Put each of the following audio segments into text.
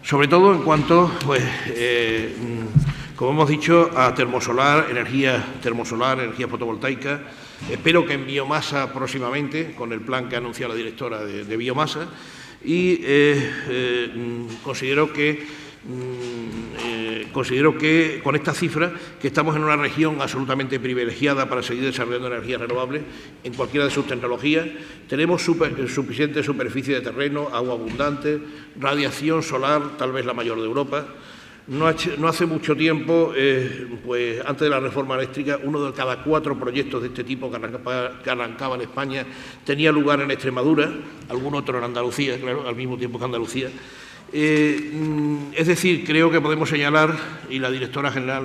sobre todo en cuanto, pues, como hemos dicho, a energía fotovoltaica. Espero que en biomasa próximamente, con el plan que ha anunciado la directora de biomasa, y considero que con estas cifras, que estamos en una región absolutamente privilegiada para seguir desarrollando energías renovables en cualquiera de sus tecnologías. Tenemos suficiente superficie de terreno, agua abundante, radiación solar, tal vez la mayor de Europa. No hace mucho tiempo, pues antes de la reforma eléctrica, uno de cada 4 proyectos de este tipo que arrancaba en España tenía lugar en Extremadura, algún otro en Andalucía, claro, al mismo tiempo que Andalucía. Es decir, creo que podemos señalar, y la directora general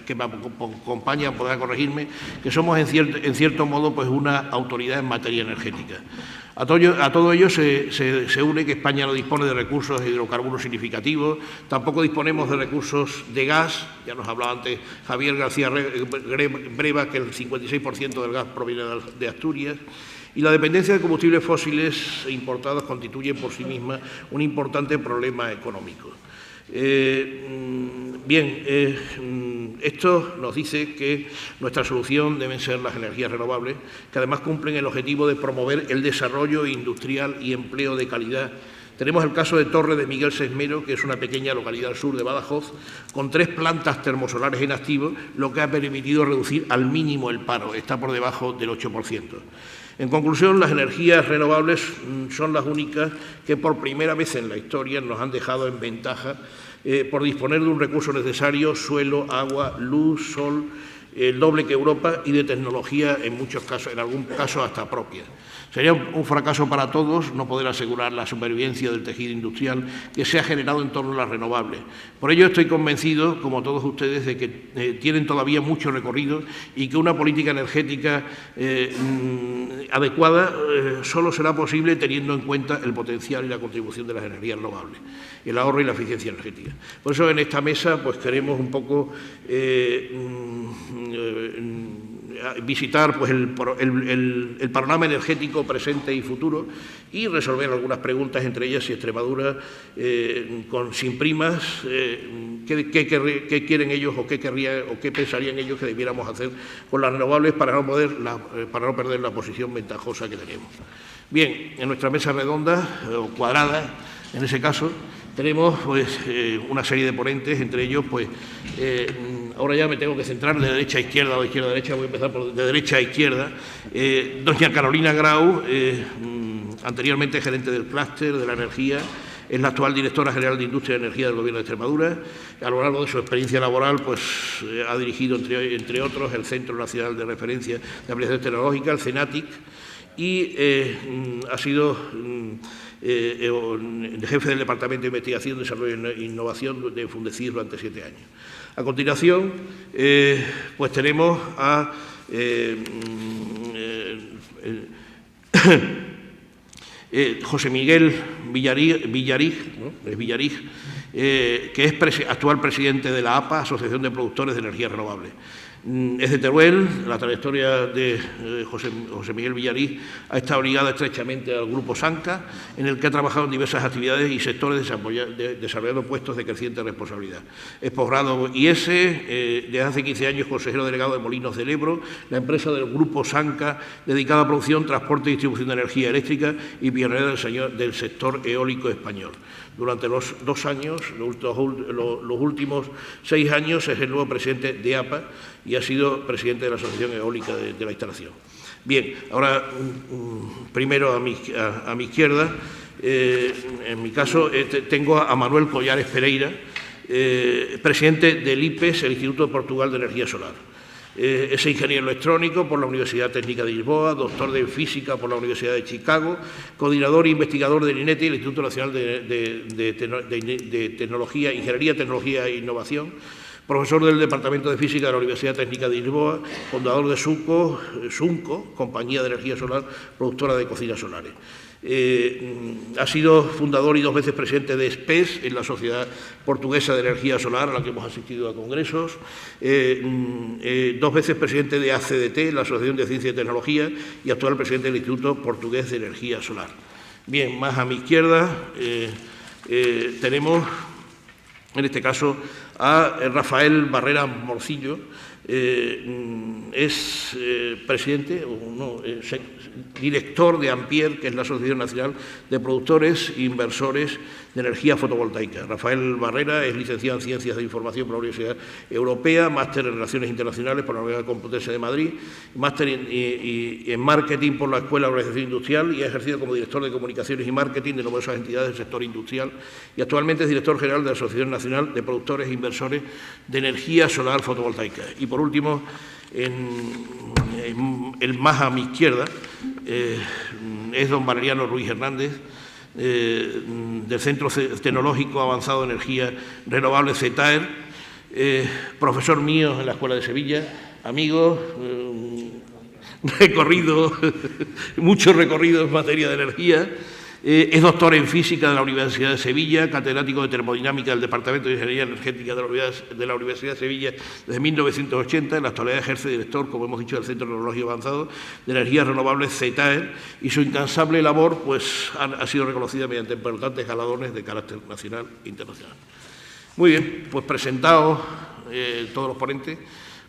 que me acompaña podrá corregirme, que somos en cierto modo pues una autoridad en materia energética. A todo ello se une que España no dispone de recursos de hidrocarburos significativos, tampoco disponemos de recursos de gas. Ya nos hablaba antes Javier García Breva que el 56% del gas proviene de Asturias. Y la dependencia de combustibles fósiles importados constituye por sí misma un importante problema económico. Esto nos dice que nuestra solución deben ser las energías renovables, que además cumplen el objetivo de promover el desarrollo industrial y empleo de calidad. Tenemos el caso de Torre de Miguel Sesmero, que es una pequeña localidad al sur de Badajoz, con 3 plantas termosolares en activo, lo que ha permitido reducir al mínimo el paro, está por debajo del 8%. En conclusión, las energías renovables son las únicas que por primera vez en la historia nos han dejado en ventaja por disponer de un recurso necesario: suelo, agua, luz, sol, el doble que Europa, y de tecnología, en muchos casos, en algún caso hasta propia. Sería un fracaso para todos no poder asegurar la supervivencia del tejido industrial que se ha generado en torno a las renovables. Por ello estoy convencido, como todos ustedes, de que tienen todavía mucho recorrido y que una política energética adecuada solo será posible teniendo en cuenta el potencial y la contribución de las energías renovables, el ahorro y la eficiencia energética. Por eso en esta mesa pues queremos un poco visitar pues, el panorama energético presente y futuro y resolver algunas preguntas, entre ellas si Extremadura, sin primas, qué quieren ellos o qué querrían o qué pensarían ellos que debiéramos hacer con las renovables para no perder la posición ventajosa que tenemos. Bien, en nuestra mesa redonda o cuadrada, en ese caso, tenemos pues, una serie de ponentes, entre ellos, pues, ahora ya me tengo que centrar de derecha a izquierda o de izquierda a derecha, voy a empezar de derecha a izquierda. Doña Carolina Grau, anteriormente gerente del clúster de la energía, es la actual directora general de Industria y Energía del Gobierno de Extremadura. A lo largo de su experiencia laboral, pues, ha dirigido, entre otros, el Centro Nacional de Referencia de Aplicaciones Tecnológicas, el CENATIC, y ha sido jefe del Departamento de Investigación, Desarrollo e Innovación de Fundecir durante 7 años. A continuación, pues tenemos a José Miguel Villarij, que es actual presidente de la APA, Asociación de Productores de Energías Renovables. Es de Teruel. La trayectoria de José Miguel Villarij ha estado ligada estrechamente al Grupo Sanca, en el que ha trabajado en diversas actividades y sectores desarrollando puestos de creciente responsabilidad. Es posgrado IES, desde hace 15 años consejero delegado de Molinos del Ebro, la empresa del Grupo Sanca dedicada a producción, transporte y distribución de energía eléctrica y pionera del sector eólico español. Durante los últimos 6 años es el nuevo presidente de APA y ha sido presidente de la Asociación Eólica de la instalación. Bien, ahora primero a mi izquierda, en mi caso tengo a Manuel Collares Pereira, presidente del IPES, el Instituto de Portugal de Energía Solar. Es ingeniero electrónico por la Universidad Técnica de Lisboa, doctor de Física por la Universidad de Chicago, coordinador e investigador del INETE, el Instituto Nacional de Tecnología, Ingeniería, Tecnología e Innovación, profesor del Departamento de Física de la Universidad Técnica de Lisboa, fundador de Sunco, compañía de energía solar, productora de cocinas solares. Ha sido fundador y 2 veces presidente de SPES, en la Sociedad Portuguesa de Energía Solar, a la que hemos asistido a congresos. 2 veces presidente de ACDT, la Asociación de Ciencia y Tecnología, y actual presidente del Instituto Portugués de Energía Solar. Bien, más a mi izquierda Tenemos, en este caso, a Rafael Barrera Morcillo, es presidente, director de AMPIER, que es la Asociación Nacional de Productores e Inversores de Energía Fotovoltaica. Rafael Barrera es licenciado en Ciencias de Información por la Universidad Europea, máster en Relaciones Internacionales por la Universidad Complutense de Madrid, máster en Marketing por la Escuela de Organización Industrial y ha ejercido como director de Comunicaciones y Marketing de numerosas entidades del sector industrial y actualmente es director general de la Asociación Nacional de Productores e Inversores de Energía Solar Fotovoltaica. Y por último, el más a mi izquierda es don Valeriano Ruiz Hernández, del Centro Tecnológico Avanzado de Energía Renovable CETAER, profesor mío en la Escuela de Sevilla, amigo, mucho recorrido en materia de energía. Es doctor en Física de la Universidad de Sevilla, catedrático de Termodinámica del Departamento de Ingeniería Energética de la Universidad de Sevilla desde 1980. En la actualidad ejerce director, como hemos dicho, del Centro Tecnológico Avanzado de Energías Renovables CETAER y su incansable labor pues, ha sido reconocida mediante importantes galardones de carácter nacional e internacional. Muy bien, pues presentados todos los ponentes,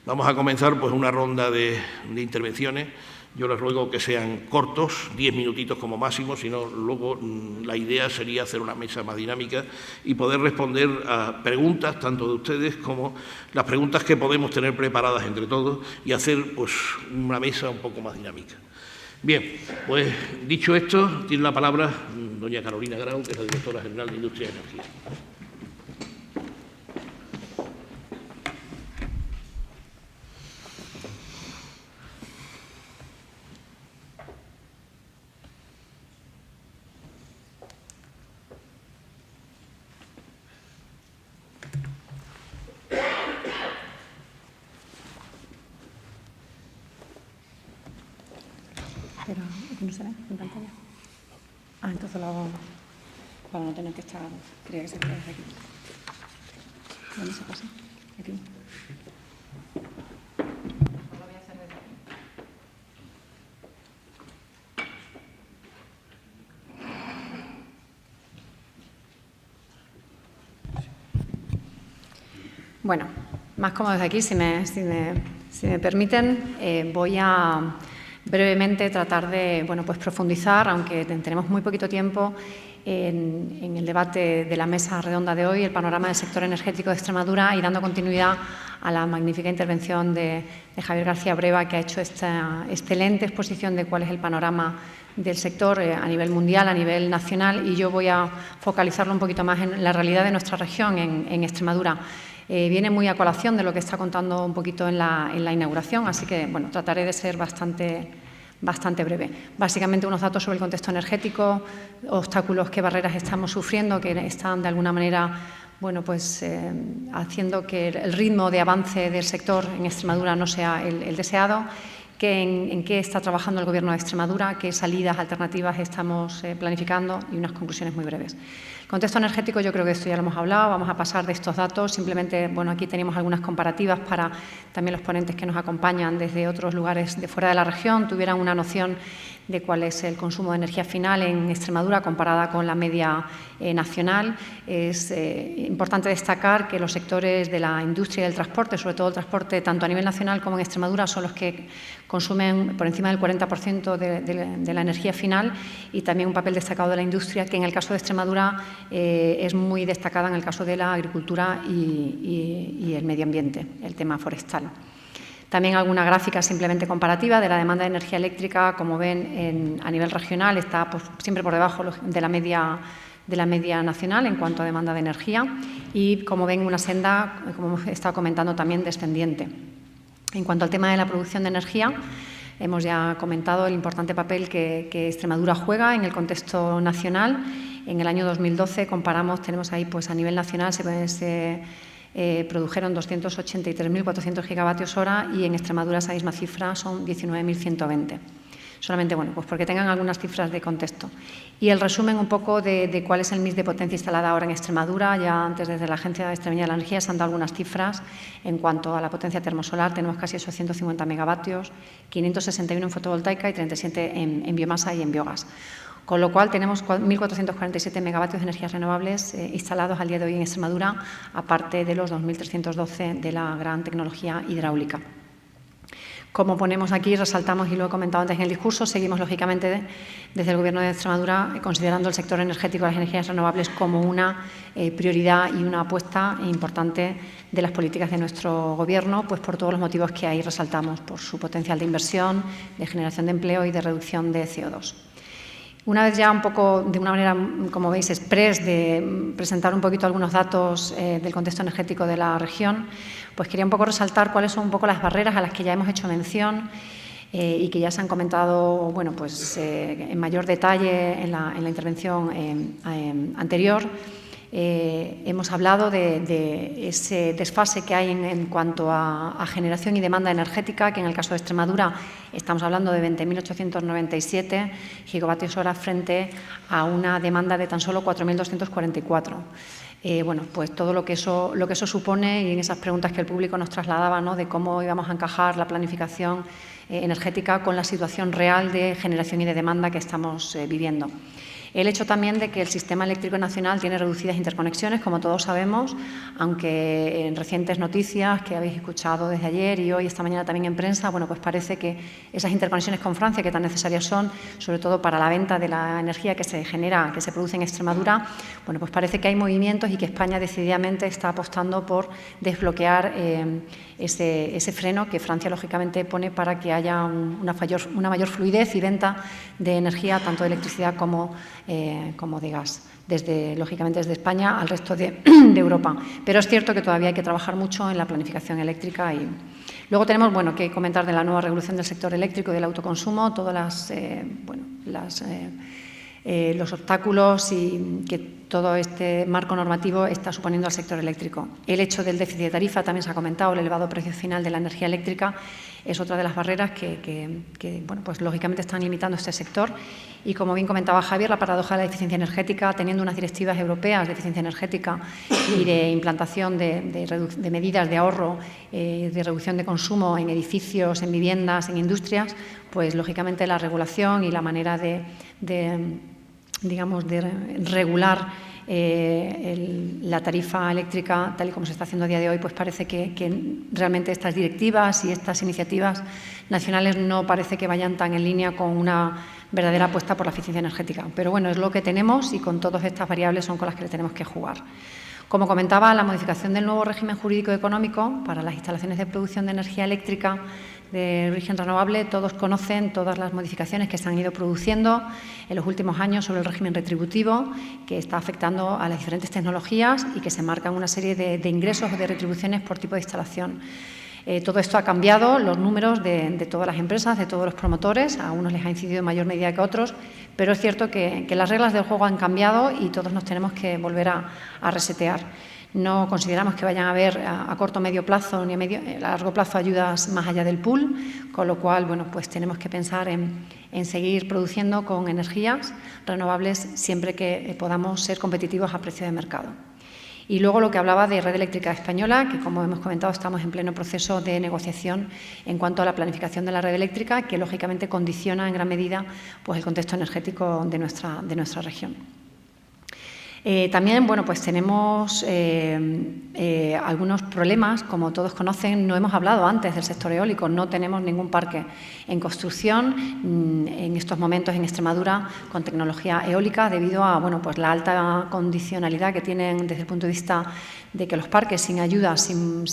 vamos a comenzar pues, una ronda de intervenciones. Yo les ruego que sean cortos, 10 minutitos como máximo, si no, luego la idea sería hacer una mesa más dinámica y poder responder a preguntas, tanto de ustedes como las preguntas que podemos tener preparadas entre todos y hacer pues, una mesa un poco más dinámica. Bien, pues dicho esto, tiene la palabra doña Carolina Grau, que es la directora general de Industria y Energía. Pero no se ve en pantalla. Ah, entonces lo hago para no tener que estar. Quería que se viera desde aquí. ¿Dónde se pasa? Aquí. Lo voy a hacer desde aquí. Bueno, más cómodo desde aquí, si me permiten, voy a brevemente tratar de pues profundizar, aunque tenemos muy poquito tiempo, en el debate de la mesa redonda de hoy, el panorama del sector energético de Extremadura y dando continuidad a la magnífica intervención de Javier García Breva, que ha hecho esta excelente exposición de cuál es el panorama del sector a nivel mundial, a nivel nacional, y yo voy a focalizarlo un poquito más en la realidad de nuestra región, en Extremadura. Viene muy a colación de lo que está contando un poquito en la inauguración, así que bueno, trataré de ser bastante breve. Básicamente unos datos sobre el contexto energético, obstáculos, qué barreras estamos sufriendo, que están de alguna manera haciendo que el ritmo de avance del sector en Extremadura no sea el deseado, en qué está trabajando el Gobierno de Extremadura, qué salidas alternativas estamos planificando y unas conclusiones muy breves. Contexto energético, yo creo que esto ya lo hemos hablado, vamos a pasar de estos datos. Simplemente, aquí tenemos algunas comparativas para también los ponentes que nos acompañan desde otros lugares de fuera de la región tuvieran una noción de cuál es el consumo de energía final en Extremadura comparada con la media nacional. Es importante destacar que los sectores de la industria y del transporte, sobre todo el transporte tanto a nivel nacional como en Extremadura, son los que consumen por encima del 40% de la energía final y también un papel destacado de la industria, que en el caso de Extremadura es muy destacada en el caso de la agricultura y el medio ambiente, el tema forestal. También alguna gráfica simplemente comparativa de la demanda de energía eléctrica, como ven a nivel regional, está siempre por debajo de la media nacional en cuanto a demanda de energía y, como ven, una senda, como hemos estado comentando, también descendiente. En cuanto al tema de la producción de energía, hemos ya comentado el importante papel que Extremadura juega en el contexto nacional. En el año 2012 tenemos ahí a nivel nacional se produjeron 283.400 gigavatios hora y en Extremadura esa misma cifra son 19.120. Solamente, porque tengan algunas cifras de contexto. Y el resumen un poco de cuál es el mix de potencia instalada ahora en Extremadura. Ya antes, desde la Agencia Extremeña de la Energía, se han dado algunas cifras. En cuanto a la potencia termosolar, tenemos casi 850 megavatios, 561 en fotovoltaica y 37 en biomasa y en biogás. con lo cual tenemos 1.447 megavatios de energías renovables instalados al día de hoy en Extremadura, aparte de los 2.312 de la gran tecnología hidráulica. Como ponemos aquí, resaltamos, y lo he comentado antes en el discurso, seguimos lógicamente desde el Gobierno de Extremadura considerando el sector energético de las energías renovables como una prioridad y una apuesta importante de las políticas de nuestro Gobierno, pues por todos los motivos que ahí resaltamos, por su potencial de inversión, de generación de empleo y de reducción de CO2. Una vez ya un poco, de una manera, como veis, express, de presentar un poquito algunos datos del contexto energético de la región, pues quería un poco resaltar cuáles son un poco las barreras a las que ya hemos hecho mención y que ya se han comentado, bueno, pues en mayor detalle en la intervención anterior. Hemos hablado de ese desfase que hay en cuanto a generación y demanda energética, que en el caso de Extremadura estamos hablando de 20.897 gigavatios hora frente a una demanda de tan solo 4.244. Bueno, pues todo lo que eso supone, y en esas preguntas que el público nos trasladaba, ¿no?, de cómo íbamos a encajar la planificación energética con la situación real de generación y de demanda que estamos viviendo. El hecho también de que el sistema eléctrico nacional tiene reducidas interconexiones, como todos sabemos, aunque en recientes noticias que habéis escuchado desde ayer y hoy, esta mañana también en prensa, bueno, pues parece que esas interconexiones con Francia, que tan necesarias son, sobre todo para la venta de la energía que se genera, que se produce en Extremadura, bueno, pues parece que hay movimientos y que España decididamente está apostando por desbloquear ese freno que Francia, lógicamente, pone para que haya una mayor fluidez y venta de energía, tanto de electricidad como de gas, lógicamente desde España al resto de Europa. Pero es cierto que todavía hay que trabajar mucho en la planificación eléctrica. Y luego tenemos, bueno, que comentar de la nueva regulación del sector eléctrico y del autoconsumo, todas los obstáculos y que todo este marco normativo está suponiendo al sector eléctrico. El hecho del déficit de tarifa, también se ha comentado, el elevado precio final de la energía eléctrica es otra de las barreras que bueno, pues lógicamente están limitando este sector. Y como bien comentaba Javier, la paradoja de la eficiencia energética, teniendo unas directivas europeas de eficiencia energética y de implantación de medidas de ahorro, de reducción de consumo en edificios, en viviendas, en industrias, pues lógicamente la regulación y la manera de regular la tarifa eléctrica, tal y como se está haciendo a día de hoy, pues parece que realmente estas directivas y estas iniciativas nacionales no parece que vayan tan en línea con una verdadera apuesta por la eficiencia energética. Pero bueno, es lo que tenemos y con todas estas variables son con las que tenemos que jugar. Como comentaba, la modificación del nuevo régimen jurídico económico para las instalaciones de producción de energía eléctrica de origen renovable, todos conocen todas las modificaciones que se han ido produciendo en los últimos años sobre el régimen retributivo, que está afectando a las diferentes tecnologías y que se marcan una serie de ingresos o de retribuciones por tipo de instalación. Todo esto ha cambiado los números de todas las empresas, de todos los promotores. A unos les ha incidido en mayor medida que a otros, pero es cierto que las reglas del juego han cambiado y todos nos tenemos que volver a resetear. No consideramos que vayan a haber a corto o medio plazo ni a largo plazo ayudas más allá del pool, con lo cual, bueno, pues tenemos que pensar en seguir produciendo con energías renovables siempre que podamos ser competitivos a precio de mercado. Y luego lo que hablaba de Red Eléctrica Española, que como hemos comentado estamos en pleno proceso de negociación en cuanto a la planificación de la red eléctrica, que lógicamente condiciona en gran medida pues, el contexto energético de nuestra región. También, bueno, pues tenemos algunos problemas, como todos conocen. No hemos hablado antes del sector eólico, no tenemos ningún parque en construcción en estos momentos en Extremadura con tecnología eólica debido a, bueno, pues la alta condicionalidad que tienen desde el punto de vista de que los parques sin ayuda, sin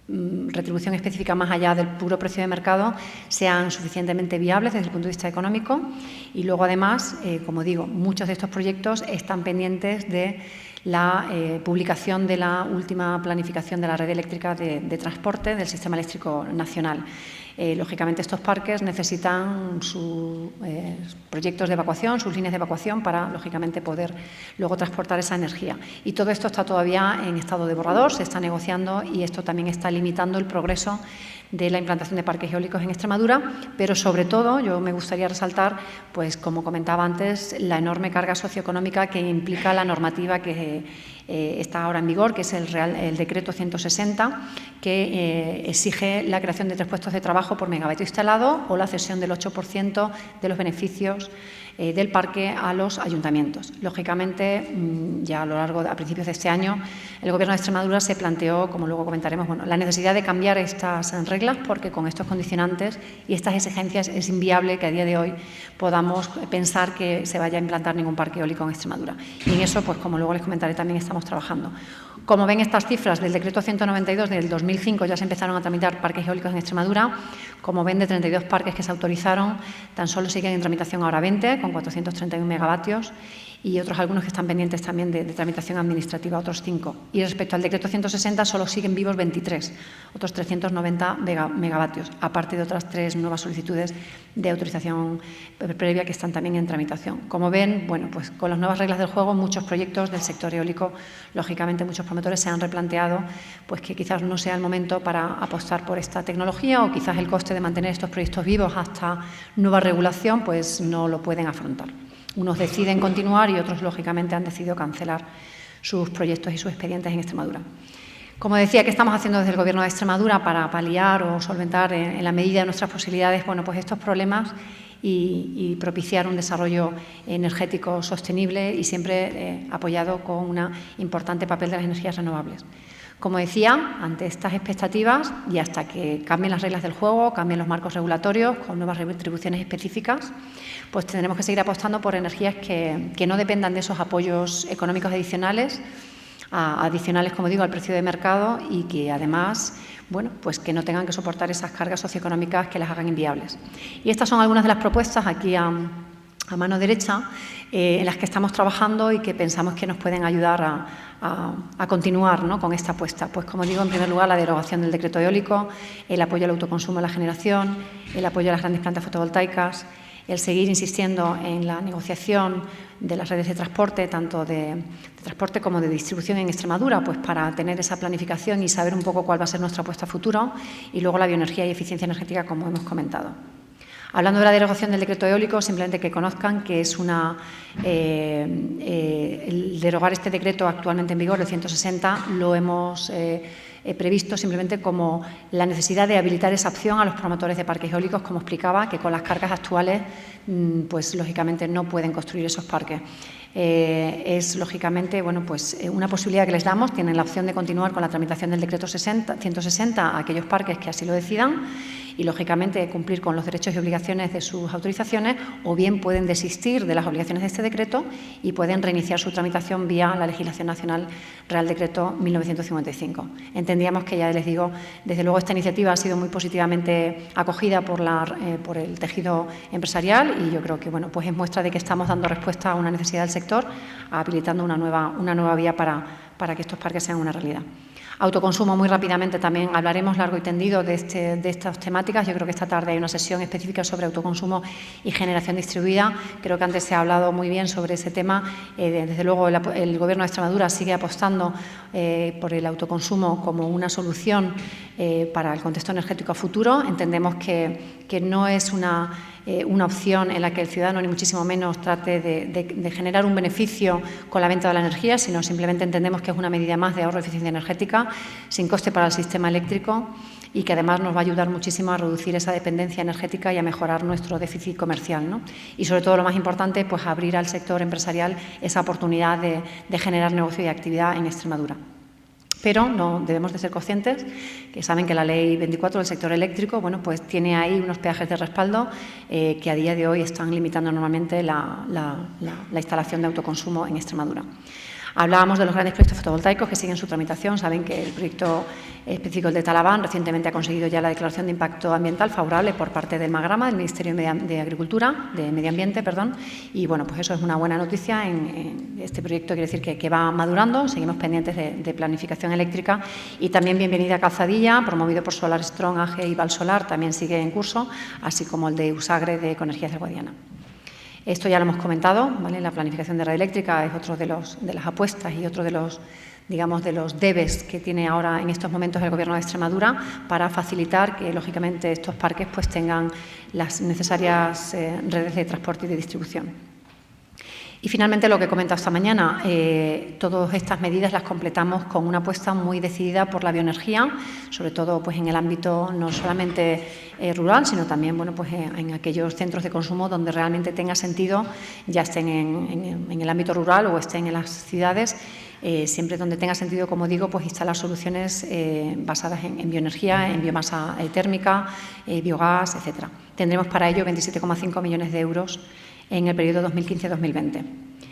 retribución específica más allá del puro precio de mercado, sean suficientemente viables desde el punto de vista económico. Y luego, además, como digo, muchos de estos proyectos están pendientes de la publicación de la última planificación de la red eléctrica de transporte del Sistema Eléctrico Nacional. Lógicamente, estos parques necesitan sus proyectos de evacuación, sus líneas de evacuación para, lógicamente, poder luego transportar esa energía. Y todo esto está todavía en estado de borrador, se está negociando y esto también está limitando el progreso de la implantación de parques eólicos en Extremadura, pero sobre todo yo me gustaría resaltar, pues como comentaba antes, la enorme carga socioeconómica que implica la normativa que está ahora en vigor, que es el decreto 160, que exige la creación de 3 puestos de trabajo por megavatio instalado o la cesión del 8% de los beneficios del parque a los ayuntamientos. Lógicamente, ya a principios de este año, el Gobierno de Extremadura se planteó, como luego comentaremos, la necesidad de cambiar estas reglas, porque con estos condicionantes y estas exigencias es inviable que a día de hoy podamos pensar que se vaya a implantar ningún parque eólico en Extremadura. Y en eso, pues como luego les comentaré, también estamos trabajando. Como ven, estas cifras del decreto 192 del 2005 ya se empezaron a tramitar parques eólicos en Extremadura. Como ven, de 32 parques que se autorizaron, tan solo siguen en tramitación ahora 20, con 431 megavatios, y otros algunos que están pendientes también de tramitación administrativa, otros 5. Y respecto al decreto 160, solo siguen vivos 23, otros 390 megavatios, aparte de otras 3 nuevas solicitudes de autorización previa que están también en tramitación. Como ven, pues con las nuevas reglas del juego, muchos proyectos del sector eólico, lógicamente muchos promotores se han replanteado pues que quizás no sea el momento para apostar por esta tecnología, o quizás el coste de mantener estos proyectos vivos hasta nueva regulación pues no lo pueden afrontar. Unos deciden continuar y otros, lógicamente, han decidido cancelar sus proyectos y sus expedientes en Extremadura. Como decía, ¿qué estamos haciendo desde el Gobierno de Extremadura para paliar o solventar en la medida de nuestras posibilidades pues estos problemas y propiciar un desarrollo energético sostenible y siempre apoyado con un importante papel de las energías renovables? Como decía, ante estas expectativas y hasta que cambien las reglas del juego, cambien los marcos regulatorios con nuevas retribuciones específicas, pues tendremos que seguir apostando por energías que no dependan de esos apoyos económicos adicionales, como digo, al precio de mercado, y que además, pues que no tengan que soportar esas cargas socioeconómicas que las hagan inviables. Y estas son algunas de las propuestas aquí a mano derecha en las que estamos trabajando y que pensamos que nos pueden ayudar a continuar con esta apuesta. Pues como digo, en primer lugar, la derogación del decreto eólico, el apoyo al autoconsumo de la generación, el apoyo a las grandes plantas fotovoltaicas, el seguir insistiendo en la negociación de las redes de transporte, tanto de transporte como de distribución en Extremadura, pues para tener esa planificación y saber un poco cuál va a ser nuestra apuesta a futuro, y luego la bioenergía y eficiencia energética, como hemos comentado. Hablando de la derogación del decreto eólico, simplemente que conozcan que es el derogar este decreto actualmente en vigor, el 160, lo hemos previsto simplemente como la necesidad de habilitar esa opción a los promotores de parques eólicos, como explicaba, que con las cargas actuales, pues lógicamente no pueden construir esos parques. Es lógicamente una posibilidad que les damos. Tienen la opción de continuar con la tramitación del decreto 160 a aquellos parques que así lo decidan y, lógicamente, cumplir con los derechos y obligaciones de sus autorizaciones, o bien pueden desistir de las obligaciones de este decreto y pueden reiniciar su tramitación vía la legislación nacional Real Decreto 1955. Entendíamos que, ya les digo, desde luego esta iniciativa ha sido muy positivamente acogida por el tejido empresarial, y yo creo que pues es muestra de que estamos dando respuesta a una necesidad del sector, habilitando una nueva vía para que estos parques sean una realidad. Autoconsumo, muy rápidamente también hablaremos largo y tendido de estas temáticas. Yo creo que esta tarde hay una sesión específica sobre autoconsumo y generación distribuida. Creo que antes se ha hablado muy bien sobre ese tema. Desde luego, el Gobierno de Extremadura sigue apostando por el autoconsumo como una solución para el contexto energético a futuro. Entendemos que no es una opción en la que el ciudadano, ni muchísimo menos, trate de generar un beneficio con la venta de la energía, sino simplemente entendemos que es una medida más de ahorro de eficiencia energética, sin coste para el sistema eléctrico, y que además nos va a ayudar muchísimo a reducir esa dependencia energética y a mejorar nuestro déficit comercial, ¿no? Y sobre todo, lo más importante, pues abrir al sector empresarial esa oportunidad de generar negocio y actividad en Extremadura. Pero no debemos de ser conscientes que saben que la Ley 24 del sector eléctrico pues tiene ahí unos peajes de respaldo que a día de hoy están limitando enormemente la instalación de autoconsumo en Extremadura. Hablábamos de los grandes proyectos fotovoltaicos que siguen su tramitación. Saben que el proyecto específico de Talaván recientemente ha conseguido ya la declaración de impacto ambiental favorable por parte del Magrama, del Ministerio de Medio Ambiente, y pues eso es una buena noticia. En este proyecto quiere decir que va madurando. Seguimos pendientes de planificación eléctrica, y también bienvenida a Calzadilla, promovido por Solar Strong, AGE y Valsolar, también sigue en curso, así como el de Usagre de Ecoenergías del Guadiana. Esto ya lo hemos comentado, ¿vale? La planificación de red eléctrica es otro de las apuestas y otro de los debes que tiene ahora en estos momentos el Gobierno de Extremadura para facilitar que, lógicamente, estos parques tengan las necesarias redes de transporte y de distribución. Y finalmente, lo que he comentado esta mañana, todas estas medidas las completamos con una apuesta muy decidida por la bioenergía, sobre todo pues, en el ámbito no solamente rural, sino también bueno, pues, en aquellos centros de consumo donde realmente tenga sentido, ya estén en el ámbito rural o estén en las ciudades, siempre donde tenga sentido, como digo, pues instalar soluciones basadas en bioenergía, en biomasa térmica, biogás, etcétera. Tendremos para ello 27,5 millones de euros en el periodo 2015-2020.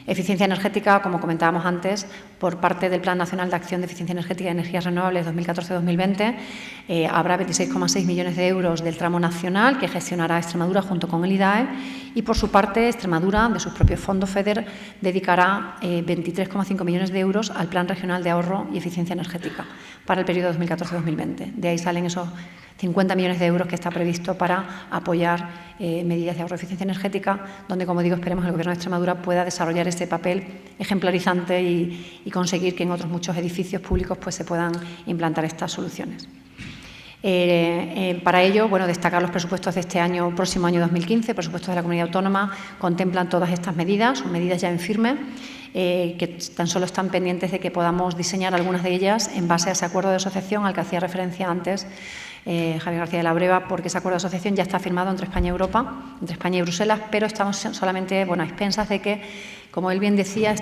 Eficiencia energética, como comentábamos antes, por parte del Plan Nacional de Acción de Eficiencia Energética y Energías Renovables 2014-2020, habrá 26,6 millones de euros del tramo nacional que gestionará Extremadura junto con el IDAE y, por su parte, Extremadura, de sus propios fondos FEDER, dedicará 23,5 millones de euros al Plan Regional de Ahorro y Eficiencia Energética para el periodo 2014-2020. De ahí salen esos 50 millones de euros que está previsto para apoyar medidas de ahorro y eficiencia energética, donde, como digo, esperemos que el Gobierno de Extremadura pueda desarrollar ese papel ejemplarizante y conseguir que en otros muchos edificios públicos pues, se puedan implantar estas soluciones. Para ello, bueno, destacar los presupuestos de este año, próximo año 2015, presupuestos de la Comunidad Autónoma, contemplan todas estas medidas, son medidas ya en firme, que tan solo están pendientes de que podamos diseñar algunas de ellas en base a ese acuerdo de asociación al que hacía referencia antes Javier García de la Breva, porque ese acuerdo de asociación ya está firmado entre España y Europa, entre España y Bruselas, pero estamos solamente a expensas de que, como él bien decía,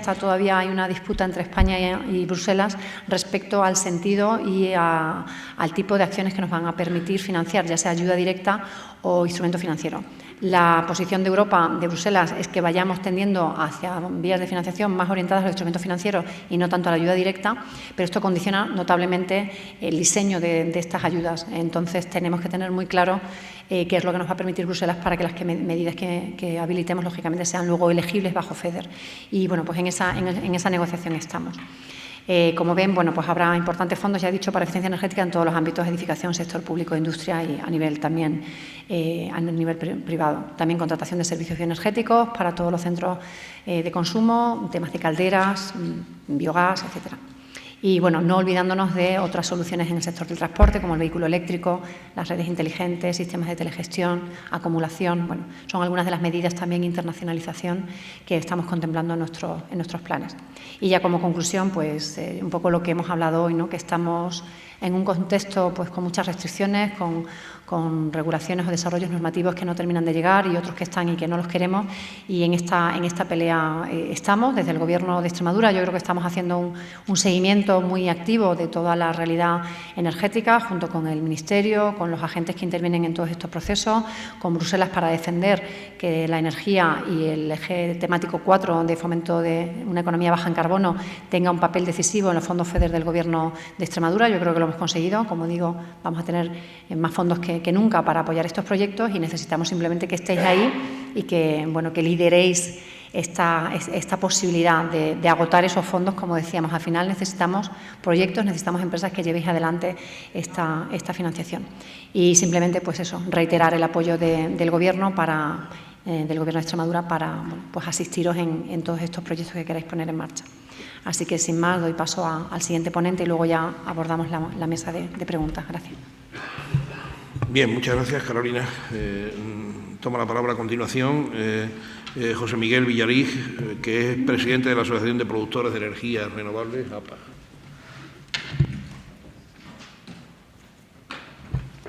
hay una disputa entre España y Bruselas respecto al sentido y al tipo de acciones que nos van a permitir financiar, ya sea ayuda directa o instrumento financiero. La posición de Europa, de Bruselas, es que vayamos tendiendo hacia vías de financiación más orientadas a los instrumentos financieros y no tanto a la ayuda directa, pero esto condiciona notablemente el diseño de estas ayudas. Entonces, tenemos que tener muy claro qué es lo que nos va a permitir Bruselas para que las medidas que habilitemos, lógicamente, sean luego elegibles bajo FEDER. Y, bueno, pues en esa negociación estamos. Como ven, bueno, pues habrá importantes fondos, ya he dicho, para eficiencia energética en todos los ámbitos de edificación, sector público, industria y a nivel también a nivel privado. También contratación de servicios energéticos para todos los centros de consumo, temas de calderas, biogás, etcétera. Y, bueno, no olvidándonos de otras soluciones en el sector del transporte, como el vehículo eléctrico, las redes inteligentes, sistemas de telegestión, acumulación. Bueno, son algunas de las medidas también de internacionalización que estamos contemplando en nuestros planes. Y ya como conclusión, pues un poco lo que hemos hablado hoy, ¿no? Que estamos en un contexto pues con muchas restricciones, con regulaciones o desarrollos normativos que no terminan de llegar y otros que están y que no los queremos, y en esta pelea estamos desde el Gobierno de Extremadura. Yo creo que estamos haciendo un seguimiento muy activo de toda la realidad energética junto con el Ministerio, con los agentes que intervienen en todos estos procesos, con Bruselas para defender que la energía y el eje temático 4 de fomento de una economía baja en carbono tenga un papel decisivo en los fondos FEDER del Gobierno de Extremadura. Yo creo que lo hemos conseguido. Como digo, vamos a tener más fondos que nunca para apoyar estos proyectos y necesitamos simplemente que estéis ahí y que, bueno, que lideréis esta posibilidad de agotar esos fondos. Como decíamos, al final necesitamos proyectos, necesitamos empresas que llevéis adelante esta financiación. Y simplemente, pues eso, reiterar el apoyo del Gobierno del Gobierno de Extremadura para pues asistiros en todos estos proyectos que queráis poner en marcha. Así que, sin más, doy paso al siguiente ponente y luego ya abordamos la mesa de preguntas. Gracias. Bien, muchas gracias, Carolina. Toma la palabra a continuación José Miguel Villarij, que es presidente de la Asociación de Productores de Energías Renovables, APA.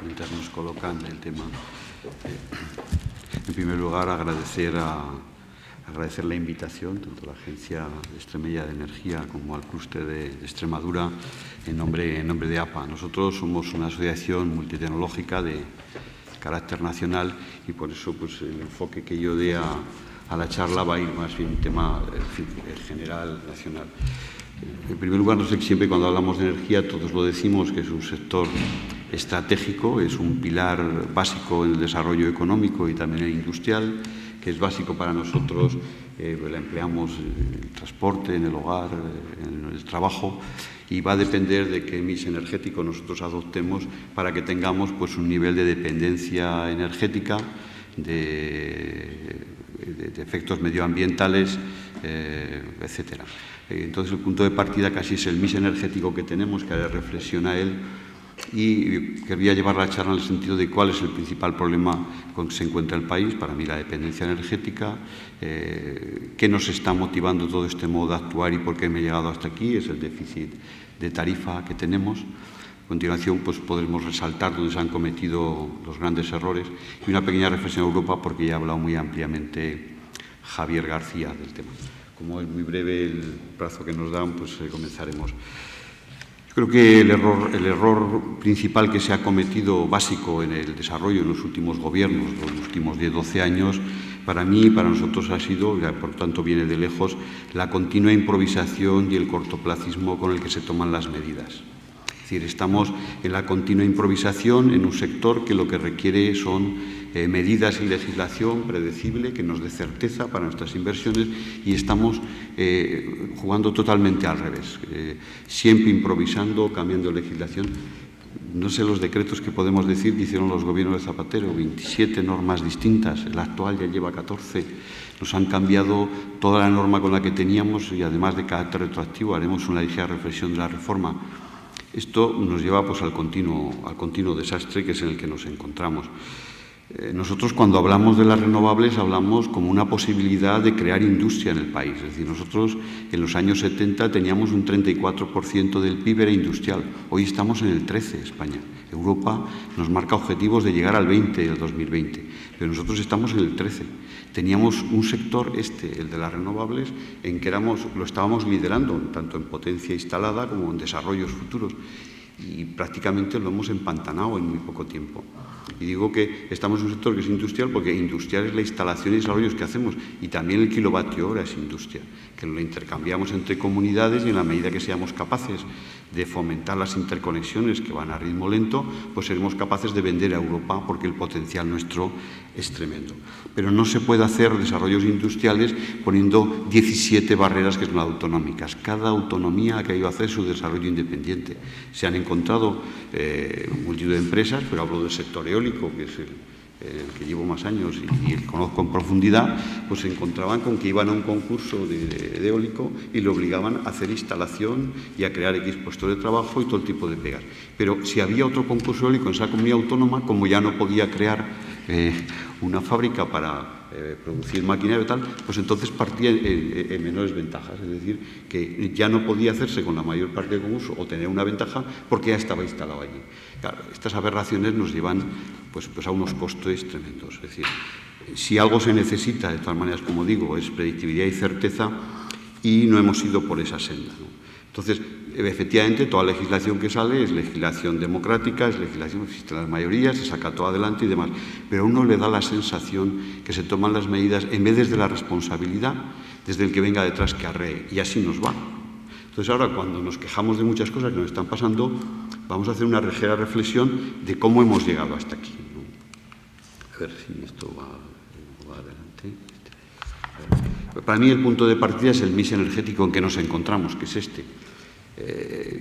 Mientras nos colocan el tema, en primer lugar agradecer la invitación tanto a la Agencia Extremeña de Energía como al clúster de Extremadura en nombre de APA. Nosotros somos una asociación multitecnológica de carácter nacional y por eso pues, el enfoque que yo dé a la charla va a ir más bien tema general nacional. En primer lugar, no sé que siempre cuando hablamos de energía todos lo decimos que es un sector estratégico, es un pilar básico en el desarrollo económico y también el industrial, que es básico para nosotros, la empleamos en el transporte, en el hogar, en el trabajo, y va a depender de qué mix energético nosotros adoptemos para que tengamos pues, un nivel de dependencia energética, de efectos medioambientales, etcétera. Entonces, el punto de partida casi es el mix energético que tenemos, que haré reflexión a él, y quería llevar la charla en el sentido de cuál es el principal problema con que se encuentra el país. Para mí, la dependencia energética. ¿Qué nos está motivando todo este modo de actuar y por qué me he llegado hasta aquí? Es el déficit de tarifa que tenemos. A continuación, pues podremos resaltar donde se han cometido los grandes errores y una pequeña reflexión a Europa, porque ya ha hablado muy ampliamente Javier García del tema. Como es muy breve el plazo que nos dan, pues comenzaremos. Yo creo que el error principal que se ha cometido, básico en el desarrollo en los últimos gobiernos, los últimos 10-12 años, para mí y para nosotros ha sido, y por tanto viene de lejos, la continua improvisación y el cortoplacismo con el que se toman las medidas. Es decir, estamos en la continua improvisación en un sector que lo que requiere son medidas y legislación predecible que nos dé certeza para nuestras inversiones, y estamos jugando totalmente al revés, siempre improvisando, cambiando legislación. No sé los decretos que podemos decir que hicieron los gobiernos de Zapatero, 27 normas distintas, el actual ya lleva 14, nos han cambiado toda la norma con la que teníamos y además de carácter retroactivo haremos una ligera reflexión de la reforma. Esto nos lleva pues al continuo desastre que es en el que nos encontramos. Nosotros, cuando hablamos de las renovables, hablamos como una posibilidad de crear industria en el país. Es decir, nosotros en los años 70 teníamos un 34% del PIB era industrial. Hoy estamos en el 13%, España. Europa nos marca objetivos de llegar al 20% del 2020, pero nosotros estamos en el 13%. Teníamos un sector, el de las renovables, en que lo estábamos liderando, tanto en potencia instalada como en desarrollos futuros. Y prácticamente lo hemos empantanado en muy poco tiempo. Y digo que estamos en un sector que es industrial porque industrial es la instalación y desarrollos que hacemos, y también el kilovatio hora es industria, que lo intercambiamos entre comunidades, y en la medida que seamos capaces de fomentar las interconexiones que van a ritmo lento, pues seremos capaces de vender a Europa, porque el potencial nuestro es tremendo. Pero no se puede hacer desarrollos industriales poniendo 17 barreras que son autonómicas. Cada autonomía ha querido hacer su desarrollo independiente. Se han encontrado multitud de empresas, pero hablo del sector eólico, que es el que llevo más años y el conozco en profundidad, pues se encontraban con que iban a un concurso de eólico y le obligaban a hacer instalación y a crear X puestos de trabajo y todo tipo de pegas. Pero si había otro concurso eólico en esa comunidad autónoma, como ya no podía crear una fábrica para producir maquinaria y tal, pues entonces partía en menores ventajas. Es decir, que ya no podía hacerse con la mayor parte del concurso o tener una ventaja porque ya estaba instalado allí. Claro, estas aberraciones nos llevan pues a unos costes tremendos. Es decir, si algo se necesita, de todas maneras, como digo, es predictibilidad y certeza, y no hemos ido por esa senda, ¿no? Entonces, efectivamente, toda legislación que sale es legislación democrática, es legislación que existen las mayorías, se saca todo adelante y demás, pero a uno le da la sensación que se toman las medidas, en vez desde la responsabilidad, desde el que venga detrás que arree, y así nos va. Entonces, ahora, cuando nos quejamos de muchas cosas que nos están pasando, vamos a hacer una ligera reflexión de cómo hemos llegado hasta aquí, ¿no? A ver si esto va adelante. Para mí el punto de partida es el mix energético en que nos encontramos, que es este.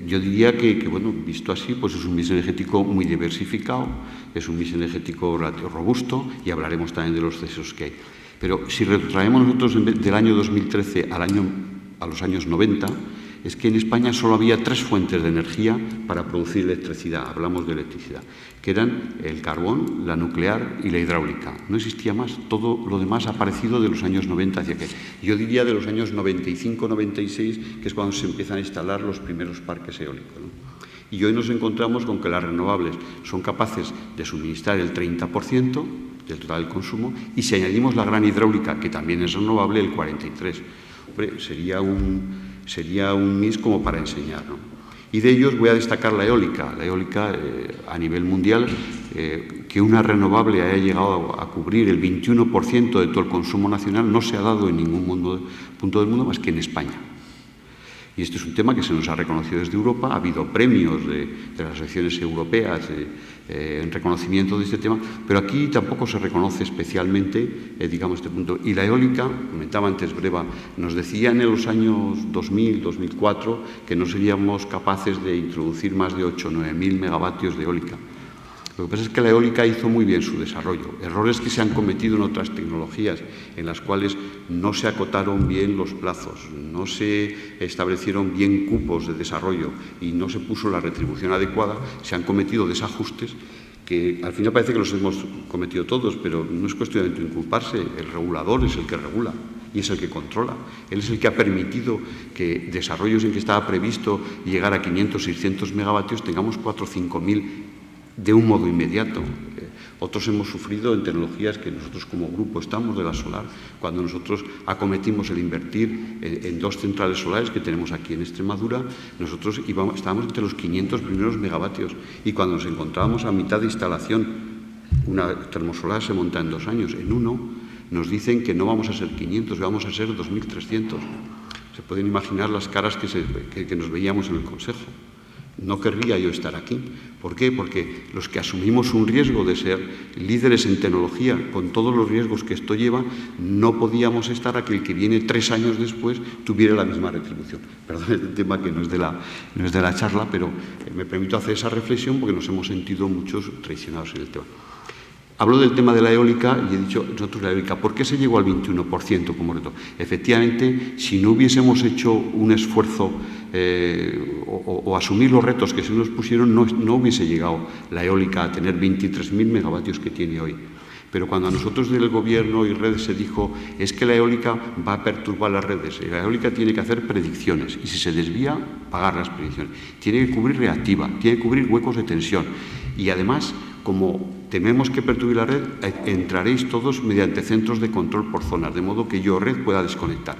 Yo diría que, bueno, visto así, pues es un mix energético muy diversificado, es un mix energético robusto, y hablaremos también de los excesos que hay. Pero si retraemos nosotros del año 2013 a los años 90, es que en España solo había 3 fuentes de energía para producir electricidad, hablamos de electricidad, que eran el carbón, la nuclear y la hidráulica. No existía más, todo lo demás ha aparecido de los años 90 hacia aquí. Yo diría de los años 95-96, que es cuando se empiezan a instalar los primeros parques eólicos, ¿no? Y hoy nos encontramos con que las renovables son capaces de suministrar el 30% del total del consumo, y si añadimos la gran hidráulica, que también es renovable, el 43%. Hombre, sería un mix como para enseñar, ¿no? Y de ellos voy a destacar la eólica. La eólica, a nivel mundial, que una renovable haya llegado a cubrir el 21% de todo el consumo nacional, no se ha dado en ningún punto del mundo más que en España. Y este es un tema que se nos ha reconocido desde Europa, ha habido premios de las asociaciones europeas en reconocimiento de este tema, pero aquí tampoco se reconoce especialmente, digamos, este punto. Y la eólica, comentaba antes Breva, nos decían en los años 2000, 2004, que no seríamos capaces de introducir más de 8.000 o 9.000 megavatios de eólica. Lo que pasa es que la eólica hizo muy bien su desarrollo. Errores que se han cometido en otras tecnologías, en las cuales no se acotaron bien los plazos, no se establecieron bien cupos de desarrollo y no se puso la retribución adecuada, se han cometido desajustes que al final parece que los hemos cometido todos, pero no es cuestión de inculparse. El regulador es el que regula y es el que controla. Él es el que ha permitido que desarrollos en que estaba previsto llegar a 500, 600 megavatios tengamos 4 o 5.000 de un modo inmediato. Otros hemos sufrido en tecnologías que nosotros como grupo estamos de la solar, cuando nosotros acometimos el invertir en 2 centrales solares que tenemos aquí en Extremadura, nosotros estábamos entre los 500 primeros megavatios y cuando nos encontrábamos a mitad de instalación, una termosolar se monta en 2 años, en uno nos dicen que no vamos a ser 500, que vamos a ser 2.300. Se pueden imaginar las caras que nos veíamos en el Consejo. No querría yo estar aquí. ¿Por qué? Porque los que asumimos un riesgo de ser líderes en tecnología, con todos los riesgos que esto lleva, no podíamos estar a que el que viene 3 años después tuviera la misma retribución. Perdón, el tema que no es de la charla, pero me permito hacer esa reflexión porque nos hemos sentido muchos traicionados en el tema. Hablo del tema de la eólica y he dicho nosotros la eólica. ¿Por qué se llegó al 21% como reto? Efectivamente, si no hubiésemos hecho un esfuerzo o asumir los retos que se nos pusieron, no hubiese llegado la eólica a tener 23.000 megavatios que tiene hoy. Pero cuando a nosotros del Gobierno y redes se dijo es que la eólica va a perturbar las redes, la eólica tiene que hacer predicciones y si se desvía, pagar las predicciones. Tiene que cubrir reactiva, tiene que cubrir huecos de tensión y además, como tememos que perturbe la red, entraréis todos mediante centros de control por zonas, de modo que yo, red, pueda desconectar.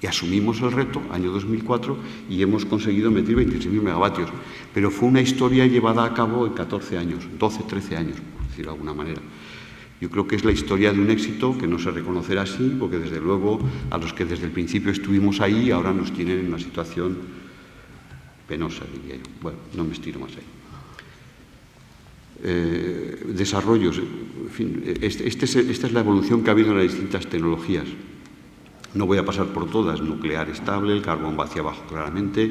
Y asumimos el reto, año 2004, y hemos conseguido meter 26.000 megavatios. Pero fue una historia llevada a cabo en 14 años, 12, 13 años, por decirlo de alguna manera. Yo creo que es la historia de un éxito que no se reconocerá así, porque desde luego a los que desde el principio estuvimos ahí, ahora nos tienen en una situación penosa, diría yo. Bueno, no me estiro más ahí. Desarrollos, en fin, esta es la evolución que ha habido en las distintas tecnologías. No voy a pasar por todas, nuclear estable, el carbón va hacia abajo claramente,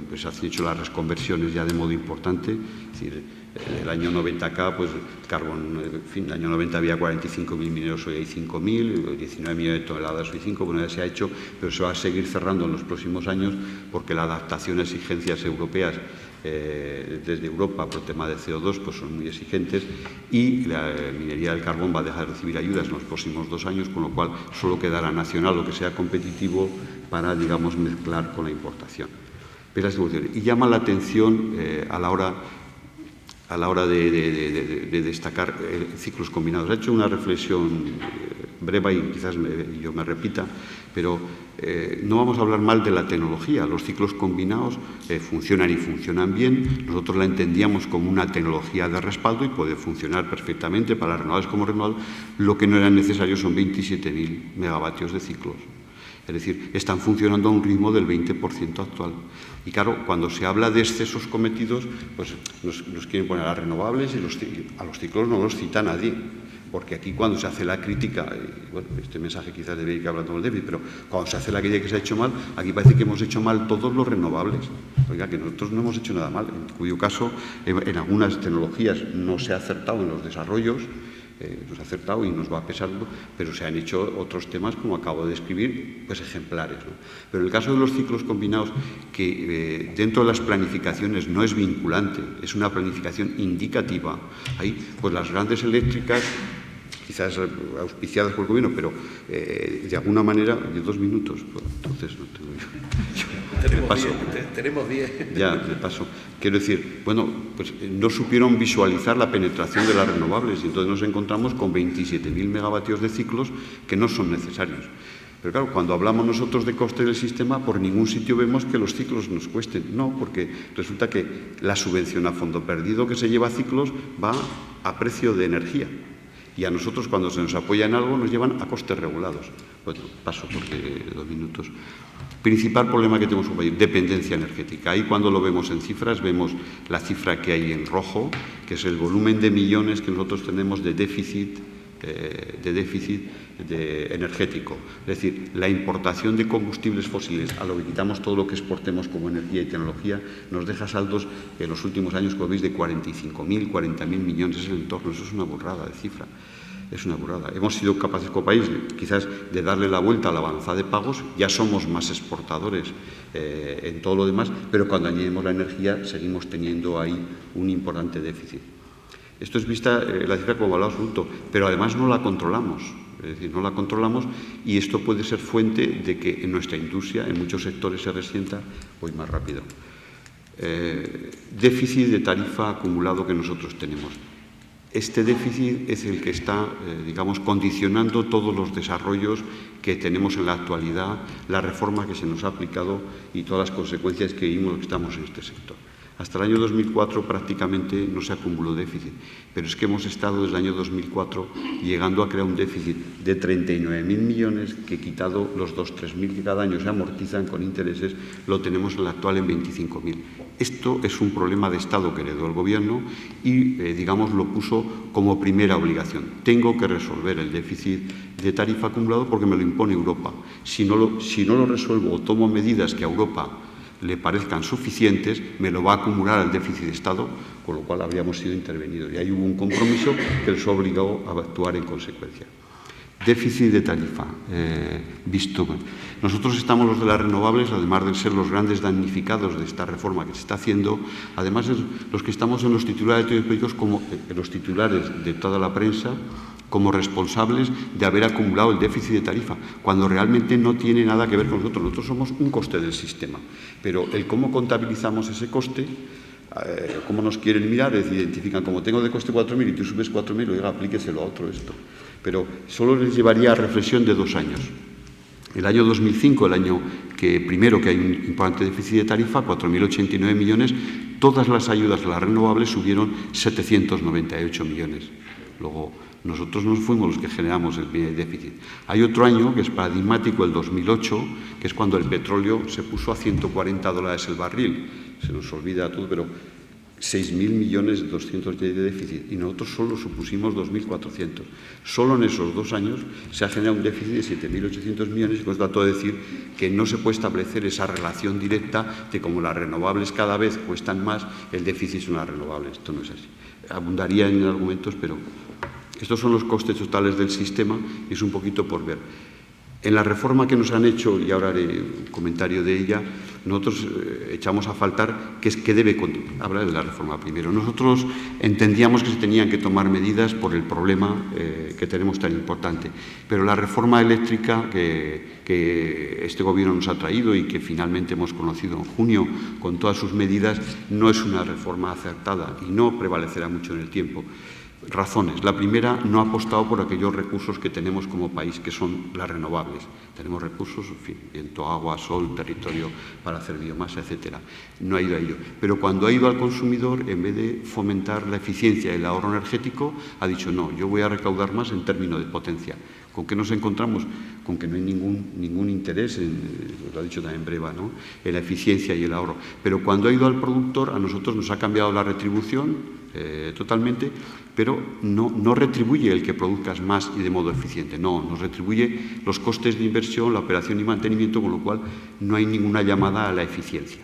pues se han hecho las reconversiones ya de modo importante, es decir, el año 90 acá, pues carbón, en fin, el año 90 había 45.000 mineros, hoy hay 5.000, 19 millones de toneladas, hoy 5, bueno, ya se ha hecho, pero se va a seguir cerrando en los próximos años porque la adaptación a exigencias europeas desde Europa por el tema de CO2 pues son muy exigentes y la minería del carbón va a dejar de recibir ayudas en los próximos 2 años, con lo cual solo quedará nacional lo que sea competitivo para, digamos, mezclar con la importación. Y llama la atención a la hora de destacar ciclos combinados. He hecho una reflexión breve y quizás yo me repita, pero no vamos a hablar mal de la tecnología. Los ciclos combinados funcionan y funcionan bien. Nosotros la entendíamos como una tecnología de respaldo y puede funcionar perfectamente para renovables como renovables. Lo que no era necesario son 27.000 megavatios de ciclos. Es decir, están funcionando a un ritmo del 20% actual. Y claro, cuando se habla de excesos cometidos, pues nos quieren poner a renovables y a los ciclos no los cita nadie. Porque aquí cuando se hace la crítica, y bueno, este mensaje quizás debería ir hablando del déficit, pero cuando se hace la crítica que se ha hecho mal, aquí parece que hemos hecho mal todos los renovables. Oiga, que nosotros no hemos hecho nada mal, en cuyo caso en algunas tecnologías no se ha acertado en los desarrollos, nos ha acertado y nos va a pesar, pero se han hecho otros temas, como acabo de describir, pues ejemplares, ¿no? Pero en el caso de los ciclos combinados, que dentro de las planificaciones no es vinculante, es una planificación indicativa, ahí pues las grandes eléctricas, quizás auspiciadas por el gobierno, pero de alguna manera, de 2 minutos, pues, entonces no tengo yo. Tenemos 10. Ya, de paso. Quiero decir, bueno, pues no supieron visualizar la penetración de las renovables y entonces nos encontramos con 27.000 megavatios de ciclos que no son necesarios. Pero claro, cuando hablamos nosotros de coste del sistema, por ningún sitio vemos que los ciclos nos cuesten. No, porque resulta que la subvención a fondo perdido que se lleva a ciclos va a precio de energía. Y a nosotros, cuando se nos apoya en algo, nos llevan a costes regulados. Bueno, paso porque 2 minutos. Principal problema que tenemos en un país, dependencia energética. Ahí cuando lo vemos en cifras, vemos la cifra que hay en rojo, que es el volumen de millones que nosotros tenemos de déficit de déficit energético. Es decir, la importación de combustibles fósiles, a lo que quitamos todo lo que exportemos como energía y tecnología, nos deja saldos en los últimos años, como veis, de 45.000, 40.000 millones. Es el entorno, eso es una burrada de cifra. Es una burrada. Hemos sido capaces como país, quizás, de darle la vuelta a la balanza de pagos. Ya somos más exportadores en todo lo demás, pero cuando añadimos la energía seguimos teniendo ahí un importante déficit. Esto es vista la cifra como valor absoluto, pero además no la controlamos. Es decir, no la controlamos y esto puede ser fuente de que en nuestra industria, en muchos sectores, se resienta hoy más rápido. Déficit de tarifa acumulado que nosotros tenemos. Este déficit es el que está, digamos, condicionando todos los desarrollos que tenemos en la actualidad, la reforma que se nos ha aplicado y todas las consecuencias que vimos los que estamos en este sector. Hasta el año 2004 prácticamente no se acumuló déficit, pero es que hemos estado desde el año 2004 llegando a crear un déficit de 39.000 millones que, quitado los 3.000 que cada año se amortizan con intereses, lo tenemos en el actual en 25.000. Esto es un problema de Estado que heredó el Gobierno y, digamos, lo puso como primera obligación. Tengo que resolver el déficit de tarifa acumulado porque me lo impone Europa. Si no lo resuelvo o tomo medidas que a Europa le parezcan suficientes, me lo va a acumular el déficit de Estado, con lo cual habríamos sido intervenidos. Y ahí hubo un compromiso que les obligó a actuar en consecuencia. Déficit de tarifa. Visto. Nosotros estamos los de las renovables, además de ser los grandes damnificados de esta reforma que se está haciendo, además los que estamos en los titulares de periódicos, como los titulares de toda la prensa, como responsables de haber acumulado el déficit de tarifa, cuando realmente no tiene nada que ver con nosotros. Nosotros somos un coste del sistema, pero el cómo contabilizamos ese coste, cómo nos quieren mirar, es decir, identifican, como tengo de coste 4.000 y tú subes 4.000, oiga, aplíqueselo a otro esto. Pero solo les llevaría a reflexión de 2 años. El año 2005, el año primero que hay un importante déficit de tarifa, 4.089 millones, todas las ayudas a las renovables subieron 798 millones. Luego, nosotros no fuimos los que generamos el déficit. Hay otro año que es paradigmático, el 2008, que es cuando el petróleo se puso a $140 el barril. Se nos olvida todo, pero 6.200.000 de déficit y nosotros solo supusimos 2.400. Solo en esos 2 años se ha generado un déficit de 7.800 millones y os trato de decir que no se puede establecer esa relación directa de como las renovables cada vez cuestan más, el déficit son las renovables. Esto no es así. Abundaría en argumentos, pero estos son los costes totales del sistema y es un poquito por ver. En la reforma que nos han hecho, y ahora haré un comentario de ella, nosotros echamos a faltar que debe hablar de la reforma primero. Nosotros entendíamos que se tenían que tomar medidas por el problema que tenemos tan importante, pero la reforma eléctrica que este Gobierno nos ha traído y que finalmente hemos conocido en junio con todas sus medidas no es una reforma acertada y no prevalecerá mucho en el tiempo. Razones. La primera, no ha apostado por aquellos recursos que tenemos como país, que son las renovables. Tenemos recursos, en fin, viento, agua, sol, territorio para hacer biomasa, etcétera. No ha ido a ello. Pero cuando ha ido al consumidor, en vez de fomentar la eficiencia y el ahorro energético, ha dicho no, yo voy a recaudar más en términos de potencia. ¿Con qué nos encontramos? Con que no hay ningún interés, lo ha dicho también Breva, ¿no?, en la eficiencia y el ahorro. Pero cuando ha ido al productor, a nosotros nos ha cambiado la retribución totalmente, pero no retribuye el que produzcas más y de modo eficiente. No, nos retribuye los costes de inversión, la operación y mantenimiento, con lo cual no hay ninguna llamada a la eficiencia.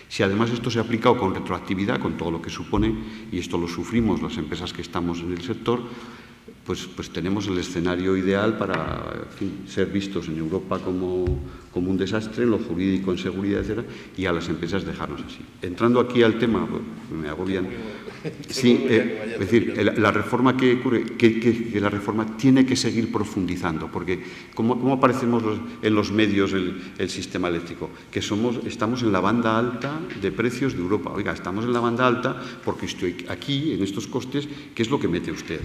Si además esto se ha aplicado con retroactividad, con todo lo que supone, y esto lo sufrimos las empresas que estamos en el sector, pues tenemos el escenario ideal para, en fin, ser vistos en Europa como un desastre en lo jurídico, en seguridad, etcétera, y a las empresas dejarnos así. Entrando aquí al tema, pues, me agobian. Sí, es decir, la reforma que ocurre, que la reforma tiene que seguir profundizando, porque ¿cómo aparecemos en los medios el sistema eléctrico? Que estamos en la banda alta de precios de Europa. Oiga, estamos en la banda alta porque estoy aquí, en estos costes, ¿qué es lo que mete usted?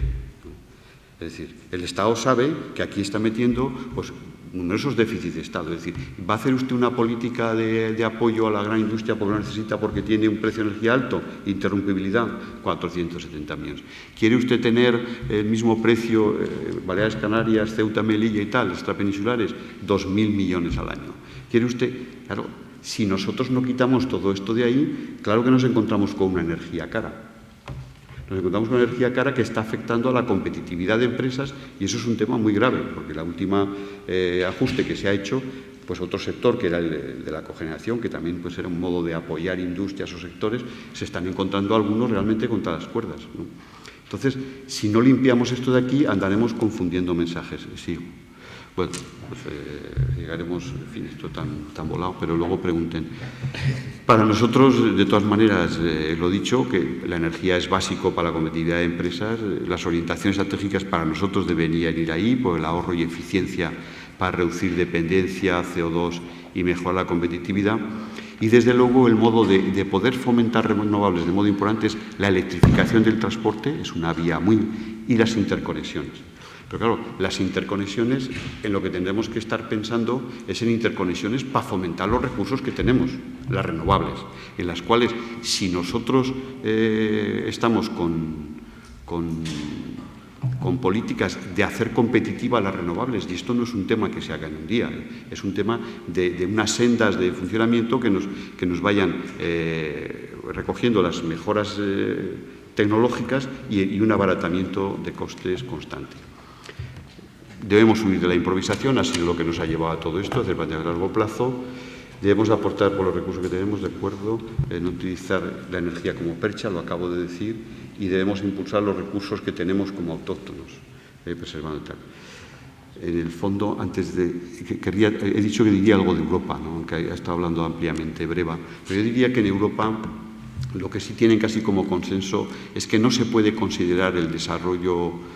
Es decir, el Estado sabe que aquí está metiendo pues, numerosos déficits de Estado. Es decir, ¿va a hacer usted una política de apoyo a la gran industria porque lo necesita porque tiene un precio de energía alto? Interrumpibilidad, 470 millones. ¿Quiere usted tener el mismo precio, Baleares, Canarias, Ceuta, Melilla y tal, extrapeninsulares? 2.000 millones al año. ¿Quiere usted? Claro, si nosotros no quitamos todo esto de ahí, claro que nos encontramos con una energía cara. Nos encontramos con una energía cara que está afectando a la competitividad de empresas y eso es un tema muy grave, porque la última ajuste que se ha hecho, pues otro sector que era el de la cogeneración, que también pues era un modo de apoyar industrias o sectores, se están encontrando algunos realmente contra las cuerdas, ¿no? Entonces, si no limpiamos esto de aquí, andaremos confundiendo mensajes. Sigo. Bueno, pues llegaremos, en fin, esto tan volado, pero luego pregunten. Para nosotros, de todas maneras, lo he dicho, que la energía es básico para la competitividad de empresas. Las orientaciones estratégicas para nosotros deberían ir ahí, por el ahorro y eficiencia para reducir dependencia, CO2 y mejorar la competitividad. Y, desde luego, el modo de poder fomentar renovables de modo importante es la electrificación del transporte, es una vía y las interconexiones. Pero, claro, las interconexiones, en lo que tendremos que estar pensando es en interconexiones para fomentar los recursos que tenemos, las renovables, en las cuales, si nosotros estamos con políticas de hacer competitivas las renovables, y esto no es un tema que se haga en un día, es un tema de unas sendas de funcionamiento que nos vayan recogiendo las mejoras tecnológicas y un abaratamiento de costes constante. Debemos huir de la improvisación, ha sido lo que nos ha llevado a todo esto, hacer planes a largo plazo. Debemos aportar por los recursos que tenemos, de acuerdo, no utilizar la energía como percha, lo acabo de decir, y debemos impulsar los recursos que tenemos como autóctonos, preservando tal. En el fondo, he dicho que diría algo de Europa, ¿no? Aunque ha estado hablando ampliamente Breva, pero yo diría que en Europa lo que sí tienen casi como consenso es que no se puede considerar el desarrollo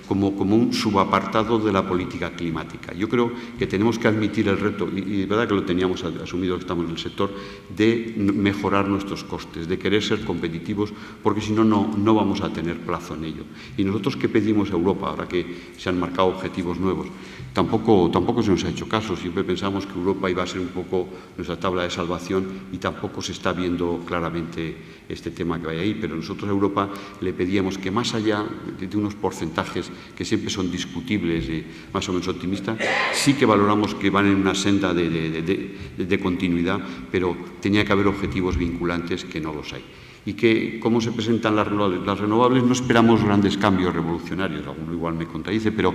como un subapartado de la política climática. Yo creo que tenemos que admitir el reto, y es verdad que lo teníamos asumido que estamos en el sector, de mejorar nuestros costes, de querer ser competitivos, porque si no, no vamos a tener plazo en ello. Y nosotros, ¿qué pedimos a Europa ahora que se han marcado objetivos nuevos? Tampoco se nos ha hecho caso, siempre pensamos que Europa iba a ser un poco nuestra tabla de salvación y tampoco se está viendo claramente este tema que vaya ahí, pero nosotros a Europa le pedíamos que, más allá de unos porcentajes que siempre son discutibles y más o menos optimistas, sí que valoramos que van en una senda de continuidad, pero tenía que haber objetivos vinculantes que no los hay. Y que, ¿cómo se presentan las renovables? No esperamos grandes cambios revolucionarios, alguno igual me contradice, pero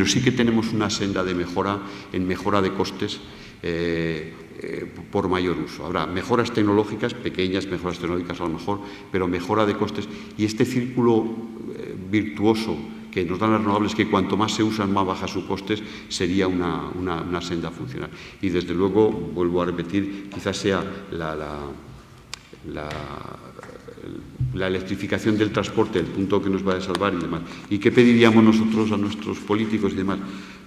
sí que tenemos una senda de mejora de costes por mayor uso. Habrá mejoras tecnológicas, pequeñas mejoras tecnológicas a lo mejor, pero mejora de costes. Y este círculo virtuoso que nos dan las renovables, que cuanto más se usan, más baja su costes, sería una senda funcional. Y, desde luego, vuelvo a repetir, quizás sea la electrificación del transporte el punto que nos va a salvar y demás. ¿Y qué pediríamos nosotros a nuestros políticos y demás?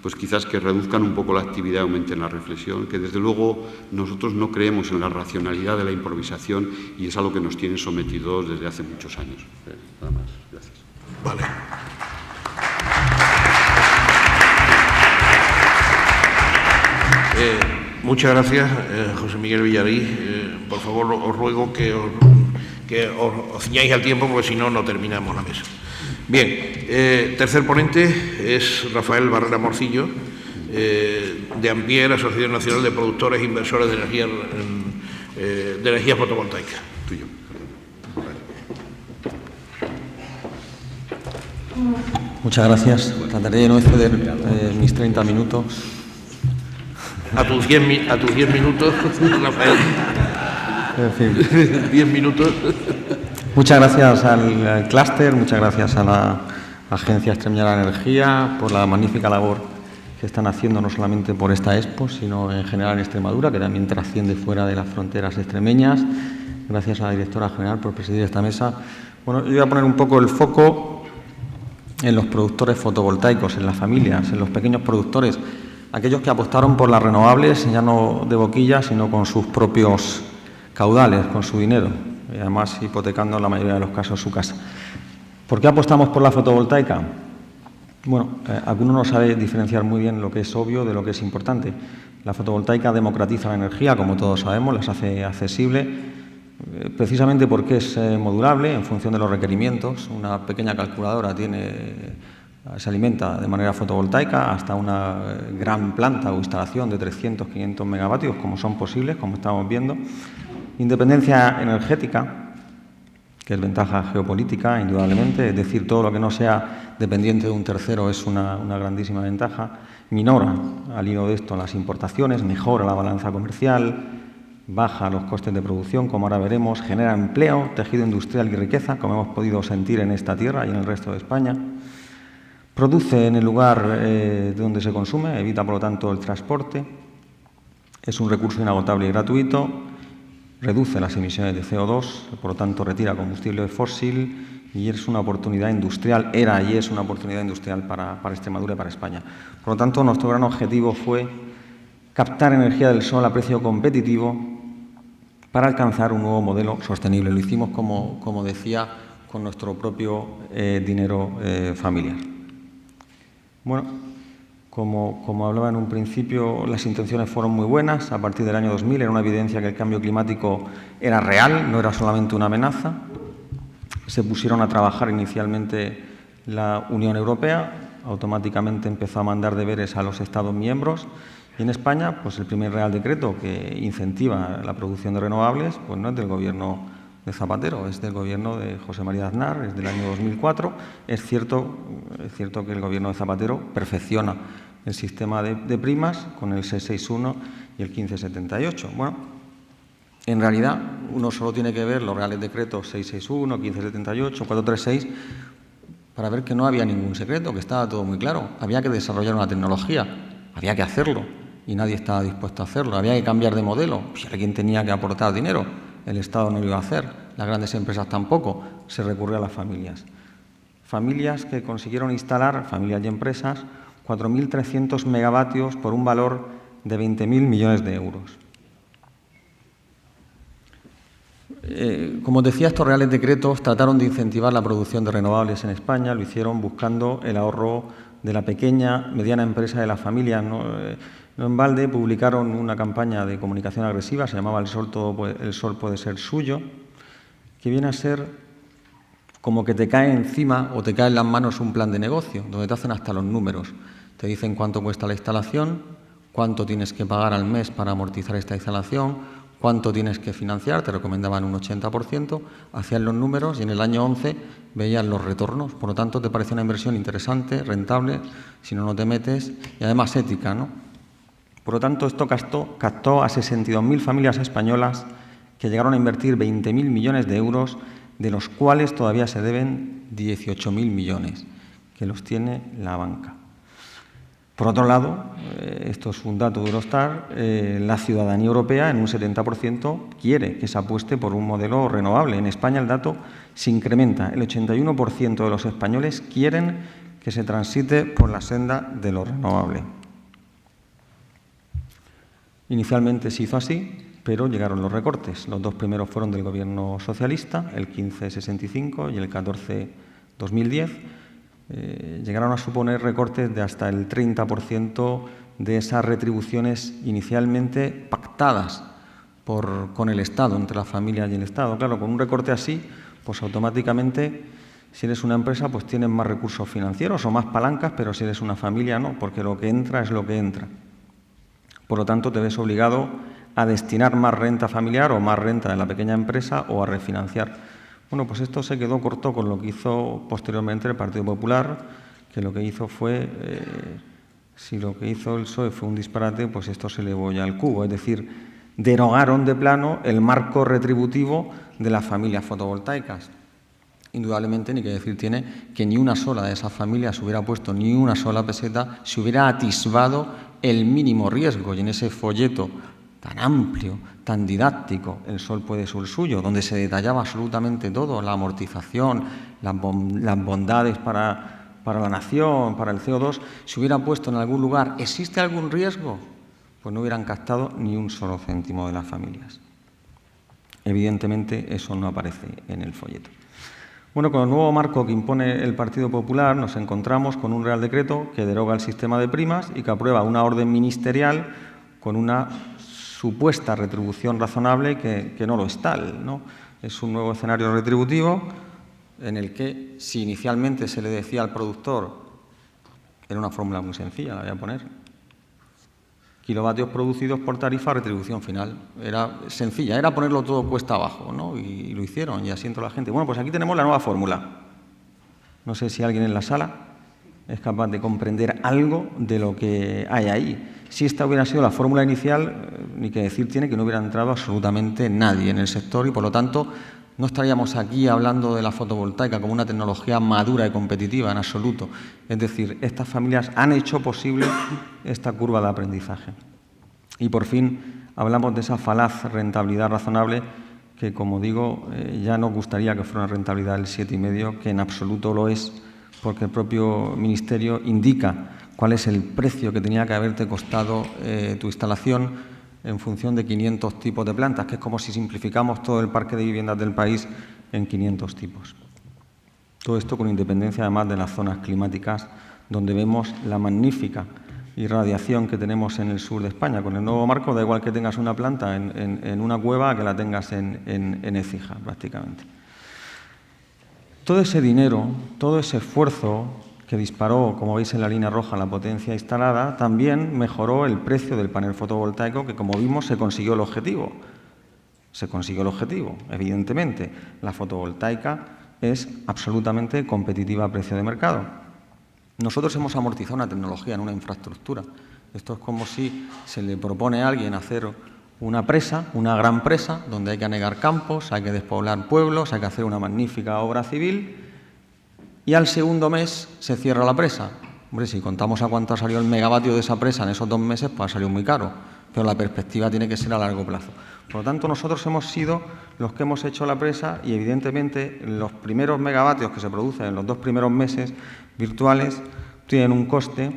Pues quizás que reduzcan un poco la actividad, aumenten la reflexión, que desde luego nosotros no creemos en la racionalidad de la improvisación y es algo que nos tiene sometidos desde hace muchos años. Nada más. Gracias. Vale. Muchas gracias, José Miguel Villarís. Por favor, os ruego que os ciñáis al tiempo, porque si no, no terminamos la mesa. Bien, tercer ponente es Rafael Barrera Morcillo, de Ampier, Asociación Nacional de Productores e Inversores de Energía Fotovoltaica. Tuyo. Muchas gracias. Trataré de no exceder mis 30 minutos. A tus 10 minutos, Rafael. En fin. 10 minutos. Muchas gracias al clúster, muchas gracias a la Agencia Extremeña de la Energía por la magnífica labor que están haciendo, no solamente por esta Expo, sino en general en Extremadura, que también trasciende fuera de las fronteras extremeñas. Gracias a la directora general por presidir esta mesa. Bueno, yo voy a poner un poco el foco en los productores fotovoltaicos, en las familias, en los pequeños productores, aquellos que apostaron por las renovables, ya no de boquilla, sino con sus propios caudales, con su dinero, y además hipotecando en la mayoría de los casos su casa. ¿Por qué apostamos por la fotovoltaica? Bueno, alguno no sabe diferenciar muy bien lo que es obvio de lo que es importante. La fotovoltaica democratiza la energía, como todos sabemos, las hace accesible, precisamente porque es modulable en función de los requerimientos. Una pequeña calculadora se alimenta de manera fotovoltaica hasta una gran planta o instalación de 300-500 megavatios, como son posibles, como estamos viendo. Independencia energética, que es ventaja geopolítica, indudablemente, es decir, todo lo que no sea dependiente de un tercero es una grandísima ventaja. Minora, al hilo de esto, las importaciones, mejora la balanza comercial, baja los costes de producción, como ahora veremos, genera empleo, tejido industrial y riqueza, como hemos podido sentir en esta tierra y en el resto de España. Produce en el lugar de donde se consume, evita, por lo tanto, el transporte. Es un recurso inagotable y gratuito. Reduce las emisiones de CO2, por lo tanto, retira combustible fósil y es una oportunidad industrial, era y es una oportunidad industrial para Extremadura y para España. Por lo tanto, nuestro gran objetivo fue captar energía del sol a precio competitivo para alcanzar un nuevo modelo sostenible. Lo hicimos, como decía, con nuestro propio dinero familiar. Bueno, como hablaba en un principio, las intenciones fueron muy buenas. A partir del año 2000 era una evidencia que el cambio climático era real, no era solamente una amenaza. Se pusieron a trabajar inicialmente la Unión Europea, automáticamente empezó a mandar deberes a los Estados miembros. Y en España, pues el primer Real Decreto que incentiva la producción de renovables, pues no es del Gobierno de Zapatero, es del Gobierno de José María Aznar, es del año 2004. Es cierto que el Gobierno de Zapatero perfecciona el sistema de primas con el 661 y el 1578. Bueno, en realidad uno solo tiene que ver los Reales Decretos 661, 1578, 436 para ver que no había ningún secreto, que estaba todo muy claro. Había que desarrollar una tecnología, había que hacerlo. Y nadie estaba dispuesto a hacerlo. Había que cambiar de modelo. Si alguien tenía que aportar dinero, el Estado no lo iba a hacer, las grandes empresas tampoco, se recurrió a las familias. Familias que consiguieron instalar, familias y empresas, 4.300 megavatios por un valor de 20.000 millones de euros. Como decía, estos Reales Decretos trataron de incentivar la producción de renovables en España, lo hicieron buscando el ahorro de la pequeña, mediana empresa de las familias. No en balde publicaron una campaña de comunicación agresiva, se llamaba El sol puede ser suyo, que viene a ser como que te cae encima o te cae en las manos un plan de negocio, donde te hacen hasta los números. Te dicen cuánto cuesta la instalación, cuánto tienes que pagar al mes para amortizar esta instalación, cuánto tienes que financiar, te recomendaban un 80%, hacían los números y en el año 11 veían los retornos. Por lo tanto, te parece una inversión interesante, rentable, si no te metes, y además ética, ¿no? Por lo tanto, esto captó a 62.000 familias españolas que llegaron a invertir 20.000 millones de euros, de los cuales todavía se deben 18.000 millones, que los tiene la banca. Por otro lado, esto es un dato de Eurostar, la ciudadanía europea en un 70% quiere que se apueste por un modelo renovable. En España el dato se incrementa. El 81% de los españoles quieren que se transite por la senda de lo renovable. Inicialmente se hizo así, pero llegaron los recortes. Los dos primeros fueron del Gobierno socialista, el 1565 y el 14-2010. Llegaron a suponer recortes de hasta el 30% de esas retribuciones inicialmente pactadas con el Estado, entre las familias y el Estado. Claro, con un recorte así, pues automáticamente, si eres una empresa, pues tienes más recursos financieros o más palancas, pero si eres una familia no, porque lo que entra es lo que entra. Por lo tanto, te ves obligado a destinar más renta familiar o más renta de la pequeña empresa o a refinanciar. Bueno, pues esto se quedó corto con lo que hizo posteriormente el Partido Popular, que lo que hizo fue, si lo que hizo el PSOE fue un disparate, pues esto se elevó ya al cubo. Es decir, derogaron de plano el marco retributivo de las familias fotovoltaicas. Indudablemente, ni que decir tiene que ni una sola de esas familias hubiera puesto ni una sola peseta, se hubiera atisbado el mínimo riesgo. Y en ese folleto tan amplio, tan didáctico, El sol puede ser suyo, donde se detallaba absolutamente todo, la amortización, las bondades para la nación, para el CO2, se hubiera puesto en algún lugar, ¿existe algún riesgo? Pues no hubieran captado ni un solo céntimo de las familias. Evidentemente, eso no aparece en el folleto. Bueno, con el nuevo marco que impone el Partido Popular nos encontramos con un Real Decreto que deroga el sistema de primas y que aprueba una orden ministerial con una supuesta retribución razonable que no lo es tal, ¿no? Es un nuevo escenario retributivo en el que, si inicialmente se le decía al productor, era una fórmula muy sencilla, la voy a poner, kilovatios producidos por tarifa, retribución final. Era sencilla, era ponerlo todo cuesta abajo, ¿no? Y lo hicieron y así entró la gente. Bueno, pues aquí tenemos la nueva fórmula. No sé si alguien en la sala es capaz de comprender algo de lo que hay ahí. Si esta hubiera sido la fórmula inicial, ni que decir tiene que no hubiera entrado absolutamente nadie en el sector y, por lo tanto, no estaríamos aquí hablando de la fotovoltaica como una tecnología madura y competitiva en absoluto. Es decir, estas familias han hecho posible esta curva de aprendizaje. Y, por fin, hablamos de esa falaz rentabilidad razonable que, como digo, ya nos gustaría que fuera una rentabilidad del 7,5, que en absoluto lo es, porque el propio Ministerio indica cuál es el precio que tenía que haberte costado tu instalación en función de 500 tipos de plantas, que es como si simplificamos todo el parque de viviendas del país en 500 tipos. Todo esto con independencia, además, de las zonas climáticas, donde vemos la magnífica irradiación que tenemos en el sur de España. Con el nuevo marco da igual que tengas una planta en una cueva que la tengas en Écija, prácticamente. Todo ese dinero, todo ese esfuerzo que disparó, como veis en la línea roja, la potencia instalada, también mejoró el precio del panel fotovoltaico, que, como vimos, se consiguió el objetivo. Se consiguió el objetivo, evidentemente. La fotovoltaica es absolutamente competitiva a precio de mercado. Nosotros hemos amortizado una tecnología en una infraestructura. Esto es como si se le propone a alguien hacer una presa, una gran presa, donde hay que anegar campos, hay que despoblar pueblos, hay que hacer una magnífica obra civil, y al segundo mes se cierra la presa. Hombre, si contamos a cuánto ha salido el megavatio de esa presa en esos 2 meses, pues ha salido muy caro, pero la perspectiva tiene que ser a largo plazo. Por lo tanto, nosotros hemos sido los que hemos hecho la presa y, evidentemente, los primeros megavatios que se producen en los 2 primeros meses virtuales tienen un coste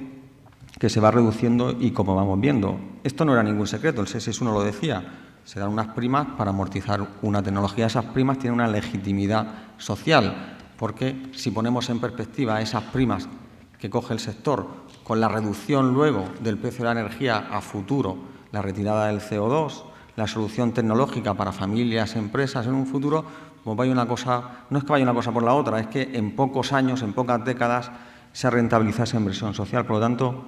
que se va reduciendo y, como vamos viendo, esto no era ningún secreto, el 661 lo decía, se dan unas primas para amortizar una tecnología. Esas primas tienen una legitimidad social, porque si ponemos en perspectiva esas primas que coge el sector con la reducción luego del precio de la energía a futuro, la retirada del CO2, la solución tecnológica para familias, empresas en un futuro, pues vaya una cosa, no es que vaya una cosa por la otra, es que en pocos años, en pocas décadas, se rentabiliza esa inversión social. Por lo tanto,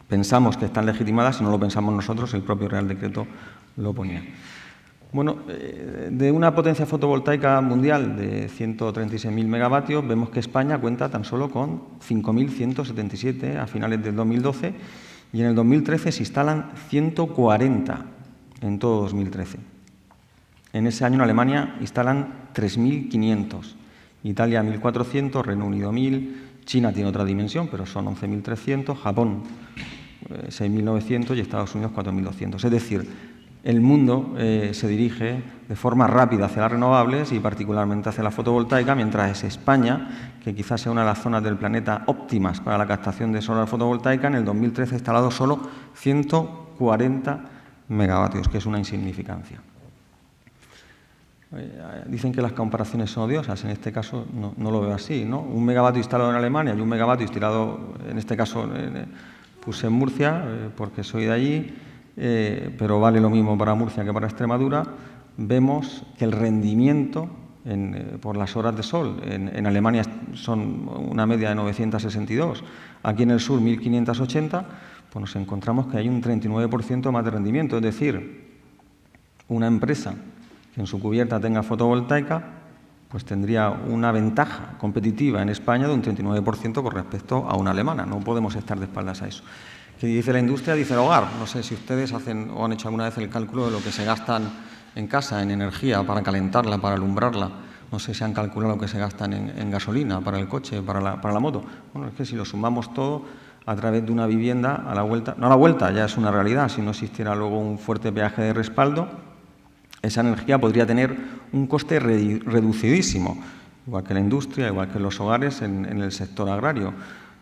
pensamos que están legitimadas, y no lo pensamos nosotros, el propio Real Decreto lo ponía. Bueno, de una potencia fotovoltaica mundial de 136.000 megavatios, vemos que España cuenta tan solo con 5.177 a finales del 2012, y en el 2013 se instalan 140 en todo 2013. En ese año en Alemania instalan 3.500, Italia 1.400, Reino Unido 1.000, China tiene otra dimensión, pero son 11.300, Japón 6.900 y Estados Unidos 4.200. Es decir, el mundo se dirige de forma rápida hacia las renovables y particularmente hacia la fotovoltaica, mientras es España, que quizás sea una de las zonas del planeta óptimas para la captación de solar fotovoltaica, en el 2013 ha instalado solo 140 megavatios, que es una insignificancia. Dicen que las comparaciones son odiosas, en este caso no lo veo así, ¿no? Un megavatio instalado en Alemania y un megavatio instalado, en este caso puse en Murcia, porque soy de allí, pero vale lo mismo para Murcia que para Extremadura. Vemos que el rendimiento por las horas de sol en Alemania son una media de 962, aquí en el sur 1.580, pues nos encontramos que hay un 39% más de rendimiento, es decir, una empresa que en su cubierta tenga fotovoltaica, pues tendría una ventaja competitiva en España de un 39% con respecto a una alemana. No podemos estar de espaldas a eso. ¿Qué dice la industria? Dice el hogar. No sé si ustedes hacen o han hecho alguna vez el cálculo de lo que se gastan en casa en energía para calentarla, para alumbrarla. No sé si han calculado lo que se gastan en gasolina para el coche, para la moto. Bueno, es que si lo sumamos todo a través de una vivienda, a la vuelta, no a la vuelta, ya es una realidad, si no existiera luego un fuerte peaje de respaldo, esa energía podría tener un coste reducidísimo, igual que la industria, igual que los hogares en el sector agrario.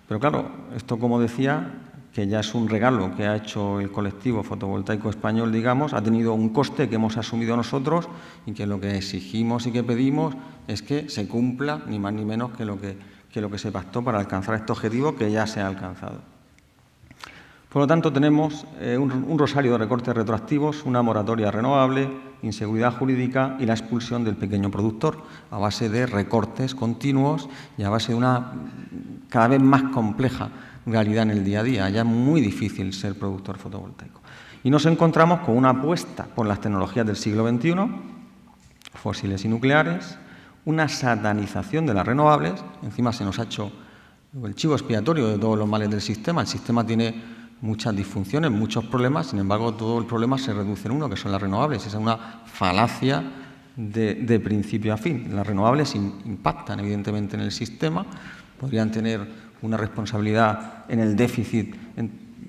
Pero claro, esto, como decía, que ya es un regalo que ha hecho el colectivo fotovoltaico español, digamos, ha tenido un coste que hemos asumido nosotros y que lo que exigimos y que pedimos es que se cumpla ni más ni menos que lo que se pactó para alcanzar este objetivo, que ya se ha alcanzado. Por lo tanto, tenemos un rosario de recortes retroactivos, una moratoria renovable, inseguridad jurídica y la expulsión del pequeño productor, a base de recortes continuos y a base de una cada vez más compleja realidad en el día a día. Ya es muy difícil ser productor fotovoltaico. Y nos encontramos con una apuesta por las tecnologías del siglo XXI, fósiles y nucleares, una satanización de las renovables. Encima se nos ha hecho el chivo expiatorio de todos los males del sistema. El sistema tiene muchas disfunciones, muchos problemas, sin embargo, todo el problema se reduce en uno, que son las renovables. Esa es una falacia de principio a fin. Las renovables impactan, evidentemente, en el sistema, podrían tener una responsabilidad en el déficit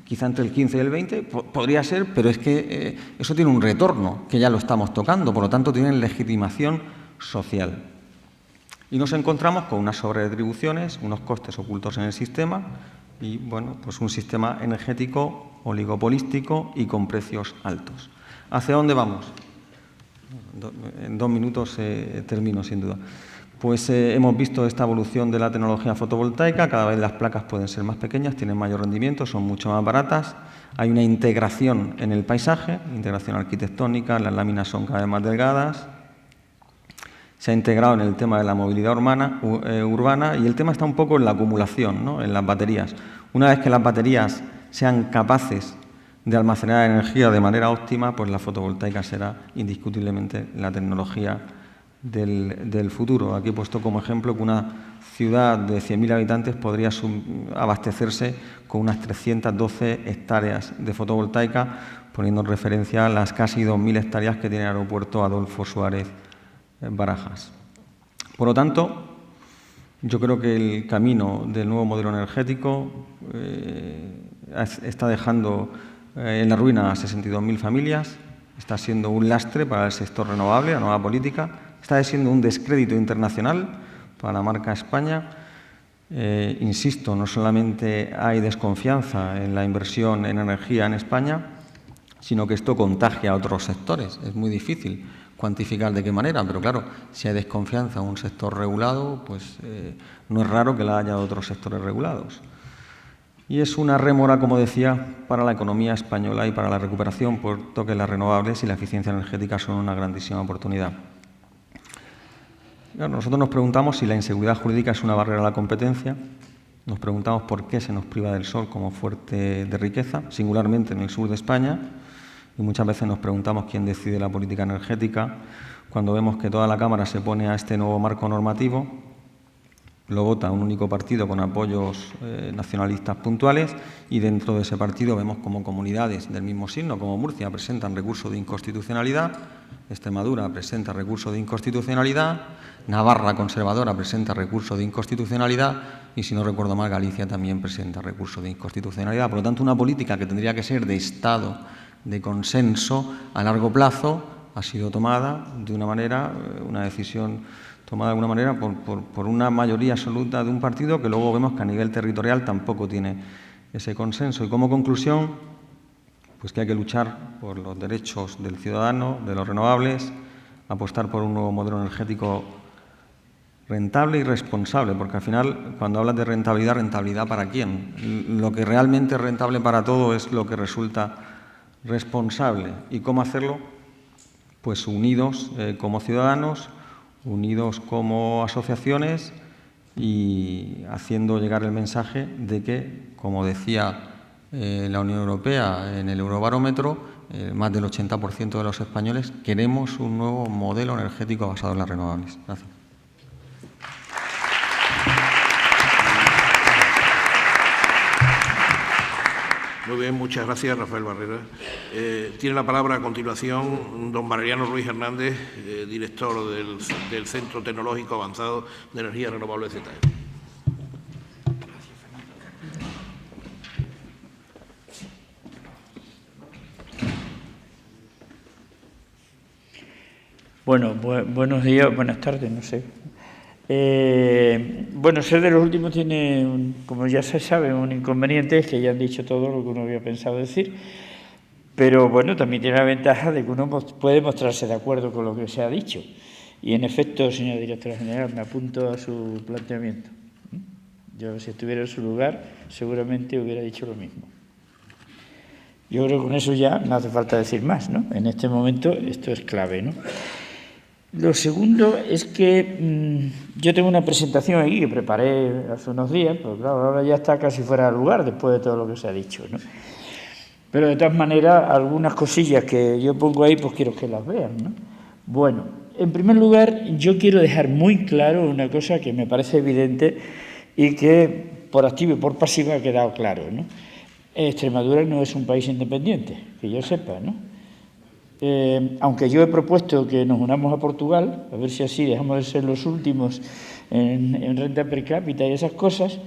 quizá entre el 15 y el 20, podría ser, pero es que eso tiene un retorno, que ya lo estamos tocando, por lo tanto, tienen legitimación social. Y nos encontramos con unas sobreretribuciones, unos costes ocultos en el sistema y, bueno, pues un sistema energético oligopolístico y con precios altos. ¿Hacia dónde vamos? En 2 minutos termino, sin duda. Pues hemos visto esta evolución de la tecnología fotovoltaica, cada vez las placas pueden ser más pequeñas, tienen mayor rendimiento, son mucho más baratas, hay una integración en el paisaje, integración arquitectónica, las láminas son cada vez más delgadas, se ha integrado en el tema de la movilidad urbana y el tema está un poco en la acumulación, ¿no?, en las baterías. Una vez que las baterías sean capaces de almacenar energía de manera óptima, pues la fotovoltaica será indiscutiblemente la tecnología del futuro. Aquí he puesto como ejemplo que una ciudad de 100.000 habitantes podría abastecerse con unas 312 hectáreas de fotovoltaica, poniendo en referencia las casi 2.000 hectáreas que tiene el aeropuerto Adolfo Suárez Barajas. Por lo tanto, yo creo que el camino del nuevo modelo energético está dejando en la ruina a 62.000 familias, está siendo un lastre para el sector renovable, la nueva política, está siendo un descrédito internacional para la marca España. Insisto, no solamente hay desconfianza en la inversión en energía en España, sino que esto contagia a otros sectores. Es muy difícil cuantificar de qué manera, pero claro, si hay desconfianza en un sector regulado, pues no es raro que la haya otros sectores regulados. Y es una rémora, como decía, para la economía española y para la recuperación, puesto que las renovables y la eficiencia energética son una grandísima oportunidad. Claro, nosotros nos preguntamos si la inseguridad jurídica es una barrera a la competencia, nos preguntamos por qué se nos priva del sol como fuente de riqueza, singularmente en el sur de España, y muchas veces nos preguntamos quién decide la política energética cuando vemos que toda la Cámara se opone a este nuevo marco normativo, lo vota un único partido con apoyos nacionalistas puntuales y dentro de ese partido vemos como comunidades del mismo signo, como Murcia, presentan recurso de inconstitucionalidad, Extremadura presenta recurso de inconstitucionalidad, Navarra conservadora presenta recurso de inconstitucionalidad y, si no recuerdo mal, Galicia también presenta recurso de inconstitucionalidad. Por lo tanto, una política que tendría que ser de Estado, de consenso a largo plazo, ha sido tomada de una manera, una decisión tomada de alguna manera por una mayoría absoluta de un partido que luego vemos que a nivel territorial tampoco tiene ese consenso. Y como conclusión, pues que hay que luchar por los derechos del ciudadano, de los renovables, apostar por un nuevo modelo energético rentable y responsable, porque al final, cuando hablas de rentabilidad, ¿rentabilidad para quién? Lo que realmente es rentable para todo es lo que resulta responsable. ¿Y cómo hacerlo? Pues unidos como ciudadanos, unidos como asociaciones y haciendo llegar el mensaje de que, como decía la Unión Europea en el Eurobarómetro, más del 80% de los españoles queremos un nuevo modelo energético basado en las renovables. Gracias. Muy bien, muchas gracias, Rafael Barrera. Tiene la palabra a continuación don Mariano Ruiz Hernández, director del Centro Tecnológico Avanzado de Energía Renovable ZE. Bueno, buenos días, buenas tardes, no sé. Bueno, ser de los últimos tiene, como ya se sabe, un inconveniente, es que ya han dicho todo lo que uno había pensado decir, pero bueno, también tiene la ventaja de que uno puede mostrarse de acuerdo con lo que se ha dicho. Y en efecto, señora directora general, me apunto a su planteamiento. Yo, si estuviera en su lugar, seguramente hubiera dicho lo mismo. Yo creo que con eso ya no hace falta decir más, ¿no? En este momento esto es clave, ¿no? Lo segundo es que yo tengo una presentación aquí que preparé hace unos días, pero claro, ahora ya está casi fuera de lugar después de todo lo que se ha dicho, ¿no? Pero de todas maneras, algunas cosillas que yo pongo ahí, pues quiero que las vean, ¿no? Bueno, en primer lugar, yo quiero dejar muy claro una cosa que me parece evidente y que por activa y por pasiva ha quedado claro, ¿no? Extremadura no es un país independiente, que yo sepa, ¿no? Aunque yo he propuesto que nos unamos a Portugal, a ver si así dejamos de ser los últimos en renta per cápita y esas cosas,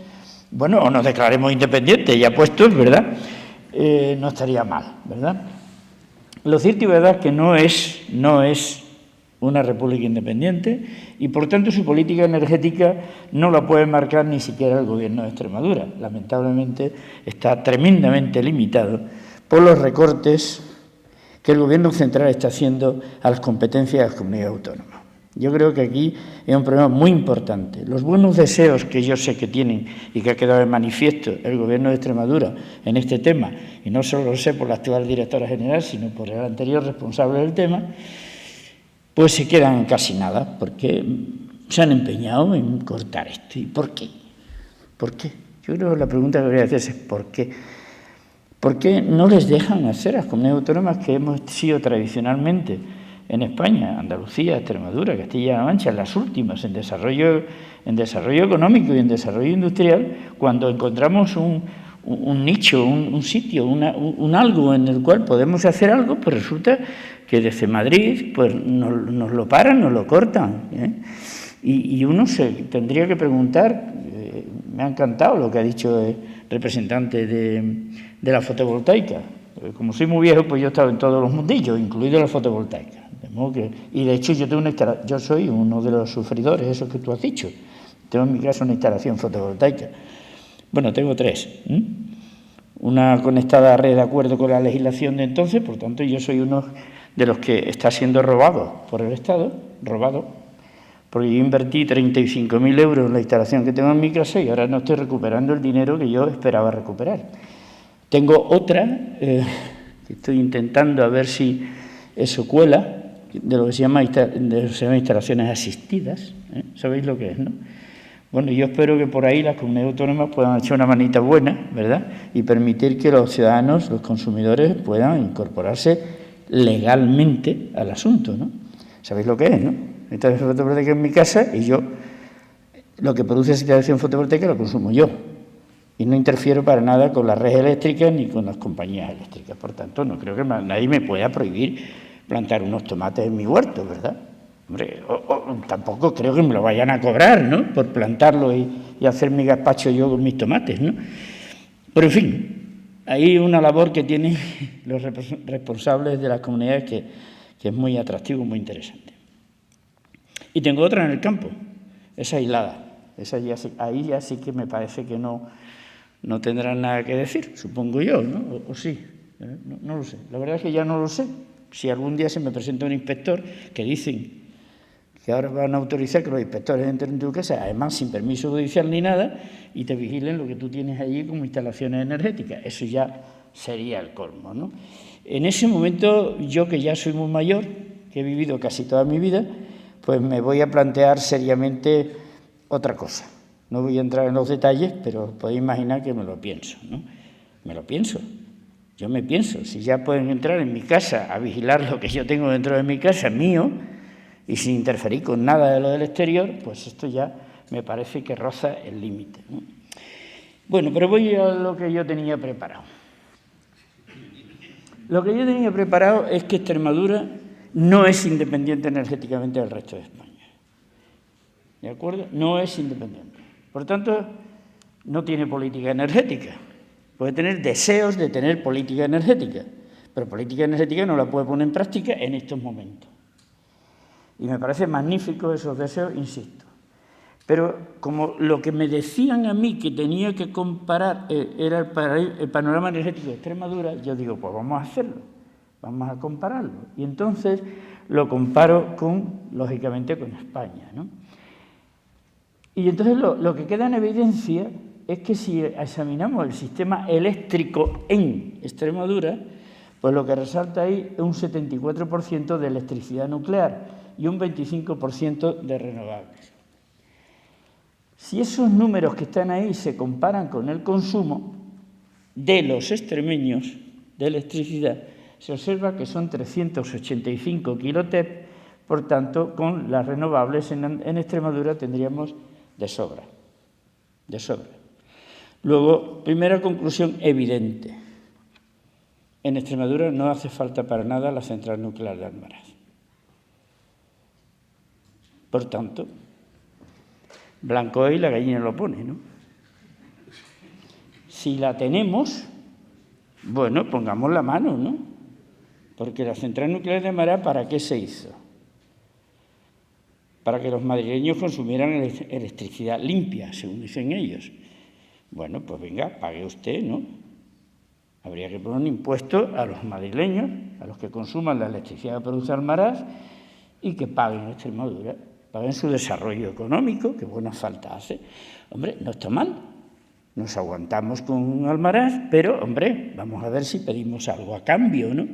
bueno, o nos declaremos independientes ya puestos, ¿verdad? No estaría mal, ¿verdad? Lo cierto y verdad es que no es una república independiente y, por tanto, su política energética no la puede marcar ni siquiera el Gobierno de Extremadura. Lamentablemente, está tremendamente limitado por los recortes que el Gobierno central está haciendo a las competencias de las comunidades autónomas. Yo creo que aquí es un problema muy importante. Los buenos deseos que yo sé que tienen y que ha quedado de manifiesto el Gobierno de Extremadura en este tema, y no solo lo sé por la actual directora general, sino por el anterior responsable del tema, pues se quedan en casi nada, porque se han empeñado en cortar esto. ¿Y por qué? ¿Por qué? Yo creo que la pregunta que debería hacerse es ¿por qué? ¿Por qué no les dejan hacer a las comunidades autónomas que hemos sido tradicionalmente en España, Andalucía, Extremadura, Castilla-La Mancha, las últimas en desarrollo económico y en desarrollo industrial, cuando encontramos un nicho, un sitio, un algo en el cual podemos hacer algo, pues resulta que desde Madrid pues nos lo paran, nos lo cortan, ¿eh? Y uno se tendría que preguntar, me ha encantado lo que ha dicho el representante de la fotovoltaica. Como soy muy viejo, pues yo he estado en todos los mundillos, incluido la fotovoltaica. Y de hecho yo soy uno de los sufridores, eso que tú has dicho. Tengo en mi casa una instalación fotovoltaica. Bueno, tengo 3. Una conectada a red de acuerdo con la legislación de entonces, por tanto yo soy uno de los que está siendo robado por el Estado, porque yo invertí 35.000 euros en la instalación que tengo en mi casa y ahora no estoy recuperando el dinero que yo esperaba recuperar. Tengo otra, que estoy intentando a ver si eso cuela, de lo que se llama instalaciones asistidas, ¿eh? ¿Sabéis lo que es, no? Bueno, yo espero que por ahí las comunidades autónomas puedan echar una manita buena, ¿verdad? Y permitir que los ciudadanos, los consumidores, puedan incorporarse legalmente al asunto, ¿no? ¿Sabéis lo que es, no? Instalación fotovoltaica en mi casa y yo, lo que produce esa instalación fotovoltaica lo consumo yo. Y no interfiero para nada con las redes eléctricas ni con las compañías eléctricas. Por tanto, no creo que nadie me pueda prohibir plantar unos tomates en mi huerto, ¿verdad? Hombre, tampoco creo que me lo vayan a cobrar, ¿no? Por plantarlo y hacer mi gazpacho yo con mis tomates, ¿no? Pero, en fin, hay una labor que tienen los responsables de las comunidades que es muy atractivo, muy interesante. Y tengo otra en el campo, esa aislada. Ahí ya sí que me parece que no tendrán nada que decir, supongo yo, ¿no? O sí, no lo sé. La verdad es que ya no lo sé. Si algún día se me presenta un inspector que dicen que ahora van a autorizar que los inspectores entren en tu casa, además sin permiso judicial ni nada, y te vigilen lo que tú tienes allí como instalaciones energéticas. Eso ya sería el colmo, ¿no? En ese momento, yo que ya soy muy mayor, que he vivido casi toda mi vida, pues me voy a plantear seriamente otra cosa. No voy a entrar en los detalles, pero podéis imaginar que me lo pienso, ¿no? Me lo pienso. Yo me pienso, si ya pueden entrar en mi casa a vigilar lo que yo tengo dentro de mi casa, mío, y sin interferir con nada de lo del exterior, pues esto ya me parece que roza el límite, ¿no? Bueno, pero voy a lo que yo tenía preparado. Lo que yo tenía preparado es que Extremadura no es independiente energéticamente del resto de España. ¿De acuerdo? No es independiente. Por tanto, no tiene política energética. Puede tener deseos de tener política energética, pero política energética no la puede poner en práctica en estos momentos. Y me parece magnífico esos deseos, insisto. Pero como lo que me decían a mí que tenía que comparar era el panorama energético de Extremadura, yo digo, pues vamos a hacerlo, vamos a compararlo. Y entonces lo comparo lógicamente, con España, ¿no? Y entonces lo que queda en evidencia es que si examinamos el sistema eléctrico en Extremadura, pues lo que resalta ahí es un 74% de electricidad nuclear y un 25% de renovables. Si esos números que están ahí se comparan con el consumo de los extremeños de electricidad, se observa que son 385 kilotep Por tanto, con las renovables en Extremadura tendríamos de sobra, de sobra. Luego, primera conclusión evidente. En Extremadura no hace falta para nada la central nuclear de Almaraz. Por tanto, blanco es y la gallina lo pone, ¿no? Si la tenemos, bueno, pongamos la mano, ¿no? Porque la central nuclear de Almaraz, ¿para qué se hizo? Para que los madrileños consumieran electricidad limpia, según dicen ellos. Bueno, pues venga, pague usted, ¿no? Habría que poner un impuesto a los madrileños, a los que consuman la electricidad que produce Almaraz y que paguen Extremadura, paguen su desarrollo económico, que buena falta hace. Hombre, no está mal, nos aguantamos con Almaraz, pero, hombre, vamos a ver si pedimos algo a cambio, ¿no?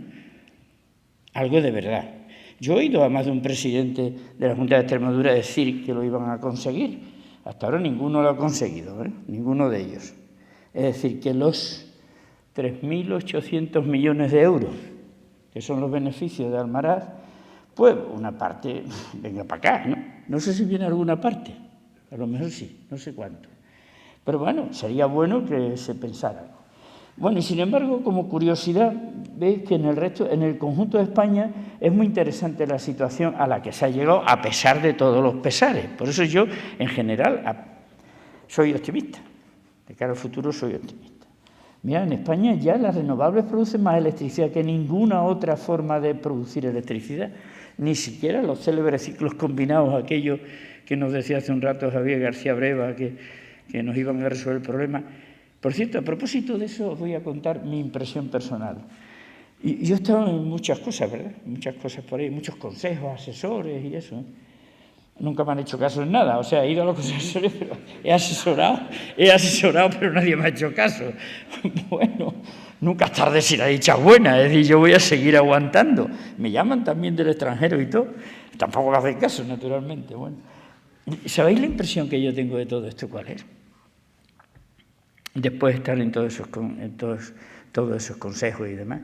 Algo de verdad. Yo he oído a más de un presidente de la Junta de Extremadura decir que lo iban a conseguir. Hasta ahora ninguno lo ha conseguido, ¿eh? Ninguno de ellos. Es decir, que los 3.800 millones de euros, que son los beneficios de Almaraz, pues una parte venga para acá, ¿no? No sé si viene alguna parte, a lo mejor sí, no sé cuánto. Pero bueno, sería bueno que se pensara. Bueno, y sin embargo, como curiosidad, veis que en el conjunto de España es muy interesante la situación a la que se ha llegado a pesar de todos los pesares. Por eso yo, en general, soy optimista. De cara al futuro soy optimista. Mira, en España ya las renovables producen más electricidad que ninguna otra forma de producir electricidad. Ni siquiera los célebres ciclos combinados, aquellos que nos decía hace un rato Javier García Breva, que nos iban a resolver el problema. Por cierto, a propósito de eso, os voy a contar mi impresión personal. Y yo he estado en muchas cosas, ¿verdad? Muchas cosas por ahí, muchos consejos, asesores y eso. Nunca me han hecho caso en nada. O sea, he ido a los asesores, pero he asesorado, pero nadie me ha hecho caso. Bueno, nunca es tarde si la dicha es buena. Es decir, yo voy a seguir aguantando. Me llaman también del extranjero y todo. Tampoco me hacen caso, naturalmente. Bueno, ¿sabéis la impresión que yo tengo de todo esto cuál es? Después de estar en todos esos consejos y demás.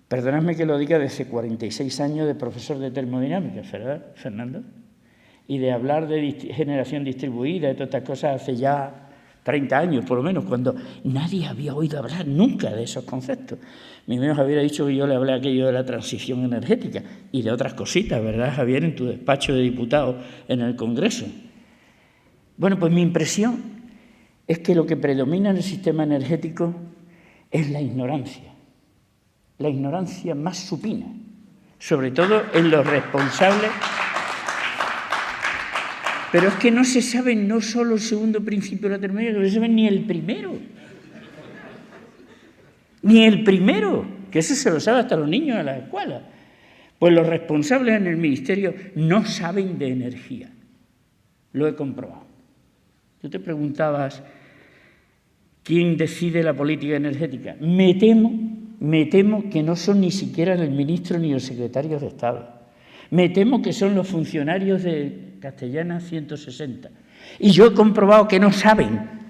Perdonadme que lo diga desde 46 años de profesor de termodinámica, ¿verdad, Fernando? Y de hablar de generación distribuida, de todas estas cosas, hace ya 30 años, por lo menos, cuando nadie había oído hablar nunca de esos conceptos. Mi amigo Javier ha dicho que yo le hablé aquello de la transición energética y de otras cositas, ¿verdad, Javier? En tu despacho de diputado en el Congreso. Bueno, pues mi impresión es que lo que predomina en el sistema energético es la ignorancia más supina, sobre todo en los responsables. Pero es que no se sabe no solo el segundo principio de la termodinámica, no se sabe ni el primero. Ni el primero, que eso se lo sabe hasta los niños de la escuela. Pues los responsables en el Ministerio no saben de energía. Lo he comprobado. Tú te preguntabas, ¿quién decide la política energética? Me temo que no son ni siquiera el ministro ni los secretarios de Estado. Me temo que son los funcionarios de Castellana 160. Y yo he comprobado que no saben.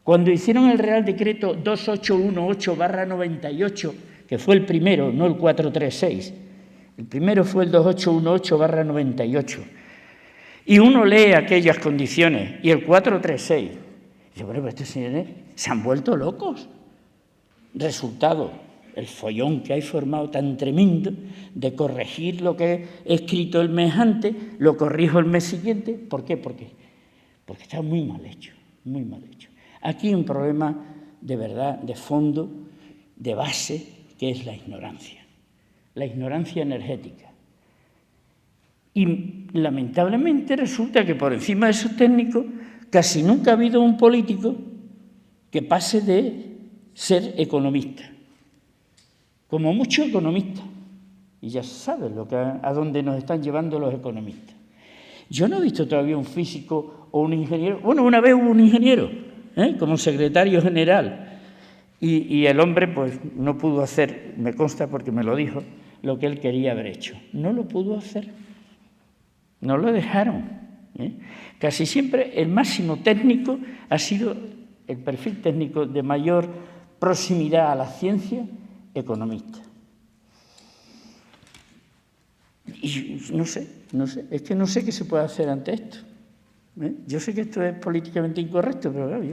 Cuando hicieron el Real Decreto 2818/98, que fue el primero, no el 436, el primero fue el 2818/98, y uno lee aquellas condiciones y el 436, dice, bueno, pues estos señores se han vuelto locos. Resultado, el follón que hay formado tan tremendo de corregir lo que he escrito el mes antes, lo corrijo el mes siguiente. ¿Por qué? Porque está muy mal hecho, muy mal hecho. Aquí hay un problema de verdad, de fondo, de base, que es la ignorancia energética. Y lamentablemente resulta que por encima de esos técnicos casi nunca ha habido un político que pase de ser economista, como mucho economista, y ya sabes a dónde nos están llevando los economistas. Yo no he visto todavía un físico o un ingeniero, bueno, una vez hubo un ingeniero, como secretario general, y el hombre pues no pudo hacer, me consta porque me lo dijo, lo que él quería haber hecho. No lo pudo hacer, no lo dejaron. Casi siempre el máximo técnico ha sido el perfil técnico de mayor proximidad a la ciencia, economista. Y no sé, es que no sé qué se puede hacer ante esto. Yo sé que esto es políticamente incorrecto, pero claro,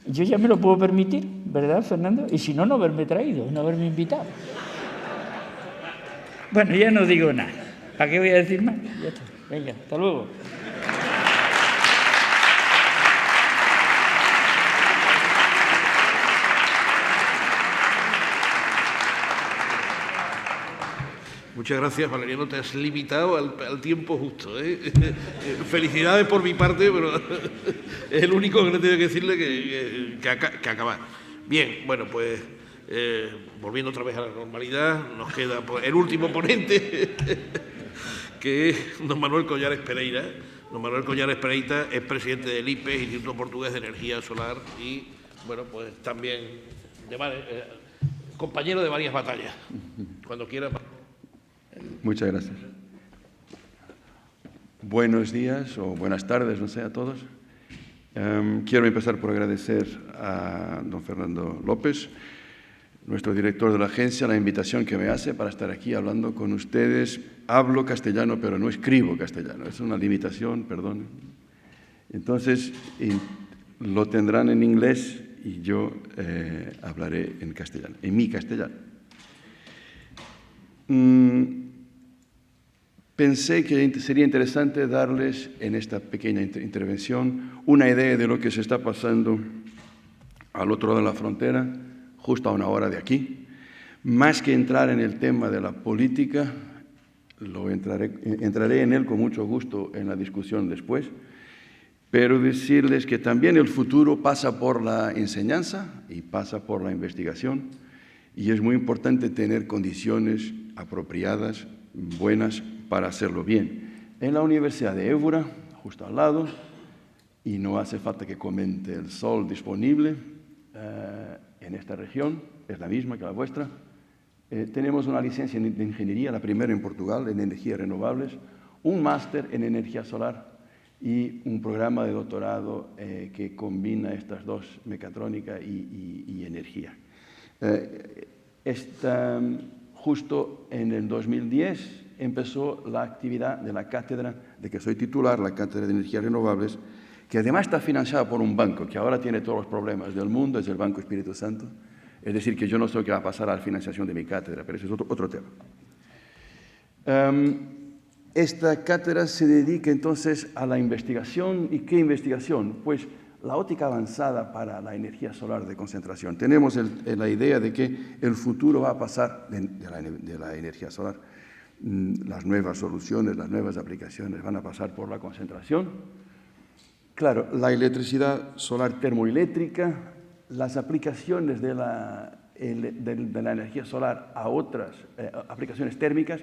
yo ya me lo puedo permitir, ¿verdad, Fernando? Y si no, no haberme traído, no haberme invitado. Bueno, ya no digo nada. ¿Para qué voy a decir más? Ya está. Venga, hasta luego. Muchas gracias, Valeriano. Te has limitado al tiempo justo, ¿eh? Felicidades por mi parte, pero es el único que le tengo que decirle que acabar. Bien, bueno, pues volviendo otra vez a la normalidad, nos queda el último ponente, que es don Manuel Collares Pereira. Don Manuel Collares Pereira es presidente del IPES, Instituto Portugués de Energía Solar, y, bueno, pues también compañero de varias batallas. Cuando quiera. Muchas gracias. Buenos días o buenas tardes, no sé, a todos. Quiero empezar por agradecer a don Fernando López, nuestro director de la agencia, la invitación que me hace para estar aquí hablando con ustedes. Hablo castellano, pero no escribo castellano. Es una limitación, perdón. Entonces, lo tendrán en inglés y yo hablaré en castellano, en mi castellano. Pensé que sería interesante darles en esta pequeña intervención una idea de lo que se está pasando al otro lado de la frontera, justo a una hora de aquí. Más que entrar en el tema de la política, entraré en él con mucho gusto en la discusión después, pero decirles que también el futuro pasa por la enseñanza y pasa por la investigación, y es muy importante tener condiciones apropiadas, buenas, para hacerlo bien. En la Universidad de Évora, justo al lado, y no hace falta que comente el sol disponible en esta región, es la misma que la vuestra. Tenemos una licencia de ingeniería, la primera en Portugal, en energías renovables, un máster en energía solar y un programa de doctorado que combina estas dos, mecatrónica y energía. Justo en el 2010 empezó la actividad de la cátedra, de que soy titular, la Cátedra de Energías Renovables, que además está financiada por un banco que ahora tiene todos los problemas del mundo, es el Banco Espíritu Santo. Es decir, que yo no sé qué va a pasar a la financiación de mi cátedra, pero ese es otro tema. Esta cátedra se dedica entonces a la investigación. ¿Y qué investigación? Pues la óptica avanzada para la energía solar de concentración. Tenemos la idea de que el futuro va a pasar de la energía solar. Las nuevas soluciones, las nuevas aplicaciones van a pasar por la concentración. Claro, la electricidad solar termoeléctrica, las aplicaciones de la energía solar a otras aplicaciones térmicas,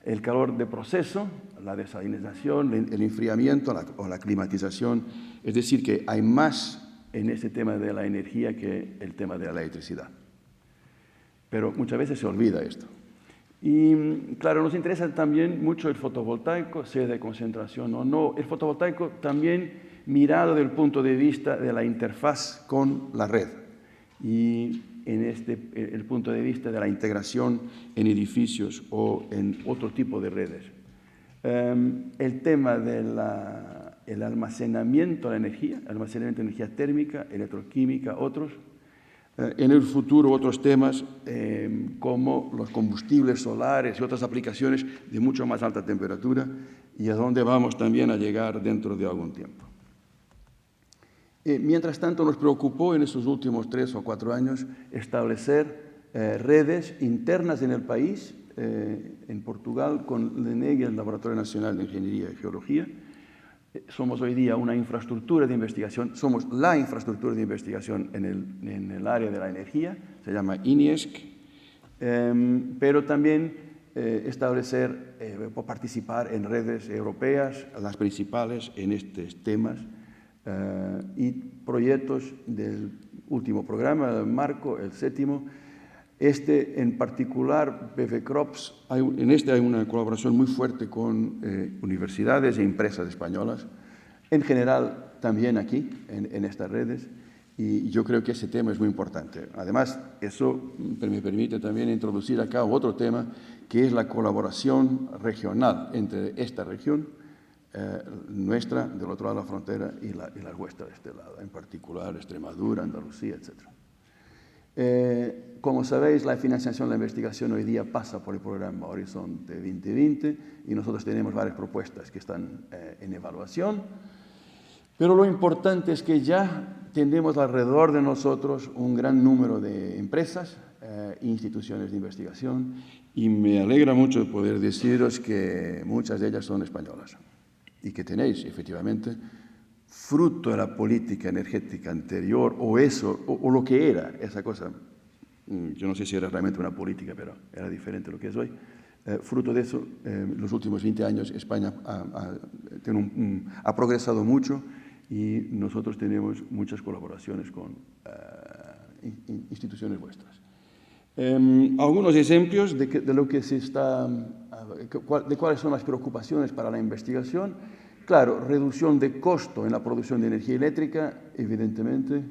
el calor de proceso, la desalinización, el enfriamiento o la climatización. Es decir, que hay más en ese tema de la energía que el tema de la electricidad. Pero muchas veces se olvida esto. Y claro, nos interesa también mucho el fotovoltaico, sea de concentración o no. El fotovoltaico también mirado desde el punto de vista de la interfaz con la red. Y en el punto de vista de la integración en edificios o en otro tipo de redes. El tema del almacenamiento de la energía, almacenamiento de energía térmica, electroquímica, otros. En el futuro, otros temas como los combustibles solares y otras aplicaciones de mucho más alta temperatura, y a dónde vamos también a llegar dentro de algún tiempo. Mientras tanto, nos preocupó en estos últimos 3 o 4 años establecer redes internas en el país, en Portugal, con LENEG, el Laboratorio Nacional de Ingeniería y Geología. Somos hoy día una infraestructura de investigación, somos la infraestructura de investigación en el área de la energía, se llama INIESC, pero también establecer o participar en redes europeas, las principales en estos temas, y proyectos del último programa, el marco, el 7º. En particular, BVCROPS, en este hay una colaboración muy fuerte con universidades e empresas españolas, en general también aquí, en estas redes, Y yo creo que ese tema es muy importante. Además, eso me permite también introducir acá otro tema, que es la colaboración regional entre esta región, nuestra, del otro lado de la frontera, y la vuestra de este lado, en particular Extremadura, Andalucía, etc. Como sabéis, la financiación de la investigación hoy día pasa por el programa Horizonte 2020 y nosotros tenemos varias propuestas que están en evaluación. Pero lo importante es que ya tenemos alrededor de nosotros un gran número de empresas e instituciones de investigación y me alegra mucho poder deciros que muchas de ellas son españolas y que tenéis, efectivamente, fruto de la política energética anterior o eso, o lo que era esa cosa. Yo no sé si era realmente una política, pero era diferente de lo que es hoy. Fruto de eso, en los últimos 20 años España ha progresado mucho y nosotros tenemos muchas colaboraciones con instituciones vuestras. Algunos ejemplos de lo que se está, de cuáles son las preocupaciones para la investigación. Claro, reducción de costo en la producción de energía eléctrica, evidentemente,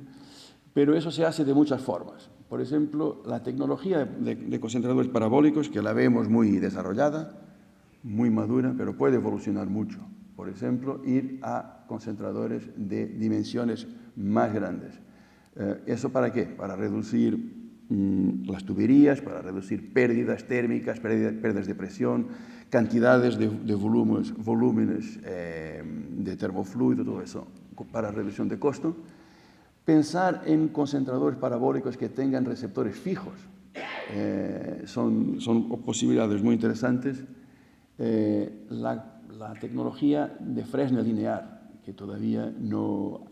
pero eso se hace de muchas formas. Por ejemplo, la tecnología de concentradores parabólicos, que la vemos muy desarrollada, muy madura, pero puede evolucionar mucho. Por ejemplo, ir a concentradores de dimensiones más grandes. ¿Eso para qué? Para reducir las tuberías, para reducir pérdidas térmicas, pérdidas de presión, cantidades de volúmenes de termofluido, todo eso, para reducción de costo. Pensar en concentradores parabólicos que tengan receptores fijos. Son posibilidades muy interesantes. La tecnología de Fresnel linear, que todavía no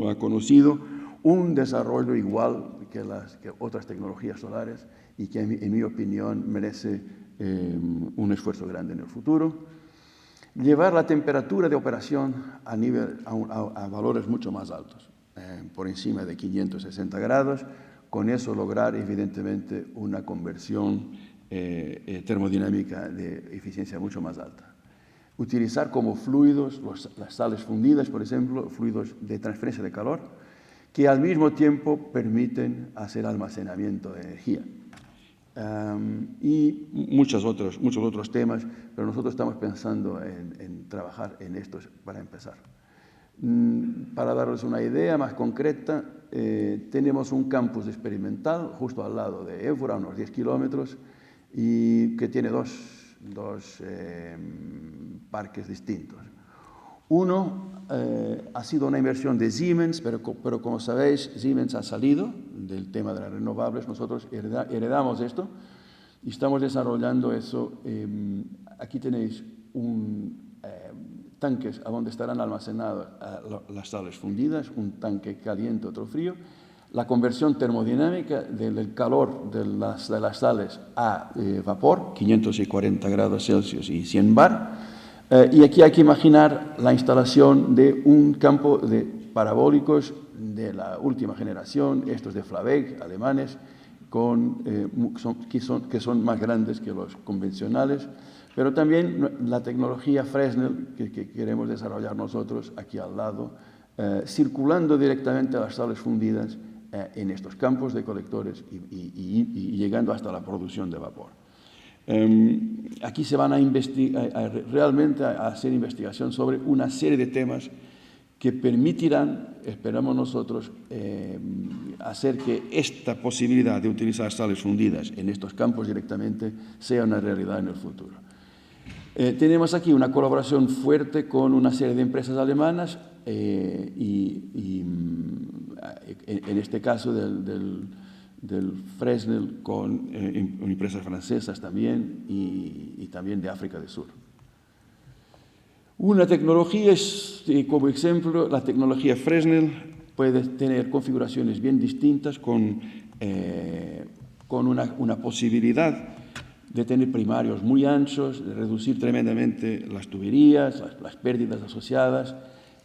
ha conocido un desarrollo igual que otras tecnologías solares y que, en mi opinión, merece un esfuerzo grande en el futuro. Llevar la temperatura de operación a valores mucho más altos, por encima de 560 grados, con eso lograr, evidentemente, una conversión termodinámica de eficiencia mucho más alta. Utilizar como fluidos las sales fundidas, por ejemplo, fluidos de transferencia de calor, que al mismo tiempo permiten hacer almacenamiento de energía. Y muchos otros temas, pero nosotros estamos pensando en trabajar en estos para empezar. Para daros una idea más concreta, tenemos un campus experimental justo al lado de Évora, a unos 10 kilómetros, y que tiene dos parques distintos. Uno ha sido una inversión de Siemens, pero como sabéis, Siemens ha salido del tema de las renovables. Nosotros heredamos esto y estamos desarrollando eso. Aquí tenéis tanques a donde estarán almacenadas las sales fundidas, un tanque caliente, otro frío. La conversión termodinámica del calor de las sales a vapor, 540 grados Celsius y 100 bar. Y aquí hay que imaginar la instalación de un campo de parabólicos de la última generación, estos de Flaveg, alemanes, que son más grandes que los convencionales, pero también la tecnología Fresnel que queremos desarrollar nosotros aquí al lado, circulando directamente a las sales fundidas en estos campos de colectores y llegando hasta la producción de vapor. Aquí se van realmente a hacer investigación sobre una serie de temas que permitirán, esperamos nosotros, hacer que esta posibilidad de utilizar sales fundidas en estos campos directamente sea una realidad en el futuro. Tenemos aquí una colaboración fuerte con una serie de empresas alemanas y en este caso del Fresnel con empresas francesas también y también de África del Sur. Una tecnología como ejemplo, la tecnología Fresnel puede tener configuraciones bien distintas con una posibilidad de tener primarios muy anchos, de reducir tremendamente las tuberías, las pérdidas asociadas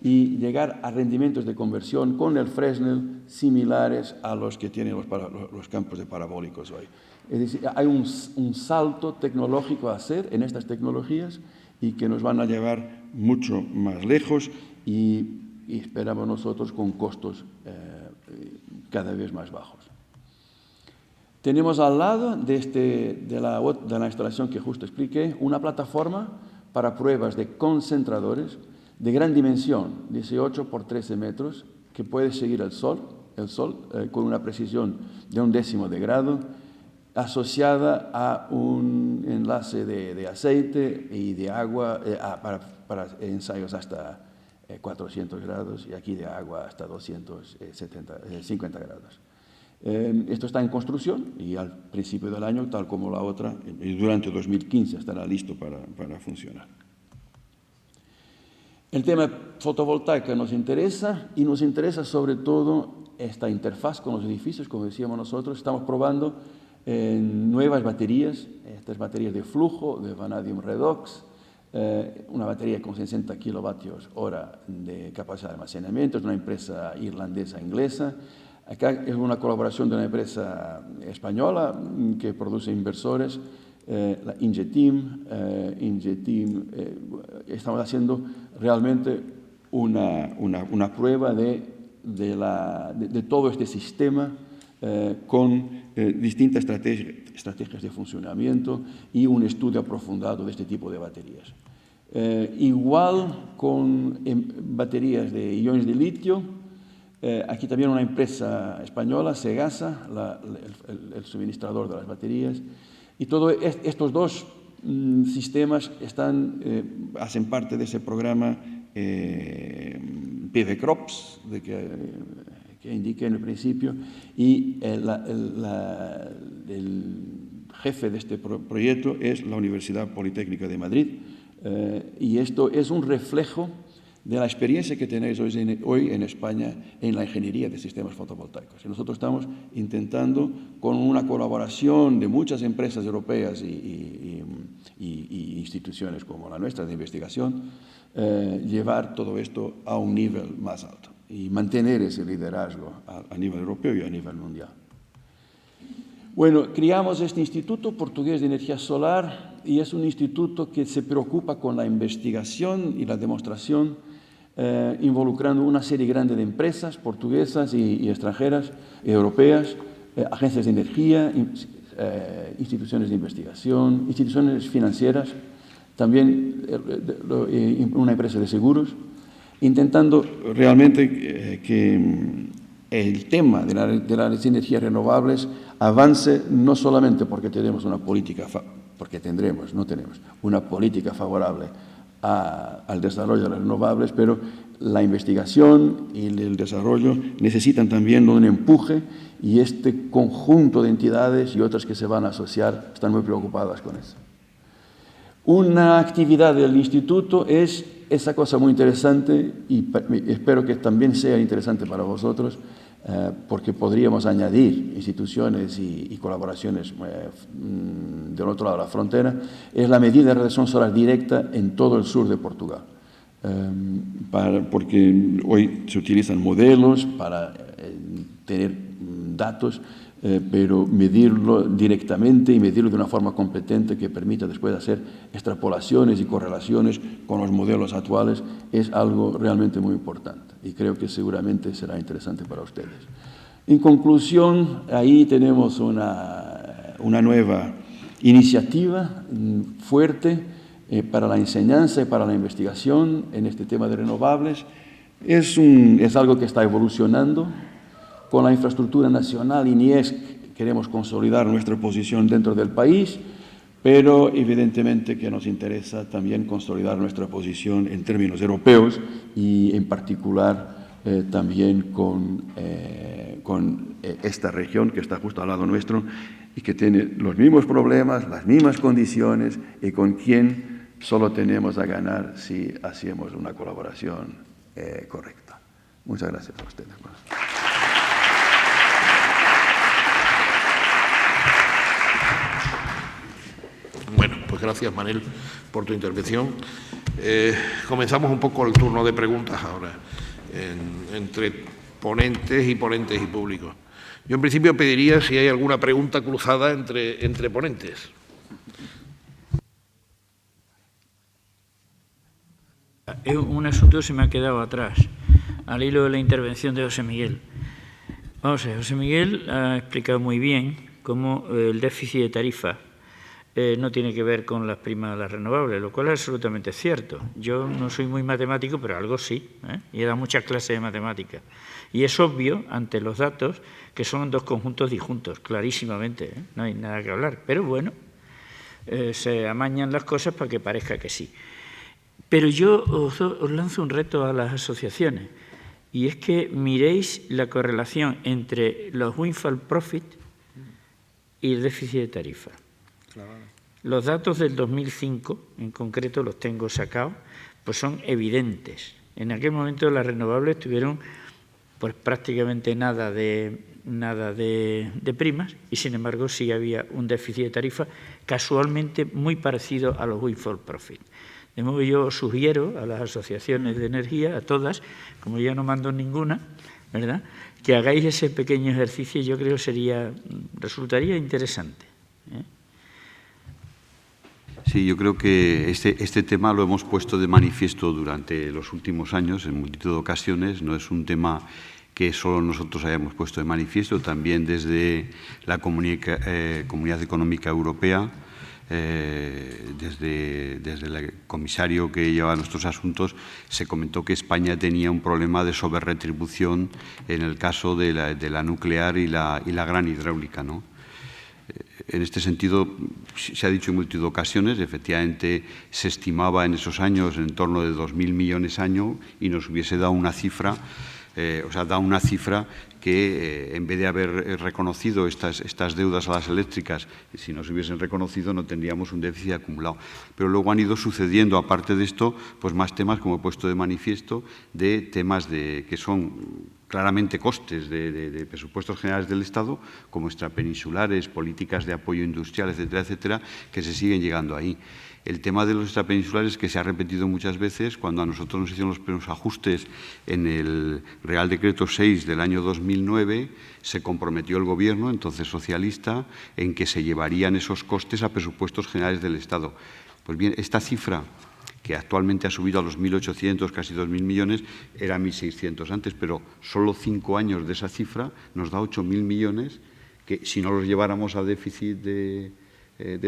y llegar a rendimientos de conversión con el Fresnel similares a los que tienen los campos de parabólicos hoy. Es decir, hay un salto tecnológico a hacer en estas tecnologías y que nos van a llevar mucho más lejos y esperamos nosotros con costos cada vez más bajos. Tenemos al lado de la instalación que justo expliqué, una plataforma para pruebas de concentradores de gran dimensión, 18 por 13 metros, que puede seguir el sol con una precisión de 1/10 de grado, asociada a un enlace de aceite y de agua para ensayos hasta 400 grados y aquí de agua hasta 250 grados. Esto está en construcción y al principio del año, tal como la otra, y durante 2015 estará listo para funcionar. El tema fotovoltaica nos interesa y nos interesa sobre todo esta interfaz con los edificios, como decíamos nosotros. Estamos probando nuevas baterías, estas baterías de flujo, de vanadium redox, una batería con 60 kilovatios hora de capacidad de almacenamiento, es una empresa irlandesa-inglesa. Acá es una colaboración de una empresa española que produce inversores, la Ingeteam. Estamos haciendo realmente una prueba de todo este sistema con distintas estrategias de funcionamiento y un estudio aprofundado de este tipo de baterías. Igual con baterías de iones de litio, aquí también una empresa española, Segasa, el suministrador de las baterías, y todos estos dos sistemas hacen parte de ese programa PV Crops, que indiqué en el principio, y el jefe de este proyecto es la Universidad Politécnica de Madrid, y esto es un reflejo de la experiencia que tenéis hoy en España en la ingeniería de sistemas fotovoltaicos. Y nosotros estamos intentando, con una colaboración de muchas empresas europeas y instituciones como la nuestra de investigación, llevar todo esto a un nivel más alto y mantener ese liderazgo a nivel europeo y a nivel mundial. Bueno, creamos este Instituto Portugués de Energía Solar y es un instituto que se preocupa con la investigación y la demostración, involucrando una serie grande de empresas portuguesas y extranjeras, europeas, agencias de energía, instituciones de investigación, instituciones financieras, también una empresa de seguros, intentando realmente que el tema de las energías renovables avance no solamente porque tenemos una política, una política favorable al desarrollo de las renovables, pero la investigación y el desarrollo necesitan también un empuje y este conjunto de entidades y otras que se van a asociar están muy preocupadas con eso. Una actividad del instituto es esa cosa muy interesante y espero que también sea interesante para vosotros, porque podríamos añadir instituciones y colaboraciones del otro lado de la frontera, es la medida de radiación solar directa en todo el sur de Portugal. Porque hoy se utilizan modelos para tener datos, pero medirlo directamente y medirlo de una forma competente que permita después hacer extrapolaciones y correlaciones con los modelos actuales es algo realmente muy importante y creo que seguramente será interesante para ustedes. En conclusión, ahí tenemos una nueva iniciativa fuerte para la enseñanza y para la investigación en este tema de renovables. Es algo que está evolucionando. Con la infraestructura nacional INIES queremos consolidar nuestra posición dentro del país, pero evidentemente que nos interesa también consolidar nuestra posición en términos europeos y en particular también con esta región que está justo al lado nuestro y que tiene los mismos problemas, las mismas condiciones y con quien solo tenemos a ganar si hacemos una colaboración correcta. Muchas gracias a ustedes. Bueno, pues gracias, Manel, por tu intervención. Comenzamos un poco el turno de preguntas ahora, entre ponentes y público. Yo, en principio, pediría si hay alguna pregunta cruzada entre ponentes. Un asunto se me ha quedado atrás, al hilo de la intervención de José Miguel. Vamos a ver, José Miguel ha explicado muy bien cómo el déficit de tarifa no tiene que ver con las primas de las renovables, lo cual es absolutamente cierto. Yo no soy muy matemático, pero algo sí, y he dado muchas clases de matemáticas. Y es obvio, ante los datos, que son dos conjuntos disjuntos, clarísimamente, no hay nada que hablar. Pero bueno, se amañan las cosas para que parezca que sí. Pero yo os lanzo un reto a las asociaciones, y es que miréis la correlación entre los windfall profit y el déficit de tarifa. Claro. Los datos del 2005, en concreto los tengo sacados, pues son evidentes. En aquel momento las renovables tuvieron pues prácticamente nada de primas y sin embargo sí había un déficit de tarifa casualmente muy parecido a los windfall profit. De modo que yo sugiero a las asociaciones de energía, a todas, como ya no mando ninguna, ¿verdad?, que hagáis ese pequeño ejercicio. Yo creo que resultaría interesante. Sí, yo creo que este tema lo hemos puesto de manifiesto durante los últimos años en multitud de ocasiones. No es un tema que solo nosotros hayamos puesto de manifiesto, también desde la Comunidad Económica Europea, desde el comisario que lleva nuestros asuntos, se comentó que España tenía un problema de sobrerretribución en el caso de la nuclear y la gran hidráulica, ¿no? En este sentido, se ha dicho en multitud de ocasiones, efectivamente se estimaba en esos años en torno de 2.000 millones año y nos hubiese dado una cifra, que en vez de haber reconocido estas deudas a las eléctricas, si no se hubiesen reconocido no tendríamos un déficit acumulado. Pero luego han ido sucediendo, aparte de esto, pues más temas, como he puesto de manifiesto, de temas que son claramente costes de presupuestos generales del Estado, como extrapeninsulares, políticas de apoyo industrial, etcétera, etcétera, que se siguen llegando ahí. El tema de los extrapeninsulares, que se ha repetido muchas veces, cuando a nosotros nos hicieron los primeros ajustes en el Real Decreto 6 del año 2009, se comprometió el Gobierno, entonces socialista, en que se llevarían esos costes a presupuestos generales del Estado. Pues bien, esta cifra, que actualmente ha subido a los 1.800, casi 2.000 millones, era 1.600 antes, pero solo 5 años de esa cifra nos da 8.000 millones, que si no los lleváramos a déficit de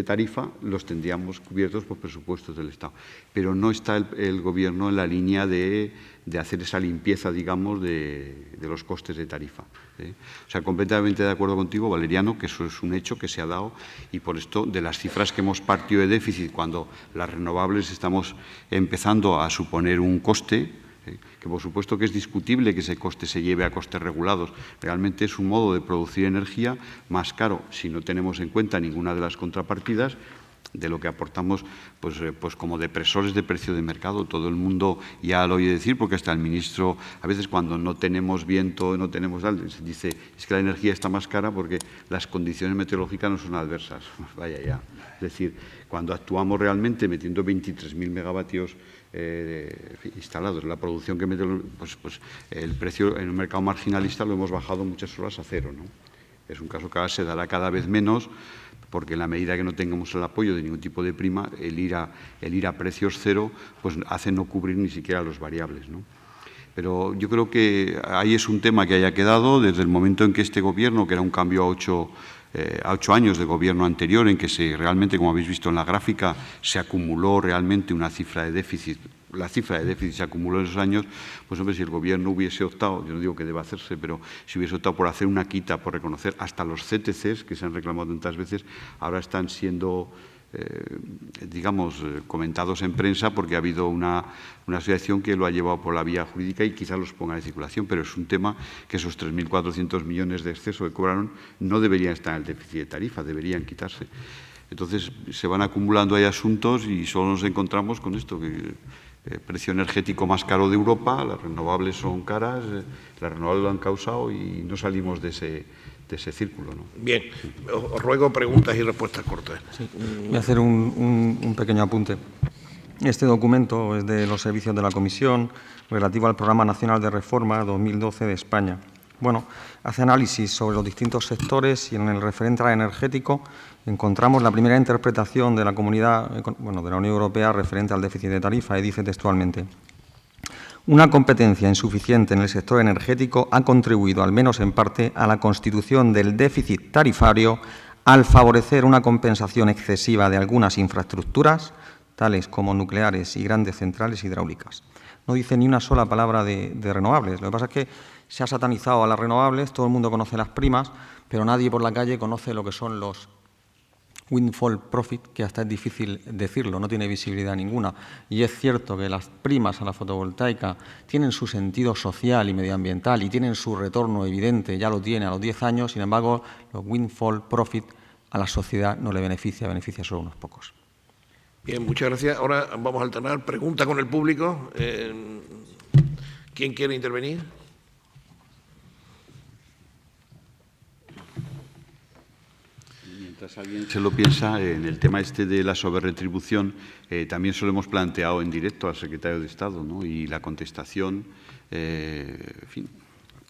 tarifa, los tendríamos cubiertos por presupuestos del Estado. Pero no está el Gobierno en la línea de hacer esa limpieza, digamos, de los costes de tarifa. O sea, completamente de acuerdo contigo, Valeriano, que eso es un hecho que se ha dado y por esto, de las cifras que hemos partido de déficit, cuando las renovables estamos empezando a suponer un coste, que por supuesto que es discutible que ese coste se lleve a costes regulados. Realmente es un modo de producir energía más caro si no tenemos en cuenta ninguna de las contrapartidas de lo que aportamos pues como depresores de precio de mercado. Todo el mundo ya lo oye decir, porque hasta el ministro, a veces cuando no tenemos viento, no tenemos tal, dice, es que la energía está más cara porque las condiciones meteorológicas no son adversas. Vaya ya. Es decir, cuando actuamos realmente metiendo 23.000 megavatios instalados, la producción que mete, pues el precio en un mercado marginalista lo hemos bajado muchas horas a cero, ¿no? Es un caso que ahora se dará cada vez menos, porque en la medida que no tengamos el apoyo de ningún tipo de prima, el ir a precios cero, pues hace no cubrir ni siquiera los variables, ¿no? Pero yo creo que ahí es un tema que haya quedado desde el momento en que este Gobierno, que era un cambio a 8 años de Gobierno anterior, en que realmente, como habéis visto en la gráfica, se acumuló realmente una cifra de déficit. La cifra de déficit se acumuló en esos años, pues hombre, si el Gobierno hubiese optado, yo no digo que deba hacerse, pero si hubiese optado por hacer una quita, por reconocer hasta los CTCs, que se han reclamado tantas veces, ahora están siendo comentados en prensa porque ha habido una asociación que lo ha llevado por la vía jurídica y quizás los ponga en circulación, pero es un tema que esos 3.400 millones de exceso que cobraron no deberían estar en el déficit de tarifa, deberían quitarse. Entonces, se van acumulando ahí asuntos y solo nos encontramos con esto, que el precio energético más caro de Europa, las renovables son caras, las renovables lo han causado y no salimos de ese círculo, ¿no? Bien, os ruego preguntas y respuestas cortas. Sí, voy a hacer un pequeño apunte. Este documento es de los servicios de la Comisión relativo al Programa Nacional de Reforma 2012 de España. Bueno, hace análisis sobre los distintos sectores y en el referente al energético encontramos la primera interpretación de la Comunidad, de la Unión Europea referente al déficit de tarifa y dice textualmente: Una competencia insuficiente en el sector energético ha contribuido, al menos en parte, a la constitución del déficit tarifario al favorecer una compensación excesiva de algunas infraestructuras, tales como nucleares y grandes centrales hidráulicas. No dice ni una sola palabra de renovables. Lo que pasa es que se ha satanizado a las renovables, todo el mundo conoce las primas, pero nadie por la calle conoce lo que son los windfall profit, que hasta es difícil decirlo, no tiene visibilidad ninguna. Y es cierto que las primas a la fotovoltaica tienen su sentido social y medioambiental y tienen su retorno evidente, ya lo tiene a los 10 años, sin embargo, los windfall profit a la sociedad no le beneficia solo a unos pocos. Bien, muchas gracias. Ahora vamos a alternar pregunta con el público. ¿Quién quiere intervenir? Mientras alguien se lo piensa, en el tema este de la sobreretribución, también se lo hemos planteado en directo al secretario de Estado, ¿no? Y la contestación, en fin,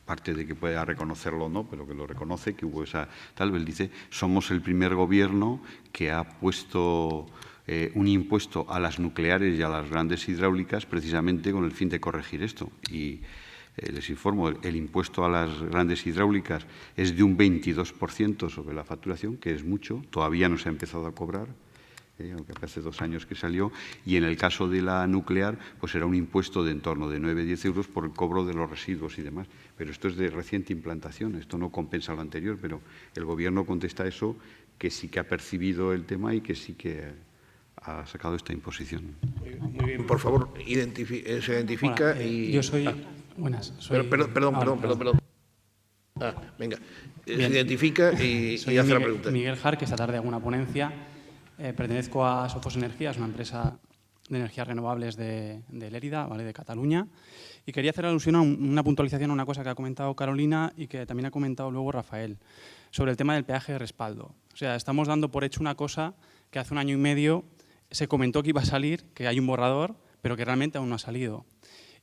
parte de que pueda reconocerlo o no, pero que lo reconoce, que hubo esa tal vez dice, somos el primer gobierno que ha puesto un impuesto a las nucleares y a las grandes hidráulicas precisamente con el fin de corregir esto. Y les informo, el impuesto a las grandes hidráulicas es de un 22% sobre la facturación, que es mucho, todavía no se ha empezado a cobrar, aunque hace 2 años que salió, y en el caso de la nuclear, pues era un impuesto de en torno de 9-10 euros por el cobro de los residuos y demás. Pero esto es de reciente implantación, esto no compensa lo anterior, pero el Gobierno contesta eso, que sí que ha percibido el tema y que sí que ha sacado esta imposición. Muy bien, por favor, se identifica. Hola, y... yo soy... Buenas. Soy... Perdón. Venga, se identifica y hace la pregunta. Miguel Jar, que esta tarde hago una ponencia. Pertenezco a Sofos Energías, una empresa de energías renovables de Lérida, ¿vale?, de Cataluña. Y quería hacer alusión a una puntualización a una cosa que ha comentado Carolina y que también ha comentado luego Rafael, sobre el tema del peaje de respaldo. O sea, estamos dando por hecho una cosa que hace 1 año y medio se comentó que iba a salir, que hay un borrador, pero que realmente aún no ha salido.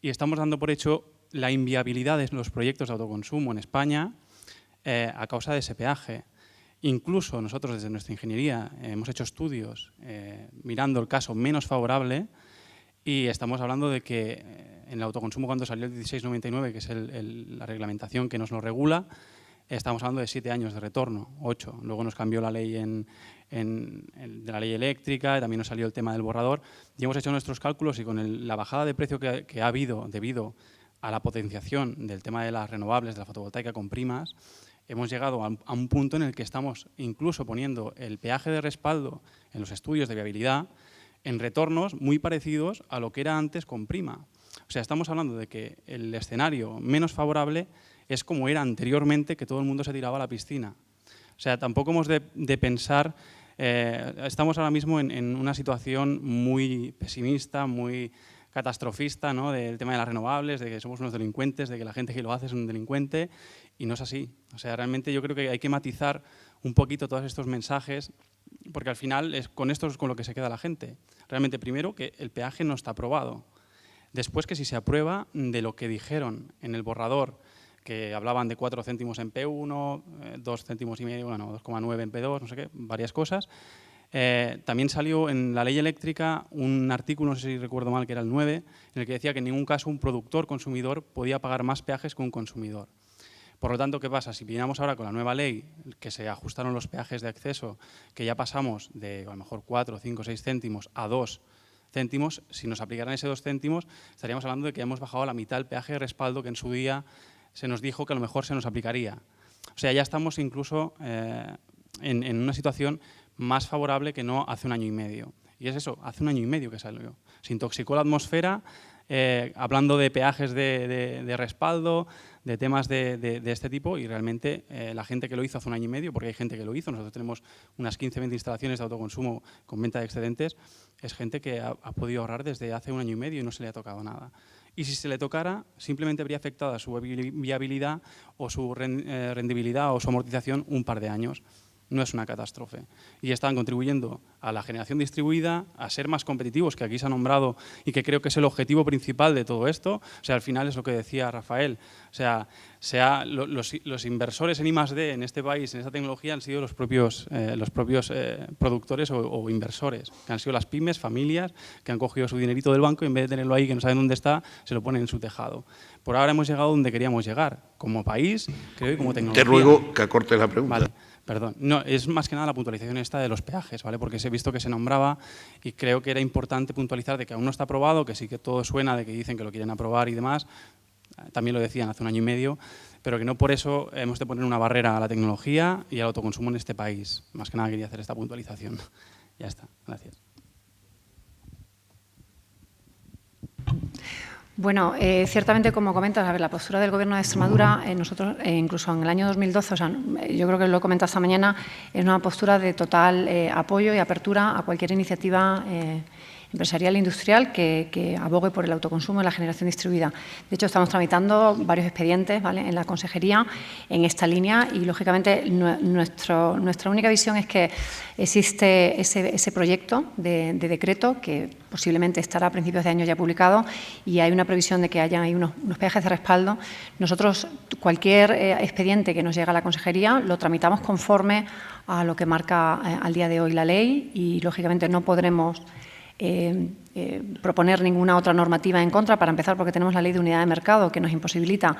Y estamos dando por hecho la inviabilidad de los proyectos de autoconsumo en España a causa de ese peaje. Incluso nosotros desde nuestra ingeniería hemos hecho estudios mirando el caso menos favorable y estamos hablando de que en el autoconsumo, cuando salió el 1699, que es la reglamentación que nos lo regula, estamos hablando de 7 años de retorno, 8. Luego nos cambió la ley de la ley eléctrica, también nos salió el tema del borrador y hemos hecho nuestros cálculos y con la bajada de precio que ha habido debido a la potenciación del tema de las renovables, de la fotovoltaica con primas, hemos llegado a un punto en el que estamos incluso poniendo el peaje de respaldo en los estudios de viabilidad en retornos muy parecidos a lo que era antes con prima. O sea, estamos hablando de que el escenario menos favorable es como era anteriormente, que todo el mundo se tiraba a la piscina. O sea, tampoco hemos de pensar... estamos ahora mismo en una situación muy pesimista, muy catastrofista, ¿no?, del tema de las renovables, de que somos unos delincuentes, de que la gente que lo hace es un delincuente, y no es así. O sea, realmente yo creo que hay que matizar un poquito todos estos mensajes, porque al final con esto es con lo que se queda la gente. Realmente, primero, que el peaje no está aprobado. Después, que si se aprueba de lo que dijeron en el borrador, que hablaban de 4 céntimos en P1, 2 céntimos y medio, bueno, 2,9 en P2, no sé qué, varias cosas. También salió en la ley eléctrica un artículo, no sé si recuerdo mal, que era el 9, en el que decía que en ningún caso un productor consumidor podía pagar más peajes que un consumidor. Por lo tanto, ¿qué pasa? Si miramos ahora con la nueva ley, que se ajustaron los peajes de acceso, que ya pasamos de a lo mejor 4, 5, 6 céntimos a 2 céntimos, si nos aplicaran ese 2 céntimos, estaríamos hablando de que ya hemos bajado a la mitad el peaje de respaldo que en su día se nos dijo que a lo mejor se nos aplicaría. O sea, ya estamos incluso en una situación más favorable que no hace 1 año y medio. Y es eso, hace 1 año y medio que salió. Se intoxicó la atmósfera hablando de peajes de respaldo, de temas de este tipo, y realmente la gente que lo hizo hace 1 año y medio, porque hay gente que lo hizo, nosotros tenemos unas 15-20 instalaciones de autoconsumo con venta de excedentes, es gente que ha podido ahorrar desde hace 1 año y medio y no se le ha tocado nada. Y si se le tocara, simplemente habría afectado a su viabilidad o su rendibilidad o su amortización un par de años. no es una catástrofe. Y están contribuyendo a la generación distribuida, a ser más competitivos, que aquí se ha nombrado y que creo que es el objetivo principal de todo esto. O sea, al final es lo que decía Rafael. O sea, los inversores en I+D en este país, en esta tecnología, han sido los propios productores o inversores, que han sido las pymes, familias, que han cogido su dinerito del banco y en vez de tenerlo ahí, que no saben dónde está, se lo ponen en su tejado. Por ahora hemos llegado donde queríamos llegar, como país, creo, y como tecnología. Te ruego que acortes la pregunta. Vale, perdón. No, es más que nada la puntualización esta de los peajes, ¿vale? Porque he visto que se nombraba y creo que era importante puntualizar de que aún no está aprobado, que sí que todo suena de que dicen que lo quieren aprobar y demás. También lo decían hace 1 año y medio, pero que no por eso hemos de poner una barrera a la tecnología y al autoconsumo en este país. Más que nada quería hacer esta puntualización. Ya está, gracias. Bueno, ciertamente, como comentas, a ver, la postura del Gobierno de Extremadura, nosotros, incluso en el año 2012, o sea, yo creo que lo he comentado esta mañana, es una postura de total apoyo y apertura a cualquier iniciativa empresarial e industrial que abogue por el autoconsumo y la generación distribuida. De hecho, estamos tramitando varios expedientes, ¿vale?, en la Consejería en esta línea y, lógicamente, nuestra única visión es que existe ese proyecto de decreto que posiblemente estará a principios de año ya publicado y hay una previsión de que haya ahí unos peajes de respaldo. Nosotros, cualquier expediente que nos llegue a la Consejería lo tramitamos conforme a lo que marca al día de hoy la ley y, lógicamente, no podremos proponer ninguna otra normativa en contra, para empezar, porque tenemos la Ley de Unidad de Mercado que nos imposibilita